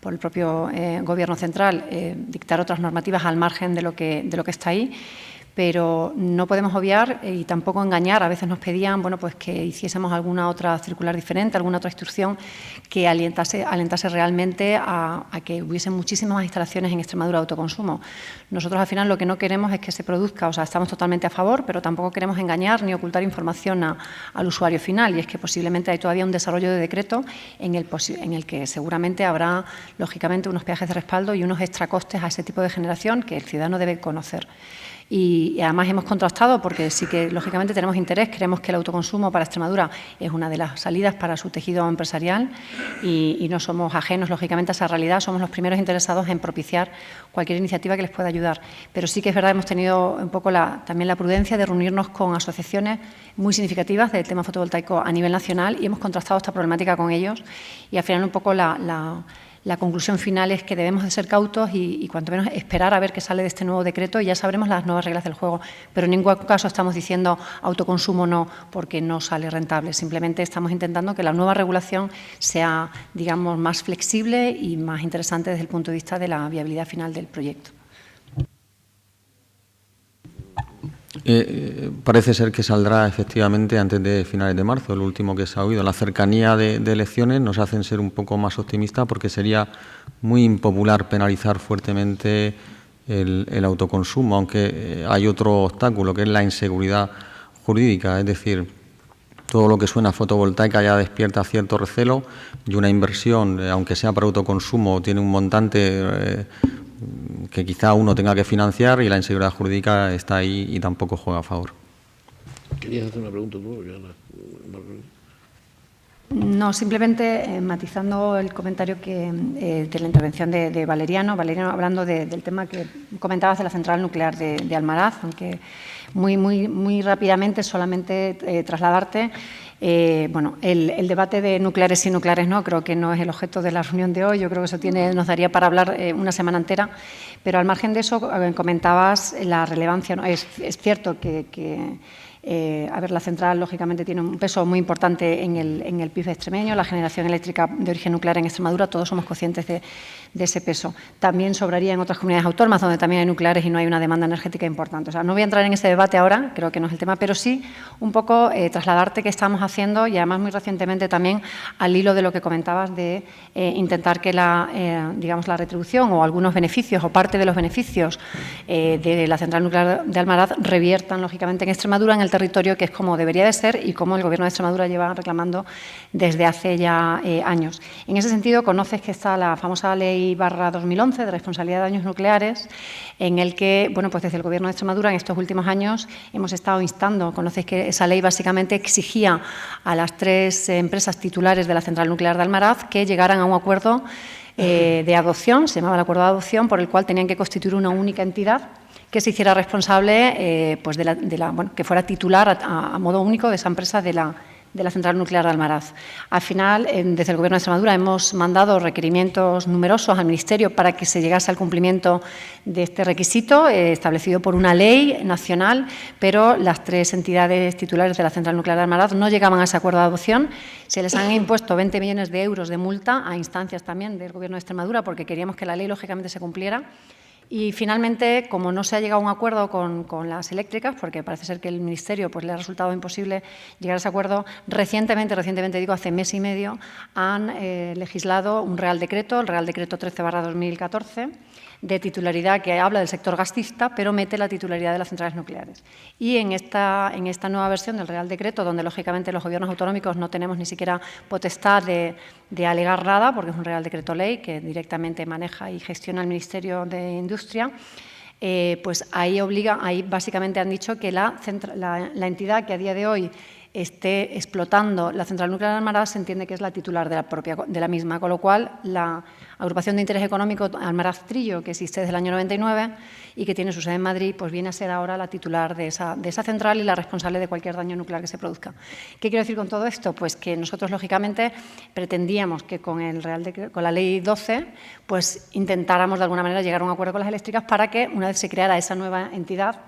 por el propio Gobierno central dictar otras normativas al margen de lo que está ahí. Pero no podemos obviar y tampoco engañar. A veces nos pedían, bueno, pues que hiciésemos alguna otra circular diferente, alguna otra instrucción que alentase realmente a que hubiesen muchísimas más instalaciones en Extremadura de autoconsumo. Nosotros, al final, lo que no queremos es que se produzca, o sea, estamos totalmente a favor, pero tampoco queremos engañar ni ocultar información al usuario final. Y es que posiblemente hay todavía un desarrollo de decreto en el que seguramente habrá, lógicamente, unos peajes de respaldo y unos extracostes a ese tipo de generación que el ciudadano debe conocer. Y además hemos contrastado, porque sí que lógicamente tenemos interés, creemos que el autoconsumo para Extremadura es una de las salidas para su tejido empresarial y no somos ajenos, lógicamente, a esa realidad. Somos los primeros interesados en propiciar cualquier iniciativa que les pueda ayudar. Pero sí que es verdad, hemos tenido un poco también la prudencia de reunirnos con asociaciones muy significativas del tema fotovoltaico a nivel nacional y hemos contrastado esta problemática con ellos y, al final, un poco la conclusión final es que debemos de ser cautos y cuanto menos esperar a ver qué sale de este nuevo decreto y ya sabremos las nuevas reglas del juego. Pero en ningún caso estamos diciendo autoconsumo no, porque no sale rentable. Simplemente estamos intentando que la nueva regulación sea, digamos, más flexible y más interesante desde el punto de vista de la viabilidad final del proyecto. Parece ser que saldrá efectivamente antes de finales de marzo, el último que se ha oído. La cercanía de elecciones nos hacen ser un poco más optimistas porque sería muy impopular penalizar fuertemente el autoconsumo, aunque hay otro obstáculo que es la inseguridad jurídica, es decir, todo lo que suena a fotovoltaica ya despierta cierto recelo y una inversión, aunque sea para autoconsumo, tiene un montante que quizá uno tenga que financiar y la inseguridad jurídica está ahí y tampoco juega a favor. ¿Querías hacer una pregunta tú? No, simplemente matizando el comentario de la intervención de Valeriano. Valeriano, hablando del tema que comentabas de la central nuclear de Almaraz, aunque muy rápidamente, solamente trasladarte. Bueno, el debate de nucleares y nucleares no, creo que no es el objeto de la reunión de hoy. Yo creo que eso nos daría para hablar una semana entera. Pero al margen de eso, comentabas la relevancia, ¿no? Es cierto que a ver, la central, lógicamente, tiene un peso muy importante en el PIB extremeño, la generación eléctrica de origen nuclear en Extremadura, todos somos conscientes de ese peso. También sobraría en otras comunidades autónomas donde también hay nucleares y no hay una demanda energética importante. O sea, no voy a entrar en ese debate ahora, creo que no es el tema, pero sí un poco trasladarte qué estamos haciendo y, además, muy recientemente también al hilo de lo que comentabas de intentar que digamos, la retribución o algunos beneficios o parte de los beneficios de la central nuclear de Almaraz reviertan, lógicamente, en Extremadura, en el territorio, que es como debería de ser y como el Gobierno de Extremadura lleva reclamando desde hace ya años. En ese sentido, conoces que está la famosa Ley /2011 de responsabilidad de daños nucleares, en el que, bueno, pues desde el Gobierno de Extremadura en estos últimos años hemos estado instando. Conoces que esa ley básicamente exigía a las 3 empresas titulares de la central nuclear de Almaraz que llegaran a un acuerdo de adopción, se llamaba el acuerdo de adopción, por el cual tenían que constituir una única entidad que se hiciera responsable pues que fuera titular a modo único de esa empresa de la central nuclear de Almaraz. Al final, desde el Gobierno de Extremadura hemos mandado requerimientos numerosos al Ministerio para que se llegase al cumplimiento de este requisito establecido por una ley nacional, pero las 3 entidades titulares de la central nuclear de Almaraz no llegaban a ese acuerdo de adopción. Se les han impuesto 20 millones de euros de multa a instancias también del Gobierno de Extremadura porque queríamos que la ley, lógicamente, se cumpliera. Y finalmente, como no se ha llegado a un acuerdo con las eléctricas, porque parece ser que el Ministerio pues, le ha resultado imposible llegar a ese acuerdo, recientemente digo, hace mes y medio, han legislado un Real Decreto, el Real Decreto 13/2014, de titularidad que habla del sector gasista, pero mete la titularidad de las centrales nucleares. Y en esta nueva versión del Real Decreto, donde lógicamente los gobiernos autonómicos no tenemos ni siquiera potestad de alegar nada, porque es un Real Decreto Ley que directamente maneja y gestiona el Ministerio de Industria, pues ahí básicamente han dicho que la entidad que a día de hoy esté explotando la central nuclear de Almaraz se entiende que es la titular de la misma, con lo cual la agrupación de interés económico Almaraz Trillo, que existe desde el año 99 y que tiene su sede en Madrid, pues viene a ser ahora la titular de esa central y la responsable de cualquier daño nuclear que se produzca. ¿Qué quiero decir con todo esto? Pues que nosotros, lógicamente, pretendíamos que con la Ley 12 pues intentáramos de alguna manera llegar a un acuerdo con las eléctricas para que, una vez se creara esa nueva entidad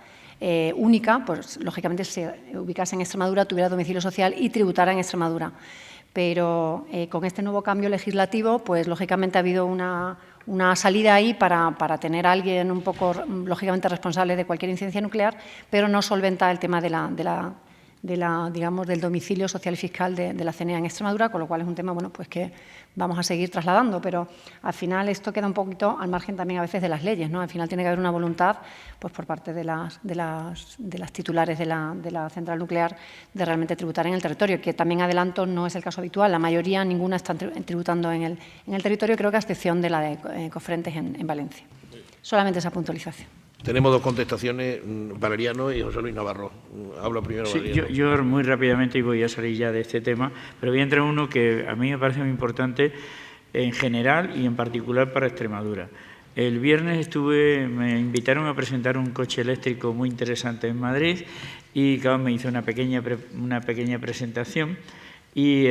única, pues lógicamente se ubicase en Extremadura, tuviera domicilio social y tributara en Extremadura. Pero con este nuevo cambio legislativo, pues lógicamente ha habido una salida ahí para tener a alguien un poco, lógicamente, responsable de cualquier incidencia nuclear, pero no solventa el tema digamos, del domicilio social y fiscal de la CNEA en Extremadura, con lo cual es un tema bueno, pues que vamos a seguir trasladando, pero al final esto queda un poquito al margen también a veces de las leyes, ¿no? Al final tiene que haber una voluntad pues, por parte de las titulares de la central nuclear de realmente tributar en el territorio, que también adelanto no es el caso habitual, la mayoría, ninguna están tributando en el territorio, creo que a excepción de la de Cofrentes en Valencia. Solamente esa puntualización. Tenemos 2 contestaciones, Valeriano y José Luis Navarro. Hablo primero Valeriano. Sí, yo muy rápidamente, y voy a salir ya de este tema, pero voy a entrar en uno que a mí me parece muy importante en general y en particular para Extremadura. El viernes me invitaron a presentar un coche eléctrico muy interesante en Madrid y claro, me hizo una pequeña presentación y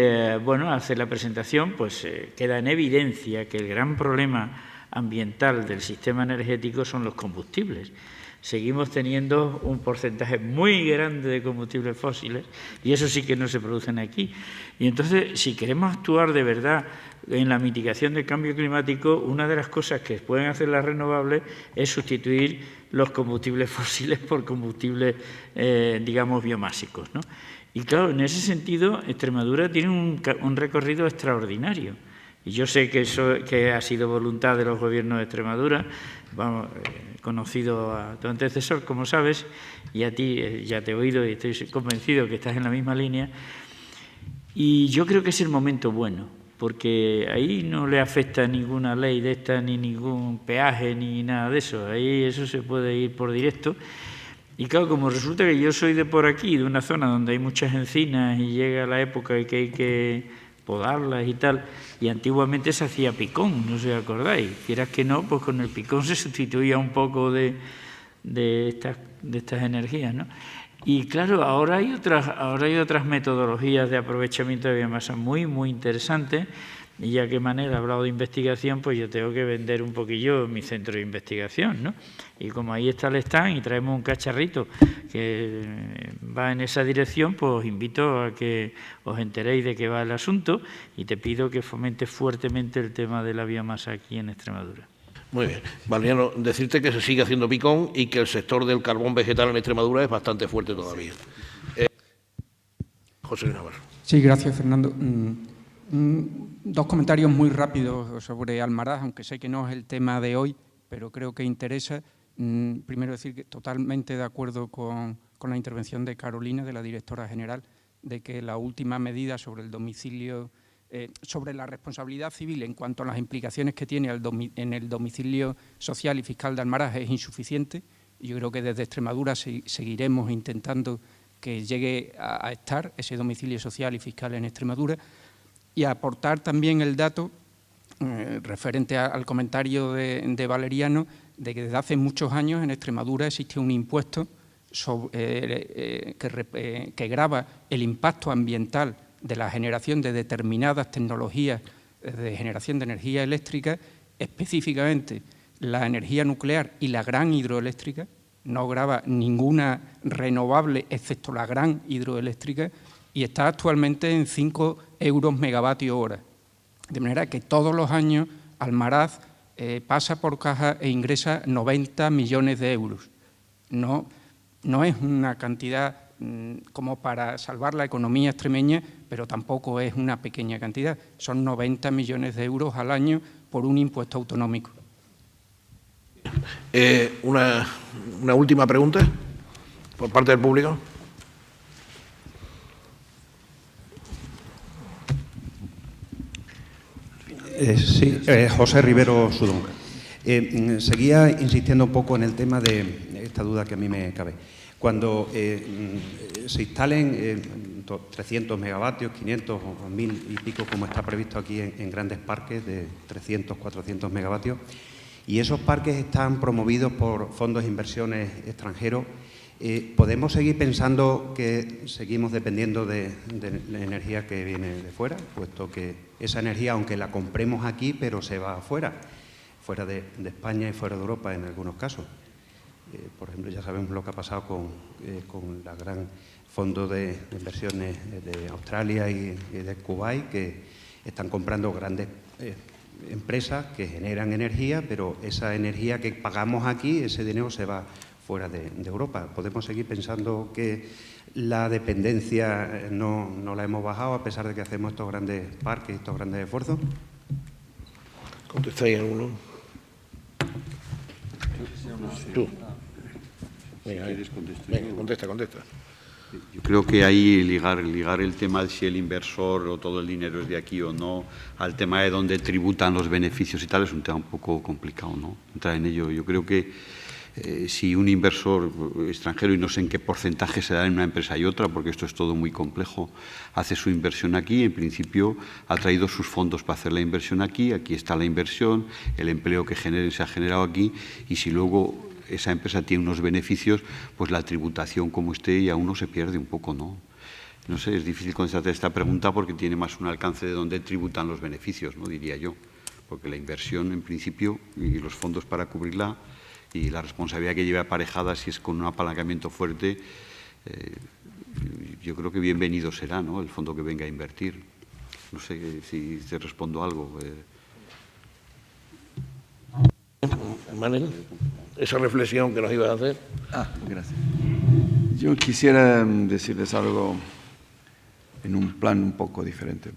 bueno, al hacer la presentación pues queda en evidencia que el gran problema ambiental del sistema energético son los combustibles. Seguimos teniendo un porcentaje muy grande de combustibles fósiles y eso sí que no se producen aquí. Y entonces, si queremos actuar de verdad en la mitigación del cambio climático, una de las cosas que pueden hacer las renovables es sustituir los combustibles fósiles por combustibles, digamos, biomásicos, ¿no? Y claro, en ese sentido, Extremadura tiene un recorrido extraordinario. Y yo sé que eso que ha sido voluntad de los gobiernos de Extremadura, vamos, conocido a tu antecesor, como sabes, y a ti ya te he oído y estoy convencido que estás en la misma línea. Y yo creo que es el momento bueno, porque ahí no le afecta ninguna ley de esta, ni ningún peaje, ni nada de eso. Ahí eso se puede ir por directo. Y claro, como resulta que yo soy de por aquí, de una zona donde hay muchas encinas y llega la época en que hay que podarlas y tal, y antiguamente se hacía picón, no sé si acordáis, quieras que no, pues con el picón se sustituía un poco de estas energías, ¿no? Y claro, ahora hay otras metodologías de aprovechamiento de biomasa muy, muy interesantes, y ya que Manel ha hablado de investigación, pues yo tengo que vender un poquillo mi centro de investigación, ¿no? Y como ahí está el stand y traemos un cacharrito que va en esa dirección, pues os invito a que os enteréis de qué va el asunto y te pido que fomentes fuertemente el tema de la biomasa aquí en Extremadura. Muy bien. Valeriano, decirte que se sigue haciendo picón y que el sector del carbón vegetal en Extremadura es bastante fuerte todavía. José Navarro. Sí, gracias, Fernando. 2 comentarios muy rápidos sobre Almaraz, aunque sé que no es el tema de hoy, pero creo que interesa. Primero decir que totalmente de acuerdo con la intervención de Carolina, de la directora general, de que la última medida sobre el domicilio, sobre la responsabilidad civil en cuanto a las implicaciones que tiene en el domicilio social y fiscal de Almaraz es insuficiente. Yo creo que desde Extremadura seguiremos intentando que llegue a estar ese domicilio social y fiscal en Extremadura. Y aportar también el dato referente al comentario de Valeriano de que desde hace muchos años en Extremadura existe un impuesto que grava el impacto ambiental de la generación de determinadas tecnologías de generación de energía eléctrica, específicamente la energía nuclear y la gran hidroeléctrica. No grava ninguna renovable excepto la gran hidroeléctrica y está actualmente en 5 euros megavatio hora. De manera que todos los años Almaraz pasa por caja e ingresa 90 millones de euros. No es una cantidad como para salvar la economía extremeña, pero tampoco es una pequeña cantidad. Son 90 millones de euros al año por un impuesto autonómico. Una última pregunta por parte del público. Sí, José Rivero Sudón. Seguía insistiendo un poco en el tema de esta duda que a mí me cabe. Cuando se instalen 300 megavatios, 500 o 1000 y pico, como está previsto aquí en grandes parques de 300, 400 megavatios, y esos parques están promovidos por fondos de inversiones extranjeros, ¿podemos seguir pensando que seguimos dependiendo de la energía que viene de fuera? Puesto que esa energía, aunque la compremos aquí, pero se va fuera de España y fuera de Europa en algunos casos. Por ejemplo, ya sabemos lo que ha pasado con la gran fondo de inversiones de Australia y de Kuwait, que están comprando grandes empresas que generan energía, pero esa energía que pagamos aquí, ese dinero se va fuera de Europa. ¿Podemos seguir pensando que la dependencia no la hemos bajado a pesar de que hacemos estos grandes parques, estos grandes esfuerzos? ¿Contestáis alguno? Tú. Venga, contesta. Yo creo que ahí ligar el tema de si el inversor o todo el dinero es de aquí o no al tema de dónde tributan los beneficios y tal es un tema un poco complicado, ¿no? Entrar en ello. Yo creo que si un inversor extranjero, y no sé en qué porcentaje se da en una empresa y otra, porque esto es todo muy complejo, hace su inversión aquí, en principio ha traído sus fondos para hacer la inversión aquí está la inversión, el empleo que generen se ha generado aquí, y si luego esa empresa tiene unos beneficios, pues la tributación como esté ya uno se pierde un poco, ¿no? No sé, es difícil contestar esta pregunta porque tiene más un alcance de dónde tributan los beneficios, ¿no? Diría yo, porque la inversión en principio y los fondos para cubrirla y la responsabilidad que lleva aparejada si es con un apalancamiento fuerte, yo creo que bienvenido será, ¿no?, el fondo que venga a invertir. No sé si te respondo algo. Manel, esa reflexión que nos ibas a hacer. Gracias. Yo quisiera decirles algo en un plan un poco diferente.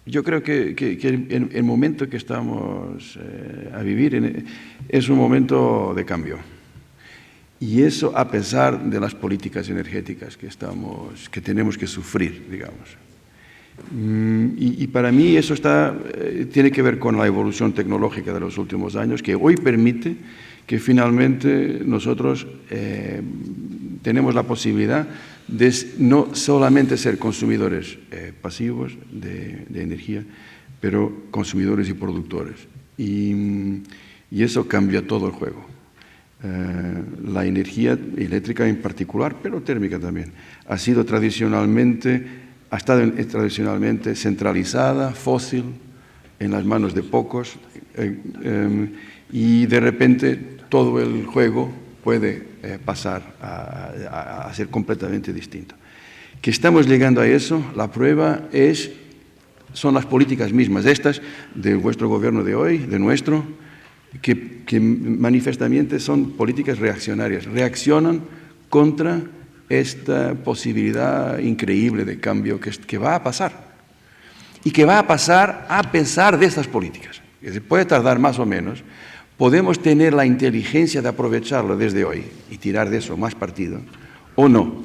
Yo creo que el momento que estamos a vivir es un momento de cambio. Y eso a pesar de las políticas energéticas que tenemos que sufrir, digamos. Y para mí eso tiene que ver con la evolución tecnológica de los últimos años, que hoy permite que finalmente nosotros tenemos la posibilidad de no solamente ser consumidores pasivos de energía, pero consumidores y productores. Y eso cambia todo el juego. La energía eléctrica en particular, pero térmica también, ha estado tradicionalmente centralizada, fósil, en las manos de pocos, y de repente todo el juego puede pasar a ser completamente distinto. Que estamos llegando a eso, la prueba son las políticas mismas, estas de vuestro gobierno de hoy, de nuestro, que manifiestamente son políticas reaccionarias, reaccionan contra esta posibilidad increíble de cambio que va a pasar, y que va a pasar a pesar de estas políticas. Puede tardar más o menos, podemos tener la inteligencia de aprovecharlo desde hoy y tirar de eso más partido, o no,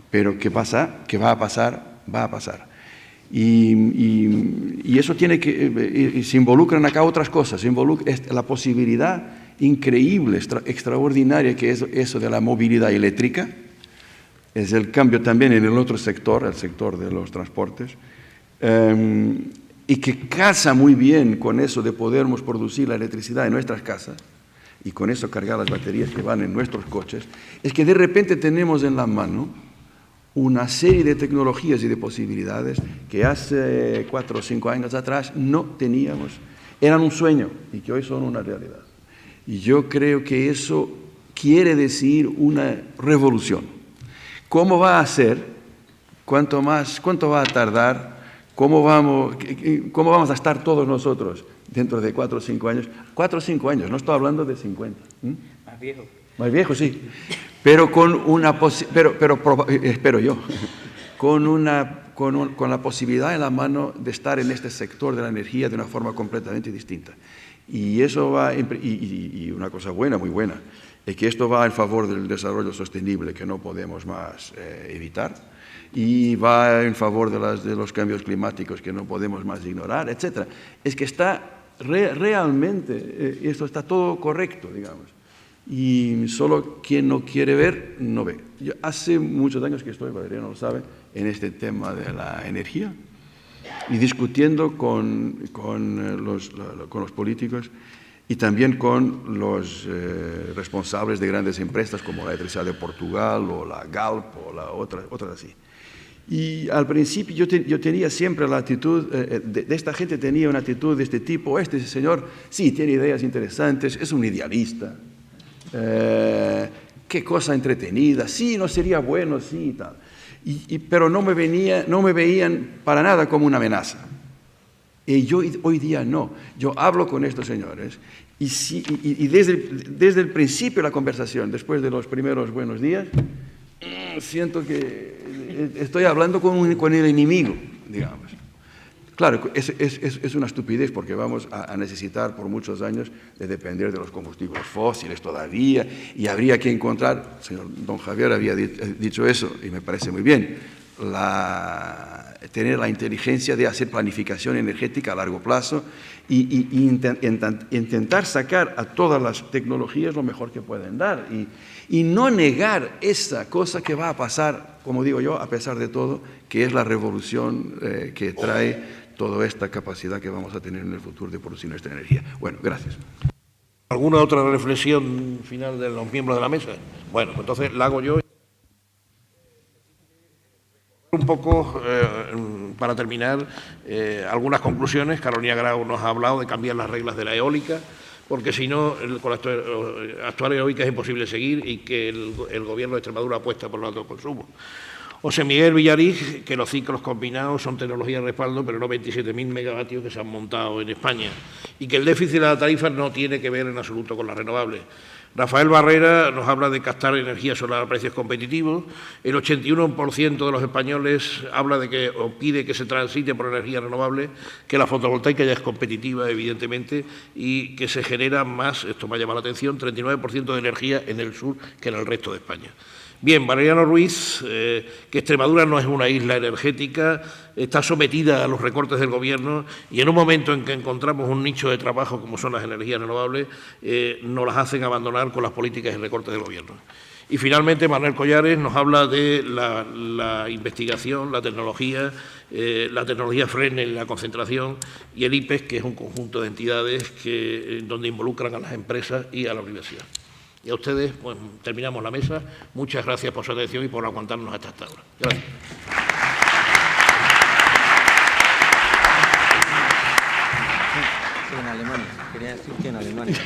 pero ¿qué pasa? Que va a pasar, va a pasar. Y eso se involucran acá otras cosas, se involucra la posibilidad increíble, extraordinaria que es eso de la movilidad eléctrica. Es el cambio también en el otro sector, el sector de los transportes. y que casa muy bien con eso de podermos producir la electricidad en nuestras casas y con eso cargar las baterías que van en nuestros coches, es que de repente tenemos en la mano una serie de tecnologías y de posibilidades que hace 4 o 5 años atrás no teníamos, eran un sueño y que hoy son una realidad. Y yo creo que eso quiere decir una revolución. ¿Cómo va a ser? ¿Cuánto va a tardar? ¿Cómo vamos a estar todos nosotros dentro de 4 o 5 años? 4 o 5 años, no estoy hablando de 50. Más viejo. Más viejo, sí. Pero con una espero yo, con la posibilidad en la mano de estar en este sector de la energía de una forma completamente distinta. Y eso va, y una cosa buena, muy buena, es que esto va en favor del desarrollo sostenible que no podemos más evitar, y va en favor de los cambios climáticos que no podemos más ignorar, etc. Es que está realmente, esto está todo correcto, digamos. Y solo quien no quiere ver, no ve. Yo hace muchos años que estoy, Valeria no lo sabe, en este tema de la energía y discutiendo con los políticos y también con los responsables de grandes empresas como la Electricidad de Portugal o la Galp o otras así. Y al principio yo tenía siempre la actitud, de esta gente tenía una actitud de este tipo, este señor sí tiene ideas interesantes, es un idealista. Qué cosa entretenida, sí, no sería bueno, sí y tal. Pero no me veían para nada como una amenaza. Y yo hoy día no. Yo hablo con estos señores y desde el principio de la conversación, después de los primeros buenos días, siento que estoy hablando con el enemigo, digamos. Claro, es una estupidez porque vamos a necesitar por muchos años de depender de los combustibles fósiles todavía y habría que encontrar, don Javier había dicho eso y me parece muy bien, tener la inteligencia de hacer planificación energética a largo plazo y intentar sacar a todas las tecnologías lo mejor que pueden dar y no negar esa cosa que va a pasar, como digo yo, a pesar de todo, que es la revolución que trae toda esta capacidad que vamos a tener en el futuro de producir nuestra energía. Bueno, gracias. ¿Alguna otra reflexión final de los miembros de la mesa? Bueno, pues entonces la hago yo. Un poco, para terminar, algunas conclusiones. Carolina Grau nos ha hablado de cambiar las reglas de la eólica, porque si no, con la actual eólica es imposible seguir y que el Gobierno de Extremadura apuesta por el alto consumo. José Miguel Villariz, que los ciclos combinados son tecnología de respaldo, pero no 27.000 megavatios que se han montado en España, y que el déficit de la tarifa no tiene que ver en absoluto con las renovables. Rafael Barrera nos habla de captar energía solar a precios competitivos. El 81% de los españoles habla de que o pide que se transite por energía renovable, que la fotovoltaica ya es competitiva, evidentemente, y que se genera más, esto me ha llamado la atención, 39% de energía en el sur que en el resto de España. Bien, Valeriano Ruiz, que Extremadura no es una isla energética, está sometida a los recortes del Gobierno y en un momento en que encontramos un nicho de trabajo como son las energías renovables, nos las hacen abandonar con las políticas y recortes del Gobierno. Y finalmente Manuel Collares nos habla de la investigación, la tecnología frene la concentración y el IPEX, que es un conjunto de entidades donde involucran a las empresas y a la universidad. Y a ustedes, pues terminamos la mesa. Muchas gracias por su atención y por aguantarnos hasta esta hora. Gracias. En Alemania, quería decir que en Alemania.